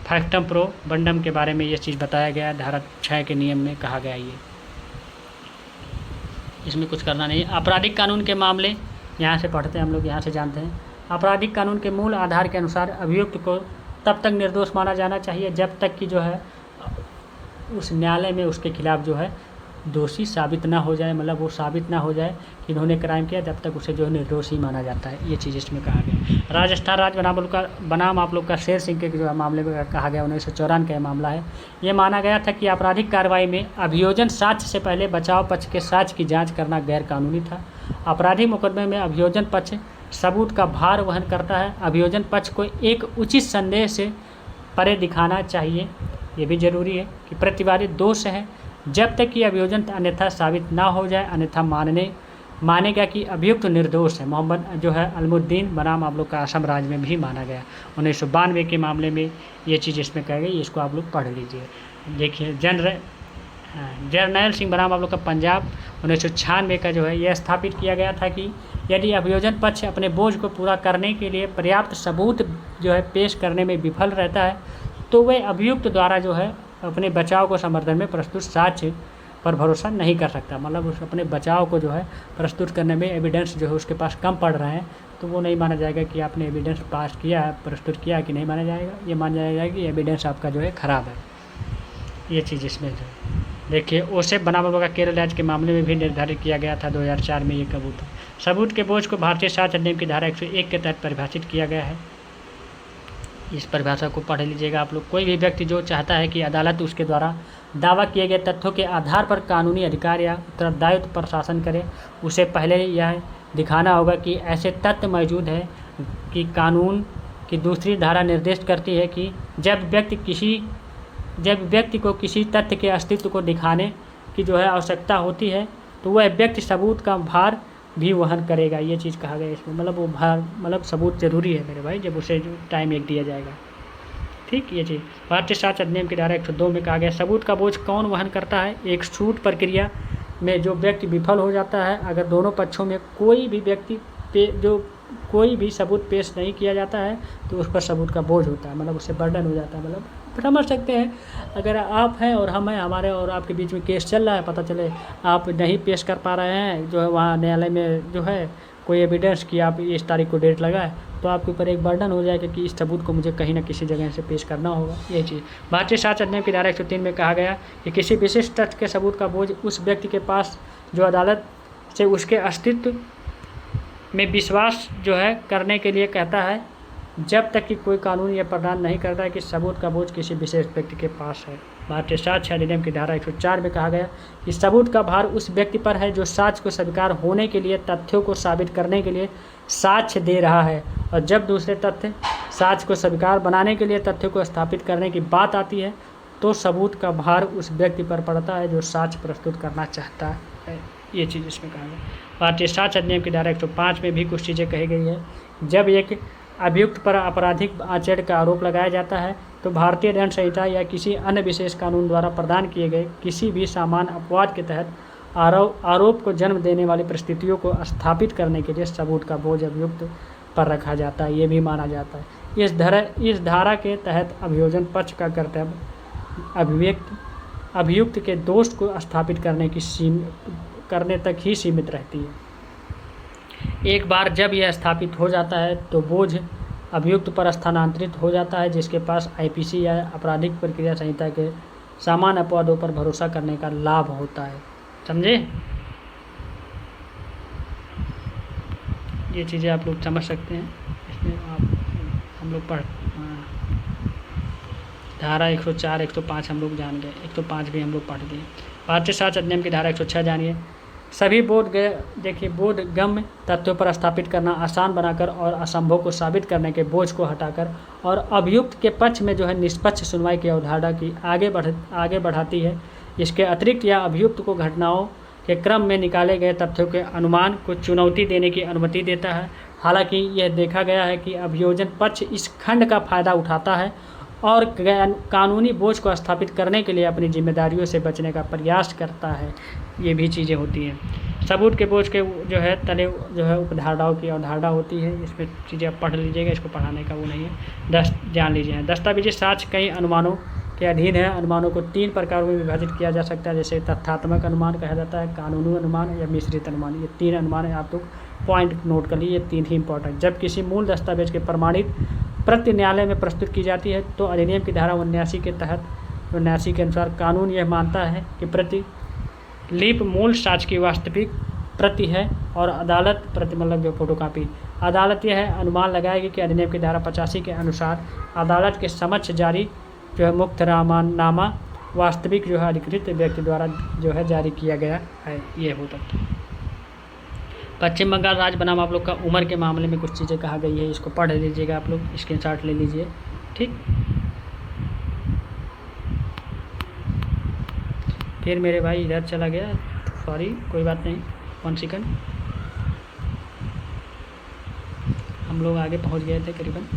फैक्टम प्रोबंडम के बारे में ये चीज़ बताया गया है, धारा 6 के नियम में कहा गया। ये इसमें कुछ करना नहीं। आपराधिक कानून के मामले यहाँ से पढ़ते हैं हम लोग, यहाँ से जानते हैं। आपराधिक कानून के मूल आधार के अनुसार अभियुक्त को तब तक निर्दोष माना जाना चाहिए जब तक कि जो है उस न्यायालय में उसके खिलाफ जो है दोषी साबित ना हो जाए, मतलब वो साबित ना हो जाए कि इन्होंने क्राइम किया, जब तक उसे जो है निर्दोषी माना जाता है। ये चीज़ इसमें कहा गया। राजस्थान राज्य बनाम आप लोग का शेर सिंह के जो है मामले में कहा गया, 1994 का मामला है। ये माना गया था कि आपराधिक कार्रवाई में अभियोजन साक्ष्य से पहले बचाव पक्ष के साक्ष्य की जाँच करना गैर कानूनी था। आपराधिक मुकदमे में अभियोजन पक्ष सबूत का भार वहन करता है। अभियोजन पक्ष को एक उचित संदेह से परे दिखाना चाहिए। ये भी जरूरी है कि प्रतिवादी दोष है जब तक कि अभियोजन अन्यथा साबित ना हो जाए, अन्यथा मानेगा कि अभियुक्त निर्दोष है। मोहम्मद जो है अलमुद्दीन बनाम आप लोग का असम राज्य में भी माना गया 1992 के मामले में। ये चीज़ इसमें कही गई, इसको आप लोग पढ़ लीजिए। देखिए जर्नैल सिंह बनाम आप लोग का पंजाब 1996 का जो है यह स्थापित किया गया था कि यदि अभियोजन पक्ष अपने बोझ को पूरा करने के लिए पर्याप्त सबूत जो है पेश करने में विफल रहता है, तो वह अभियुक्त द्वारा जो है अपने बचाव को समर्थन में प्रस्तुत साक्ष्य पर भरोसा नहीं कर सकता। मतलब उस अपने बचाव को जो है प्रस्तुत करने में एविडेंस जो है उसके पास कम पड़ रहे हैं, तो वो नहीं माना जाएगा कि आपने एविडेंस पास किया है, प्रस्तुत किया कि नहीं माना जाएगा। ये माना जाएगा कि एविडेंस आपका जो है ख़राब है। ये चीज़ इसमें जो देखिए ओसेफ बनाम होगा केरल राज्य के मामले में भी निर्धारित किया गया था 2004 में। ये सबूत के बोझ को भारतीय साक्ष्य अधिनियम की धारा 101 के तहत परिभाषित किया गया है। इस परिभाषा को पढ़ लीजिएगा आप लोग। कोई भी व्यक्ति जो चाहता है कि अदालत उसके द्वारा दावा किए गए तथ्यों के आधार पर कानूनी अधिकार या उत्तरदायित्व प्रशासन करे, उसे पहले यह दिखाना होगा कि ऐसे तथ्य मौजूद है कि कानून की दूसरी धारा निर्देश करती है कि जब व्यक्ति को किसी तथ्य के अस्तित्व को दिखाने की जो है आवश्यकता होती है, तो वह व्यक्ति सबूत का भार भी वहन करेगा। ये चीज़ कहा गया इसमें। मतलब वो भार मतलब सबूत जरूरी है मेरे भाई, जब उसे टाइम एक दिया जाएगा। ठीक, ये चीज़ भारतीय साक्ष्य अधिनियम की धारा 102 में कहा गया। सबूत का बोझ कौन वहन करता है? एक छूट प्रक्रिया में जो व्यक्ति विफल हो जाता है, अगर दोनों पक्षों में कोई भी सबूत पेश नहीं किया जाता है, तो उस पर सबूत का बोझ होता है, मतलब उससे बर्डन हो जाता है। मतलब समझ सकते हैं, अगर आप हैं और हम हैं, हमारे और आपके बीच में केस चल रहा है, पता चले आप नहीं पेश कर पा रहे हैं जो है वहाँ न्यायालय में जो है कोई एविडेंस कि आप इस तारीख को डेट लगाए, तो आपके ऊपर एक बर्डन हो जाएगा कि इस सबूत को मुझे कहीं ना किसी जगह से पेश करना होगा। ये चीज़ भारतीय साक्ष्य अधिनियम की धारा 103 में कहा गया कि किसी विशिष्ट तथ्य के सबूत का बोझ उस व्यक्ति के पास जो अदालत से उसके अस्तित्व में विश्वास जो है करने के लिए कहता है, जब तक कि कोई कानून यह प्रदान नहीं करता है कि सबूत का बोझ किसी विशेष व्यक्ति के पास है। भारतीय साक्ष्य अधिनियम की धारा 104 में कहा गया कि सबूत का भार उस व्यक्ति पर है जो साक्ष्य को स्वीकार होने के लिए तथ्यों को साबित करने के लिए साक्ष्य दे रहा है, और जब दूसरे तथ्य साक्ष्य को स्वीकार बनाने के लिए तथ्यों को स्थापित करने की बात आती है, तो सबूत का भार उस व्यक्ति पर पड़ता है जो साक्ष्य प्रस्तुत करना चाहता है। ये चीज़ इसमें कहा गया। भारतीय साक्ष्य अधिनियम की धारा 105 में भी कुछ चीज़ें कही गई है। जब एक अभियुक्त पर आपराधिक आचरण का आरोप लगाया जाता है, तो भारतीय दंड संहिता या किसी अन्य विशेष कानून द्वारा प्रदान किए गए किसी भी सामान्य अपवाद के तहत आरोप को जन्म देने वाली परिस्थितियों को स्थापित करने के लिए सबूत का बोझ अभियुक्त पर रखा जाता है, ये भी माना जाता है। इस धारा के तहत अभियोजन पक्ष का कर्तव्य अभियुक्त के दोष को स्थापित करने तक ही सीमित रहती है। एक बार जब यह स्थापित हो जाता है तो बोझ अभियुक्त पर स्थानांतरित हो जाता है, जिसके पास आईपीसी या आपराधिक प्रक्रिया संहिता के सामान्य अपवादों पर भरोसा करने का लाभ होता है। समझे? ये चीज़ें आप लोग समझ सकते हैं। इसमें हम लोग धारा 104, 105 हम लोग जान गए, 105 भी हम लोग पढ़ गए। भारतीय साक्ष्य अधिनियम की धारा 106 जानिए। सभी बोधगम्य तथ्यों पर स्थापित करना आसान बनाकर और असंभव को साबित करने के बोझ को हटाकर और अभियुक्त के पक्ष में जो है निष्पक्ष सुनवाई की अवधारणा की आगे बढ़ाती है। इसके अतिरिक्त या अभियुक्त को घटनाओं के क्रम में निकाले गए तथ्यों के अनुमान को चुनौती देने की अनुमति देता है। हालांकि यह देखा गया है कि अभियोजन पक्ष इस खंड का फायदा उठाता है और कानूनी बोझ को स्थापित करने के लिए अपनी जिम्मेदारियों से बचने का प्रयास करता है। ये भी चीज़ें होती हैं। सबूत के बोझ के जो है तले जो है उपधारणाओं की अवधारणा होती है। इसमें चीज़ें आप पढ़ लीजिएगा, इसको पढ़ाने का वो नहीं है। जान लीजिए। दस्तावेजी साक्ष्य कई अनुमानों के अधीन है। अनुमानों को 3 प्रकारों में विभाजित किया जा सकता है, जैसे तथ्यात्मक अनुमान कहा जाता है, कानूनी अनुमान या मिश्रित अनुमान। ये 3 अनुमान है, आप लोग पॉइंट नोट कर लीजिए, ये 3 ही इंपॉर्टेंट। जब किसी मूल दस्तावेज के प्रमाणित प्रति न्यायालय में प्रस्तुत की जाती है तो अधिनियम की धारा 79 के तहत 79 के अनुसार कानून यह मानता है कि प्रतिलिपि मूल साक्ष्य की वास्तविक प्रति है और अदालत प्रति मतलब जो फोटोकॉपी। अदालत यह अनुमान लगाएगी कि अधिनियम की धारा 85 के अनुसार अदालत के समक्ष जारी जो है मुक्तनामा वास्तविक जो है अधिकृत व्यक्ति द्वारा जो है जारी किया गया है। ये हो सकता है। पश्चिम बंगाल राज्य बनाम आप लोग का उम्र के मामले में कुछ चीज़ें कहा गई है, इसको पढ़ लीजिएगा, आप लोग स्क्रीनशॉट ले लीजिए। ठीक, फिर मेरे भाई इधर चला गया, सॉरी कोई बात नहीं, 1 सेकंड। हम लोग आगे पहुंच गए थे करीबन।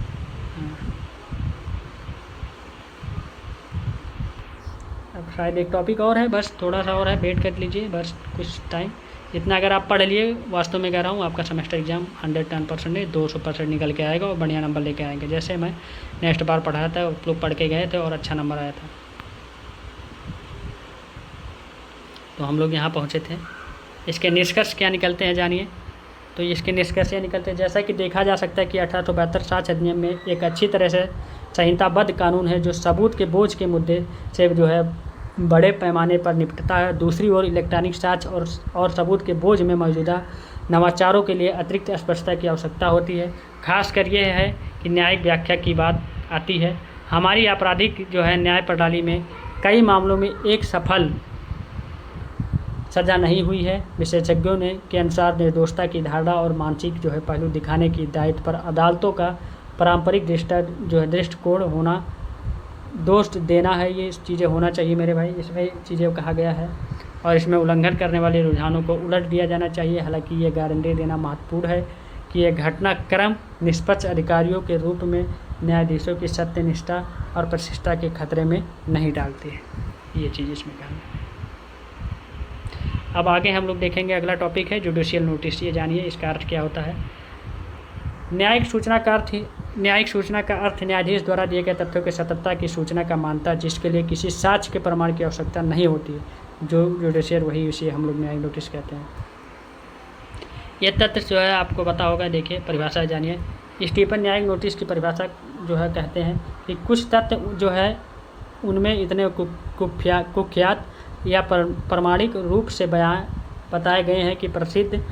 अब शायद एक टॉपिक और है, बस थोड़ा सा और है, वेट कर लीजिए बस कुछ टाइम। इतना अगर आप पढ़ लिए, वास्तव में कह रहा हूँ आपका सेमेस्टर एग्जाम 110% नहीं 200% निकल के आएगा और बढ़िया नंबर लेके आएंगे। जैसे मैं नेक्स्ट बार पढ़ाया था, आप लोग पढ़ के गए थे और अच्छा नंबर आया था। तो हम लोग यहाँ पहुँचे थे। इसके निष्कर्ष क्या निकलते हैं जानिए। तो इसके निष्कर्ष ये निकलते हैं, जैसा कि देखा जा सकता है कि 1872 साक्ष्य अधिनियम में एक अच्छी तरह से संहिताबद्ध कानून है जो सबूत के बोझ के मुद्दे से जो है बड़े पैमाने पर निपटता है। दूसरी ओर इलेक्ट्रॉनिक साक्ष्य और सबूत के बोझ में मौजूदा नवाचारों के लिए अतिरिक्त स्पष्टता की आवश्यकता होती है। खासकर यह है कि न्यायिक व्याख्या की बात आती है। हमारी आपराधिक जो है न्याय प्रणाली में कई मामलों में एक सफल सजा नहीं हुई है। विशेषज्ञों के अनुसार निर्दोषता की धारणा और मानसिक जो है पहलू दिखाने की दायित्व पर अदालतों का पारंपरिक दृष्टिकोण होना दोष देना है। ये चीज़ें होना चाहिए मेरे भाई, इसमें चीज़ें कहा गया है और इसमें उल्लंघन करने वाले रुझानों को उलट दिया जाना चाहिए। हालांकि ये गारंटी देना महत्वपूर्ण है कि यह घटनाक्रम निष्पक्ष अधिकारियों के रूप में न्यायाधीशों की सत्यनिष्ठा और प्रतिष्ठा के खतरे में नहीं डालती है। ये चीज़ इसमें कहना। अब आगे हम लोग देखेंगे, अगला टॉपिक है जुडिशियल नोटिस। ये जानिए इसका अर्थ क्या होता है। न्यायिक सूचना का अर्थ न्यायाधीश द्वारा दिए गए तथ्यों की सत्यता की सूचना का मानता है, जिसके लिए किसी साक्ष्य के प्रमाण की आवश्यकता नहीं होती है। जो जुडिशियल वही उसे हम लोग न्यायिक नोटिस कहते हैं। यह तथ्य जो है आपको पता होगा, देखिए परिभाषा जानिए। स्टीफन न्यायिक नोटिस की परिभाषा जो है कहते हैं कि कुछ तथ्य जो है उनमें इतने कुख्यात या प्रमाणिक रूप से बताए गए हैं कि प्रसिद्ध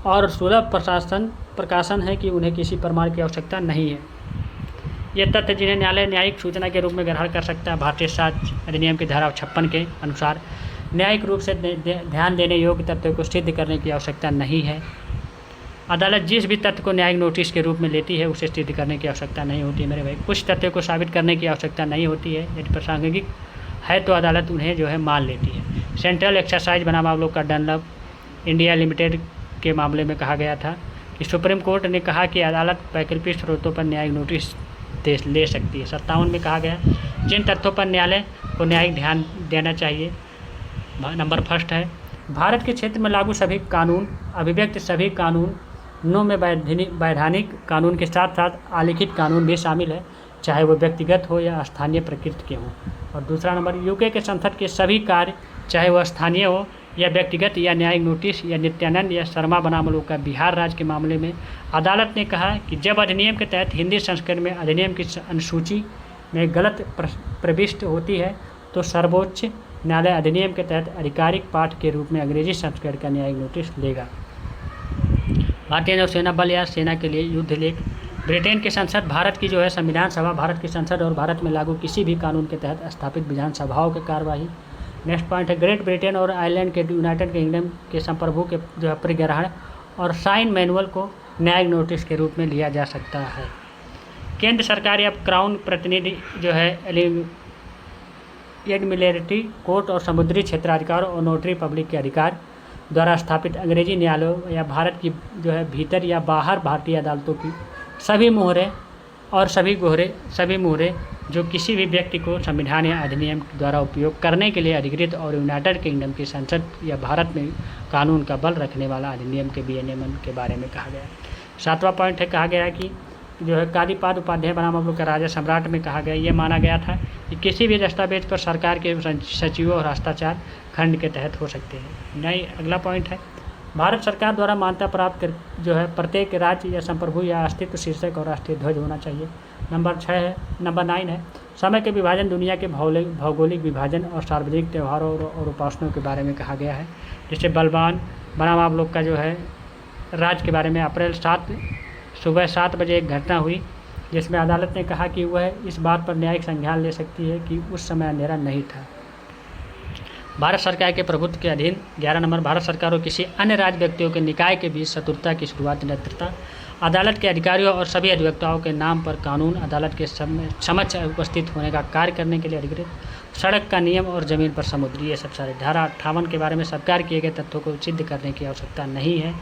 और सुलभ प्रकाशन है कि उन्हें किसी प्रमाण की आवश्यकता नहीं है। ये तथ्य जिन्हें न्यायालय न्यायिक सूचना के रूप में ग्रहण कर सकता है। भारतीय साक्ष्य अधिनियम की धारा 56 के अनुसार न्यायिक रूप से ध्यान देने योग्य तथ्यों को सिद्ध करने की आवश्यकता नहीं है। अदालत जिस भी तथ्य को न्यायिक नोटिस के रूप में लेती है उसे सिद्ध करने की आवश्यकता नहीं होती है मेरे भाई। कुछ तथ्यों को साबित करने की आवश्यकता नहीं होती है, यदि प्रासंगिक है तो अदालत उन्हें जो है मान लेती है। सेंट्रल एक्सरसाइज बनाम आप लोग का डनलप इंडिया लिमिटेड के मामले में कहा गया था कि सुप्रीम कोर्ट ने कहा कि अदालत वैकल्पिक स्रोतों पर न्यायिक नोटिस ले सकती है। 57 में कहा गया जिन तथ्यों पर न्यायालय को न्यायिक ध्यान देना चाहिए। नंबर 1 है भारत के क्षेत्र में लागू सभी कानून, अभिव्यक्त सभी कानून नो में वैधानिक कानून के साथ साथ अलिखित कानून भी शामिल है, चाहे वो व्यक्तिगत हो या स्थानीय प्रकृति के हों। और दूसरा नंबर, यूके के संसद के सभी कार्य, चाहे वह स्थानीय हो या व्यक्तिगत या न्यायिक नोटिस या नित्यानंद या शर्मा बनाम लोका बिहार राज्य के मामले में अदालत ने कहा कि जब अधिनियम के तहत हिंदी संस्करण में अधिनियम की अनुसूची में गलत प्रविष्ट होती है तो सर्वोच्च न्यायालय अधिनियम के तहत आधिकारिक पाठ के रूप में अंग्रेजी संस्करण का न्यायिक नोटिस लेगा। भारतीय नौसेना बल या सेना के लिए युद्ध लेख। ब्रिटेन की संसद भारत की जो है संविधान सभा, भारत की संसद और भारत में लागू किसी भी कानून के तहत स्थापित विधानसभाओं की कार्यवाही। नेक्स्ट पॉइंट है, ग्रेट ब्रिटेन और आयरलैंड के यूनाइटेड किंगडम के संप्रभु के जो है परिग्रहण और साइन मैनुअल को न्यायिक नोटिस के रूप में लिया जा सकता है। केंद्र सरकार या क्राउन प्रतिनिधि जो है एडमिरल्टी कोर्ट और समुद्री क्षेत्राधिकार और नोटरी पब्लिक के अधिकार द्वारा स्थापित अंग्रेजी न्यायालयों या भारत की जो है भीतर या बाहर भारतीय अदालतों की सभी मोहरें और सभी मोहरें जो किसी भी व्यक्ति को संविधान या अधिनियम द्वारा उपयोग करने के लिए अधिकृत और यूनाइटेड किंगडम की संसद या भारत में कानून का बल रखने वाला अधिनियम के विनियमन के बारे में कहा गया है। 7वां पॉइंट है, कहा गया है कि जो है कालीपाद उपाध्याय बनाम हम लोग का राजा सम्राट में कहा गया, ये माना गया था कि किसी भी दस्तावेज पर सरकार के सचिवों और हस्ताक्षर खंड के तहत हो सकते हैं। नहीं, अगला पॉइंट है, भारत सरकार द्वारा मान्यता प्राप्त जो है प्रत्येक राज्य या संप्रभु या अस्तित्व शीर्षक और राष्ट्रीय ध्वज होना चाहिए। नंबर 9 है, समय के विभाजन, दुनिया के भौगोलिक विभाजन और सार्वजनिक त्योहारों और उपासनाओं के बारे में कहा गया है। जैसे बलवान बनाम आप लोग का जो है राज्य के बारे में अप्रैल 7 सुबह 7 बजे एक घटना हुई जिसमें अदालत ने कहा कि वह इस बात पर न्यायिक संज्ञान ले सकती है कि उस समय अंधेरा नहीं था। भारत सरकार के प्रभुत्व के अधीन। 11 नंबर, भारत सरकार और किसी अन्य राज्य व्यक्तियों के निकाय के बीच शत्रुता की शुरुआत नेतृत्व। अदालत के अधिकारियों और सभी अधिवक्ताओं के नाम पर कानून अदालत के समक्ष उपस्थित होने का कार्य करने के लिए अधिकृत। सड़क का नियम और जमीन पर समुद्री, ये सब सारे। धारा 58 के बारे में स्वीकार किए गए तथ्यों को सिद्ध करने की आवश्यकता नहीं है।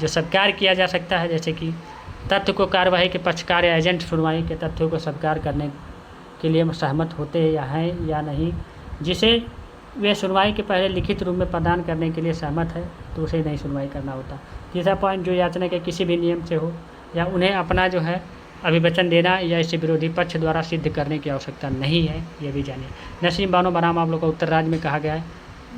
जो स्वीकार किया जा सकता है, जैसे कि तथ्य को कार्यवाही के पक्षकार या एजेंट सुनवाई के तथ्यों को स्वीकार करने के लिए सहमत होते हैं या नहीं, जिसे वे सुनवाई के पहले लिखित रूप में प्रदान करने के लिए सहमत है तो उसे नहीं सुनवाई करना होता। तीसरा पॉइंट, जो याचना के किसी भी नियम से हो या उन्हें अपना जो है अभिवचन देना या इसे विरोधी पक्ष द्वारा सिद्ध करने की आवश्यकता नहीं है, ये भी जानिए। नसीम बानो बनाम आप लोग का उत्तर राज्य में कहा गया है,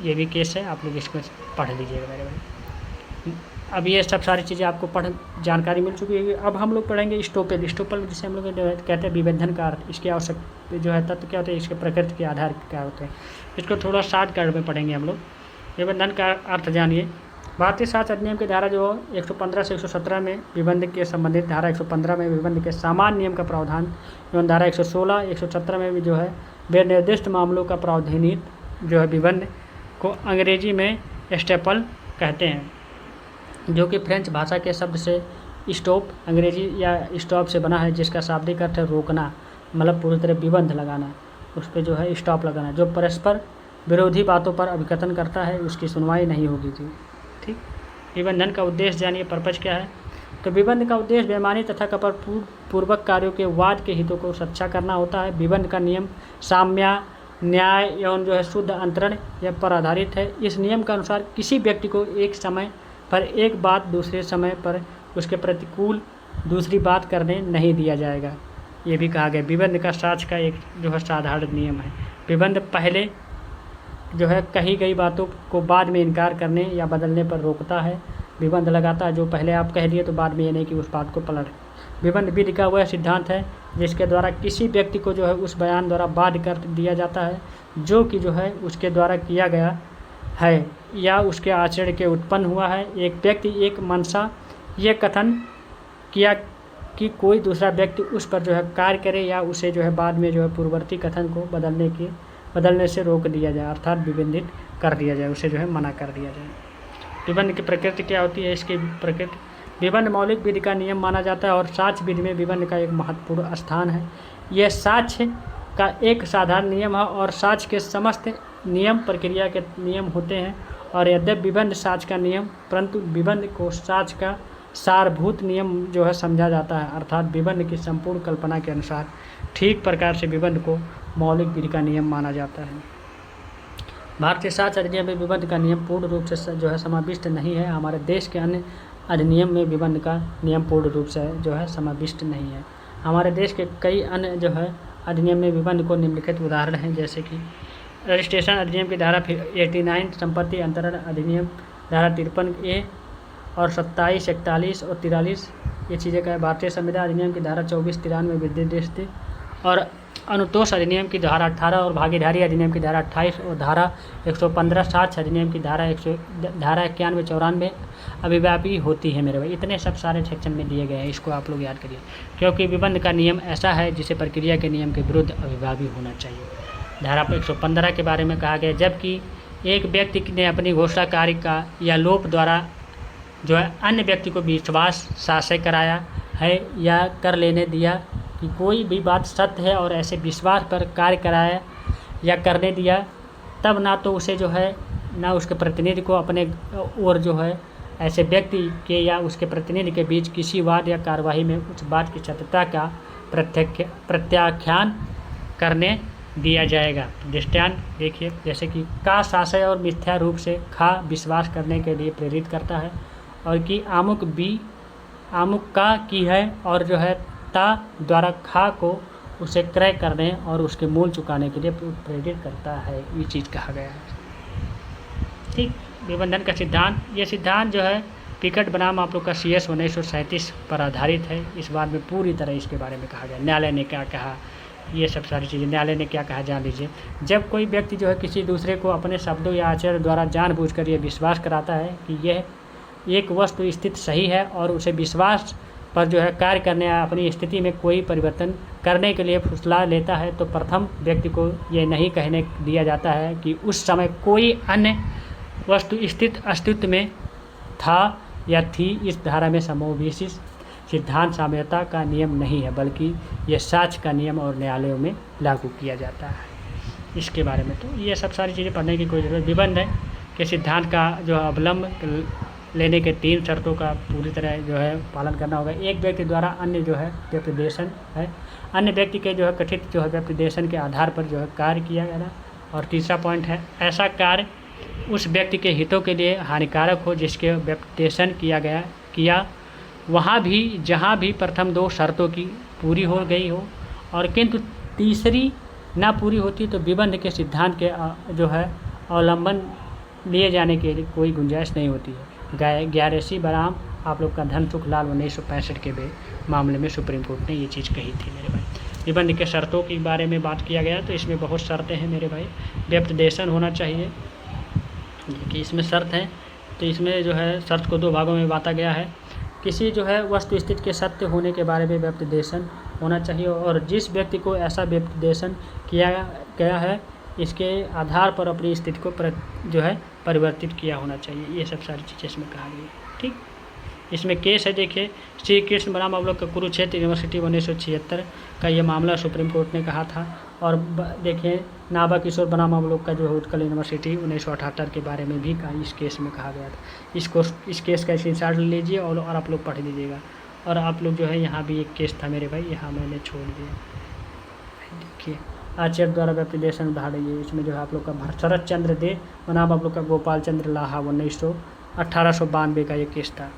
ये भी केस है, आप लोग इसको पढ़ लीजिएगा मेरे भाई। अब ये सब सारी चीज़ें आपको जानकारी मिल चुकी है। अब हम लोग पढ़ेंगे स्टोपेल जिसे हम लोग कहते हैं विभेदन का अर्थ, इसके आवश्यक जो है तत्व क्या होते हैं, इसके प्रकृति के आधार क्या होते हैं, इसको थोड़ा शॉर्टकट में पढ़ेंगे हम लोग। विभेदन का अर्थ जानिए। भारतीय शास्त्र अधिनियम की धारा जो 115 से 117 में विबंध के संबंधित, धारा 115 में विबंध के सामान्य नियम का प्रावधान एवं धारा 116 117 में भी जो है निर्दिष्ट मामलों का प्रावधानित जो है विबंध को अंग्रेजी में स्टेपल कहते हैं, जो कि फ्रेंच भाषा के शब्द से स्टॉप, अंग्रेजी या स्टॉप से बना है, जिसका शाब्दिक अर्थ है रोकना, मतलब पूरी तरह विबंध लगाना, उस पर जो है स्टॉप लगाना। जो परस्पर विरोधी बातों पर अभिकथन करता है उसकी सुनवाई नहीं होगी थी। ठीक। विबंधन का उद्देश्य जानिए, पर्पज क्या है। तो विबंध का उद्देश्य बेईमानी तथा कपटपूर्वक कार्यों के वाद के हितों को सच्चा करना होता है। विबंध का नियम साम्य, न्याय एवं जो है शुद्ध अंतरण पर आधारित है। इस नियम के अनुसार किसी व्यक्ति को एक समय पर एक बात दूसरे समय पर उसके प्रतिकूल दूसरी बात करने नहीं दिया जाएगा, ये भी कहा गया। विबंध का साक्ष्य का एक जो है साधारण नियम है। विबंध पहले जो है कही गई बातों को बाद में इनकार करने या बदलने पर रोकता है। विबंध लगाता है, जो पहले आप कह दिए तो बाद में ये नहीं कि उस बात को पलट। विबंध विधि का वह सिद्धांत है जिसके द्वारा किसी व्यक्ति को जो है उस बयान द्वारा बाध्य कर दिया जाता है जो कि जो है उसके द्वारा किया गया है या उसके आचरण के उत्पन्न हुआ है। एक व्यक्ति एक मनसा ये कथन किया कि कोई दूसरा व्यक्ति उस पर जो है कार्य करे या उसे जो है बाद में जो है पूर्ववर्ती कथन को बदलने से रोक दिया जाए, अर्थात विबंधित कर दिया जाए, उसे जो है मना कर दिया जाए। विबंध की प्रकृति क्या होती है, इसकी प्रकृति। विबंध मौलिक विधि का नियम माना जाता है और साक्ष्य विधि में विबंध का एक महत्वपूर्ण स्थान है। यह साक्ष्य का एक साधारण नियम है और साक्ष्य के समस्त नियम प्रक्रिया के नियम होते हैं। और यद्यपि विबंध साक्ष्य का नियम, परंतु विबंध को साक्ष्य का सारभूत नियम जो है समझा जाता है, अर्थात विबंध की संपूर्ण कल्पना के अनुसार ठीक प्रकार से विबंध को मौलिक विधि का नियम माना जाता है। भारतीय साक्ष्य अधिनियम में विबंध का नियम पूर्ण रूप से जो है समाविष्ट नहीं है। हमारे देश के अन्य अधिनियम में विबंध का नियम पूर्ण रूप से जो है समाविष्ट नहीं है। हमारे देश के कई अन्य जो है अधिनियम में विबंध को निम्नलिखित उदाहरण हैं, जैसे कि रजिस्ट्रेशन अधिनियम की धारा 89, संपत्ति अंतरण अधिनियम धारा 53A और 27, 41 और 43 ये चीज़ें का है। भारतीय संविधान अधिनियम की धारा 24, 93 विद्युत दृष्टि और अनुतोष अधिनियम की धारा 18 और भागीदारी अधिनियम की धारा 28 और धारा 115 साक्ष्य अधिनियम की धारा 91, 94 अभिव्यापी होती है मेरे भाई। इतने सब सारे सेक्शन में दिए गए हैं, इसको आप लोग याद करिए, क्योंकि विबंध का नियम ऐसा है जिसे प्रक्रिया के नियम के विरुद्ध अभिव्यापी होना चाहिए। धारा 115 के बारे में कहा गया, जबकि एक व्यक्ति ने अपनी घोषणा कार्य का या लोप द्वारा जो है अन्य व्यक्ति को विश्वास साशय कराया है या कर लेने दिया कि कोई भी बात सत्य है और ऐसे विश्वास पर कार्य कराया या करने दिया, तब ना तो उसे जो है ना उसके प्रतिनिधि को अपने और जो है ऐसे व्यक्ति के या उसके प्रतिनिधि के बीच किसी वाद या कार्यवाही में उस बात की सत्यता का प्रत्याख्यान करने दिया जाएगा। दृष्टांत देखिए, जैसे कि का साशय और मिथ्या रूप से खा विश्वास करने के लिए प्रेरित करता है, और कि आमुक बी आमुक का की है और जो है ता द्वारा खा को उसे क्रय करने और उसके मूल चुकाने के लिए प्रेरित करता है, ये चीज़ कहा गया है। ठीक, निबंधन का सिद्धांत, ये सिद्धांत जो है पिकट बनाम आप लोग का CS 1937 पर आधारित है। इस बात में पूरी तरह इसके बारे में कहा गया, न्यायालय ने क्या कहा, ये सब सारी चीज़ें न्यायालय ने क्या कहा जान लीजिए। जब कोई व्यक्ति जो है किसी दूसरे को अपने शब्दों या आचरण द्वारा जानबूझकर ये विश्वास कराता है कि यह एक वस्तु स्थिति सही है और उसे विश्वास पर जो है कार्य करने या अपनी स्थिति में कोई परिवर्तन करने के लिए फुसला लेता है, तो प्रथम व्यक्ति को ये नहीं कहने दिया जाता है कि उस समय कोई अन्य वस्तु अस्तित्व में था या थी। इस धारा में समोविशिष्ट सिद्धांत साम्यता का नियम नहीं है, बल्कि यह साक्ष्य का नियम और न्यायालयों में लागू किया जाता है। इसके बारे में तो ये सब सारी चीज़ें पढ़ने की कोई ज़रूरत। विबंध है कि सिद्धांत का जो अवलंब लेने के 3 शर्तों का पूरी तरह जो है पालन करना होगा। एक व्यक्ति द्वारा अन्य जो है व्यपदेशन है, अन्य व्यक्ति के जो है कथित जो है व्यपदेशन के आधार पर जो है कार्य किया गया। और तीसरा पॉइंट है, ऐसा कार्य उस व्यक्ति के हितों के लिए हानिकारक हो जिसके व्यपदेशन किया वहाँ भी जहाँ भी प्रथम 2 शर्तों की पूरी हो गई हो, और किंतु तीसरी ना पूरी होती तो विबंध के सिद्धांत के जो है अवलंबन लिए जाने के लिए कोई गुंजाइश नहीं होती है। 11 बराम आप लोग का धनसुख लाल 1965 के मामले में सुप्रीम कोर्ट ने ये चीज़ कही थी मेरे भाई। निबंध के शर्तों के बारे में बात किया गया, तो इसमें बहुत शर्तें हैं मेरे भाई। व्यपदेशन होना चाहिए कि इसमें शर्त है, तो इसमें जो है शर्त को 2 भागों में बांटा गया है। किसी जो है वस्तु स्थिति के सत्य होने के बारे में व्यपदेशन होना चाहिए, और जिस व्यक्ति को ऐसा व्यपदेशन किया गया है इसके आधार पर अपनी स्थिति को जो है परिवर्तित किया होना चाहिए। ये सब सारी चीज़ें इसमें कहा गई। ठीक, इसमें केस है, देखिए श्री कृष्ण बनाम आप लोग का कुरुक्षेत्र यूनिवर्सिटी 1976 का ये मामला सुप्रीम कोर्ट ने कहा था। और देखिए नाभा किशोर बनाम आप लोग का जो है उत्कल यूनिवर्सिटी 1978 के बारे में भी इस केस में कहा गया था। इस केस का स्क्रीनशॉट ले लीजिए और आप लोग पढ़ लीजिएगा। और आप लोग जो है यहाँ भी एक केस था मेरे भाई, यहाँ मैंने छोड़ दिया, देखिए आचार्य द्वारा व्यपदेशन उदाहरण। ये इसमें जो है आप लोग का शरद चंद्र दे बनाम आप लोग का गोपाल चंद्र लाहा 1892 का ये केस था।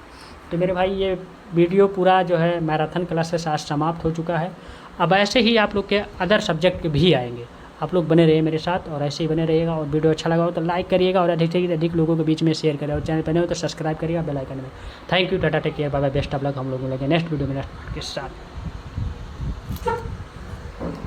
तो मेरे भाई ये वीडियो पूरा जो है मैराथन क्लासेस आज समाप्त हो चुका है। अब ऐसे ही आप लोग के अदर सब्जेक्ट भी आएंगे, आप लोग बने रहिए मेरे साथ और ऐसे ही बने रहिएगा। और वीडियो अच्छा लगा हो तो लाइक करिएगा और अधिक से अधिक लोगों के बीच में शेयर करें, और चैनल पर नए हो तो सब्सक्राइब करिएगा बेल आइकन में। Thank you, tata, take care, bye bye, best of luck. हम लोग मिलेंगे नेक्स्ट वीडियो में नेक्स्ट के साथ।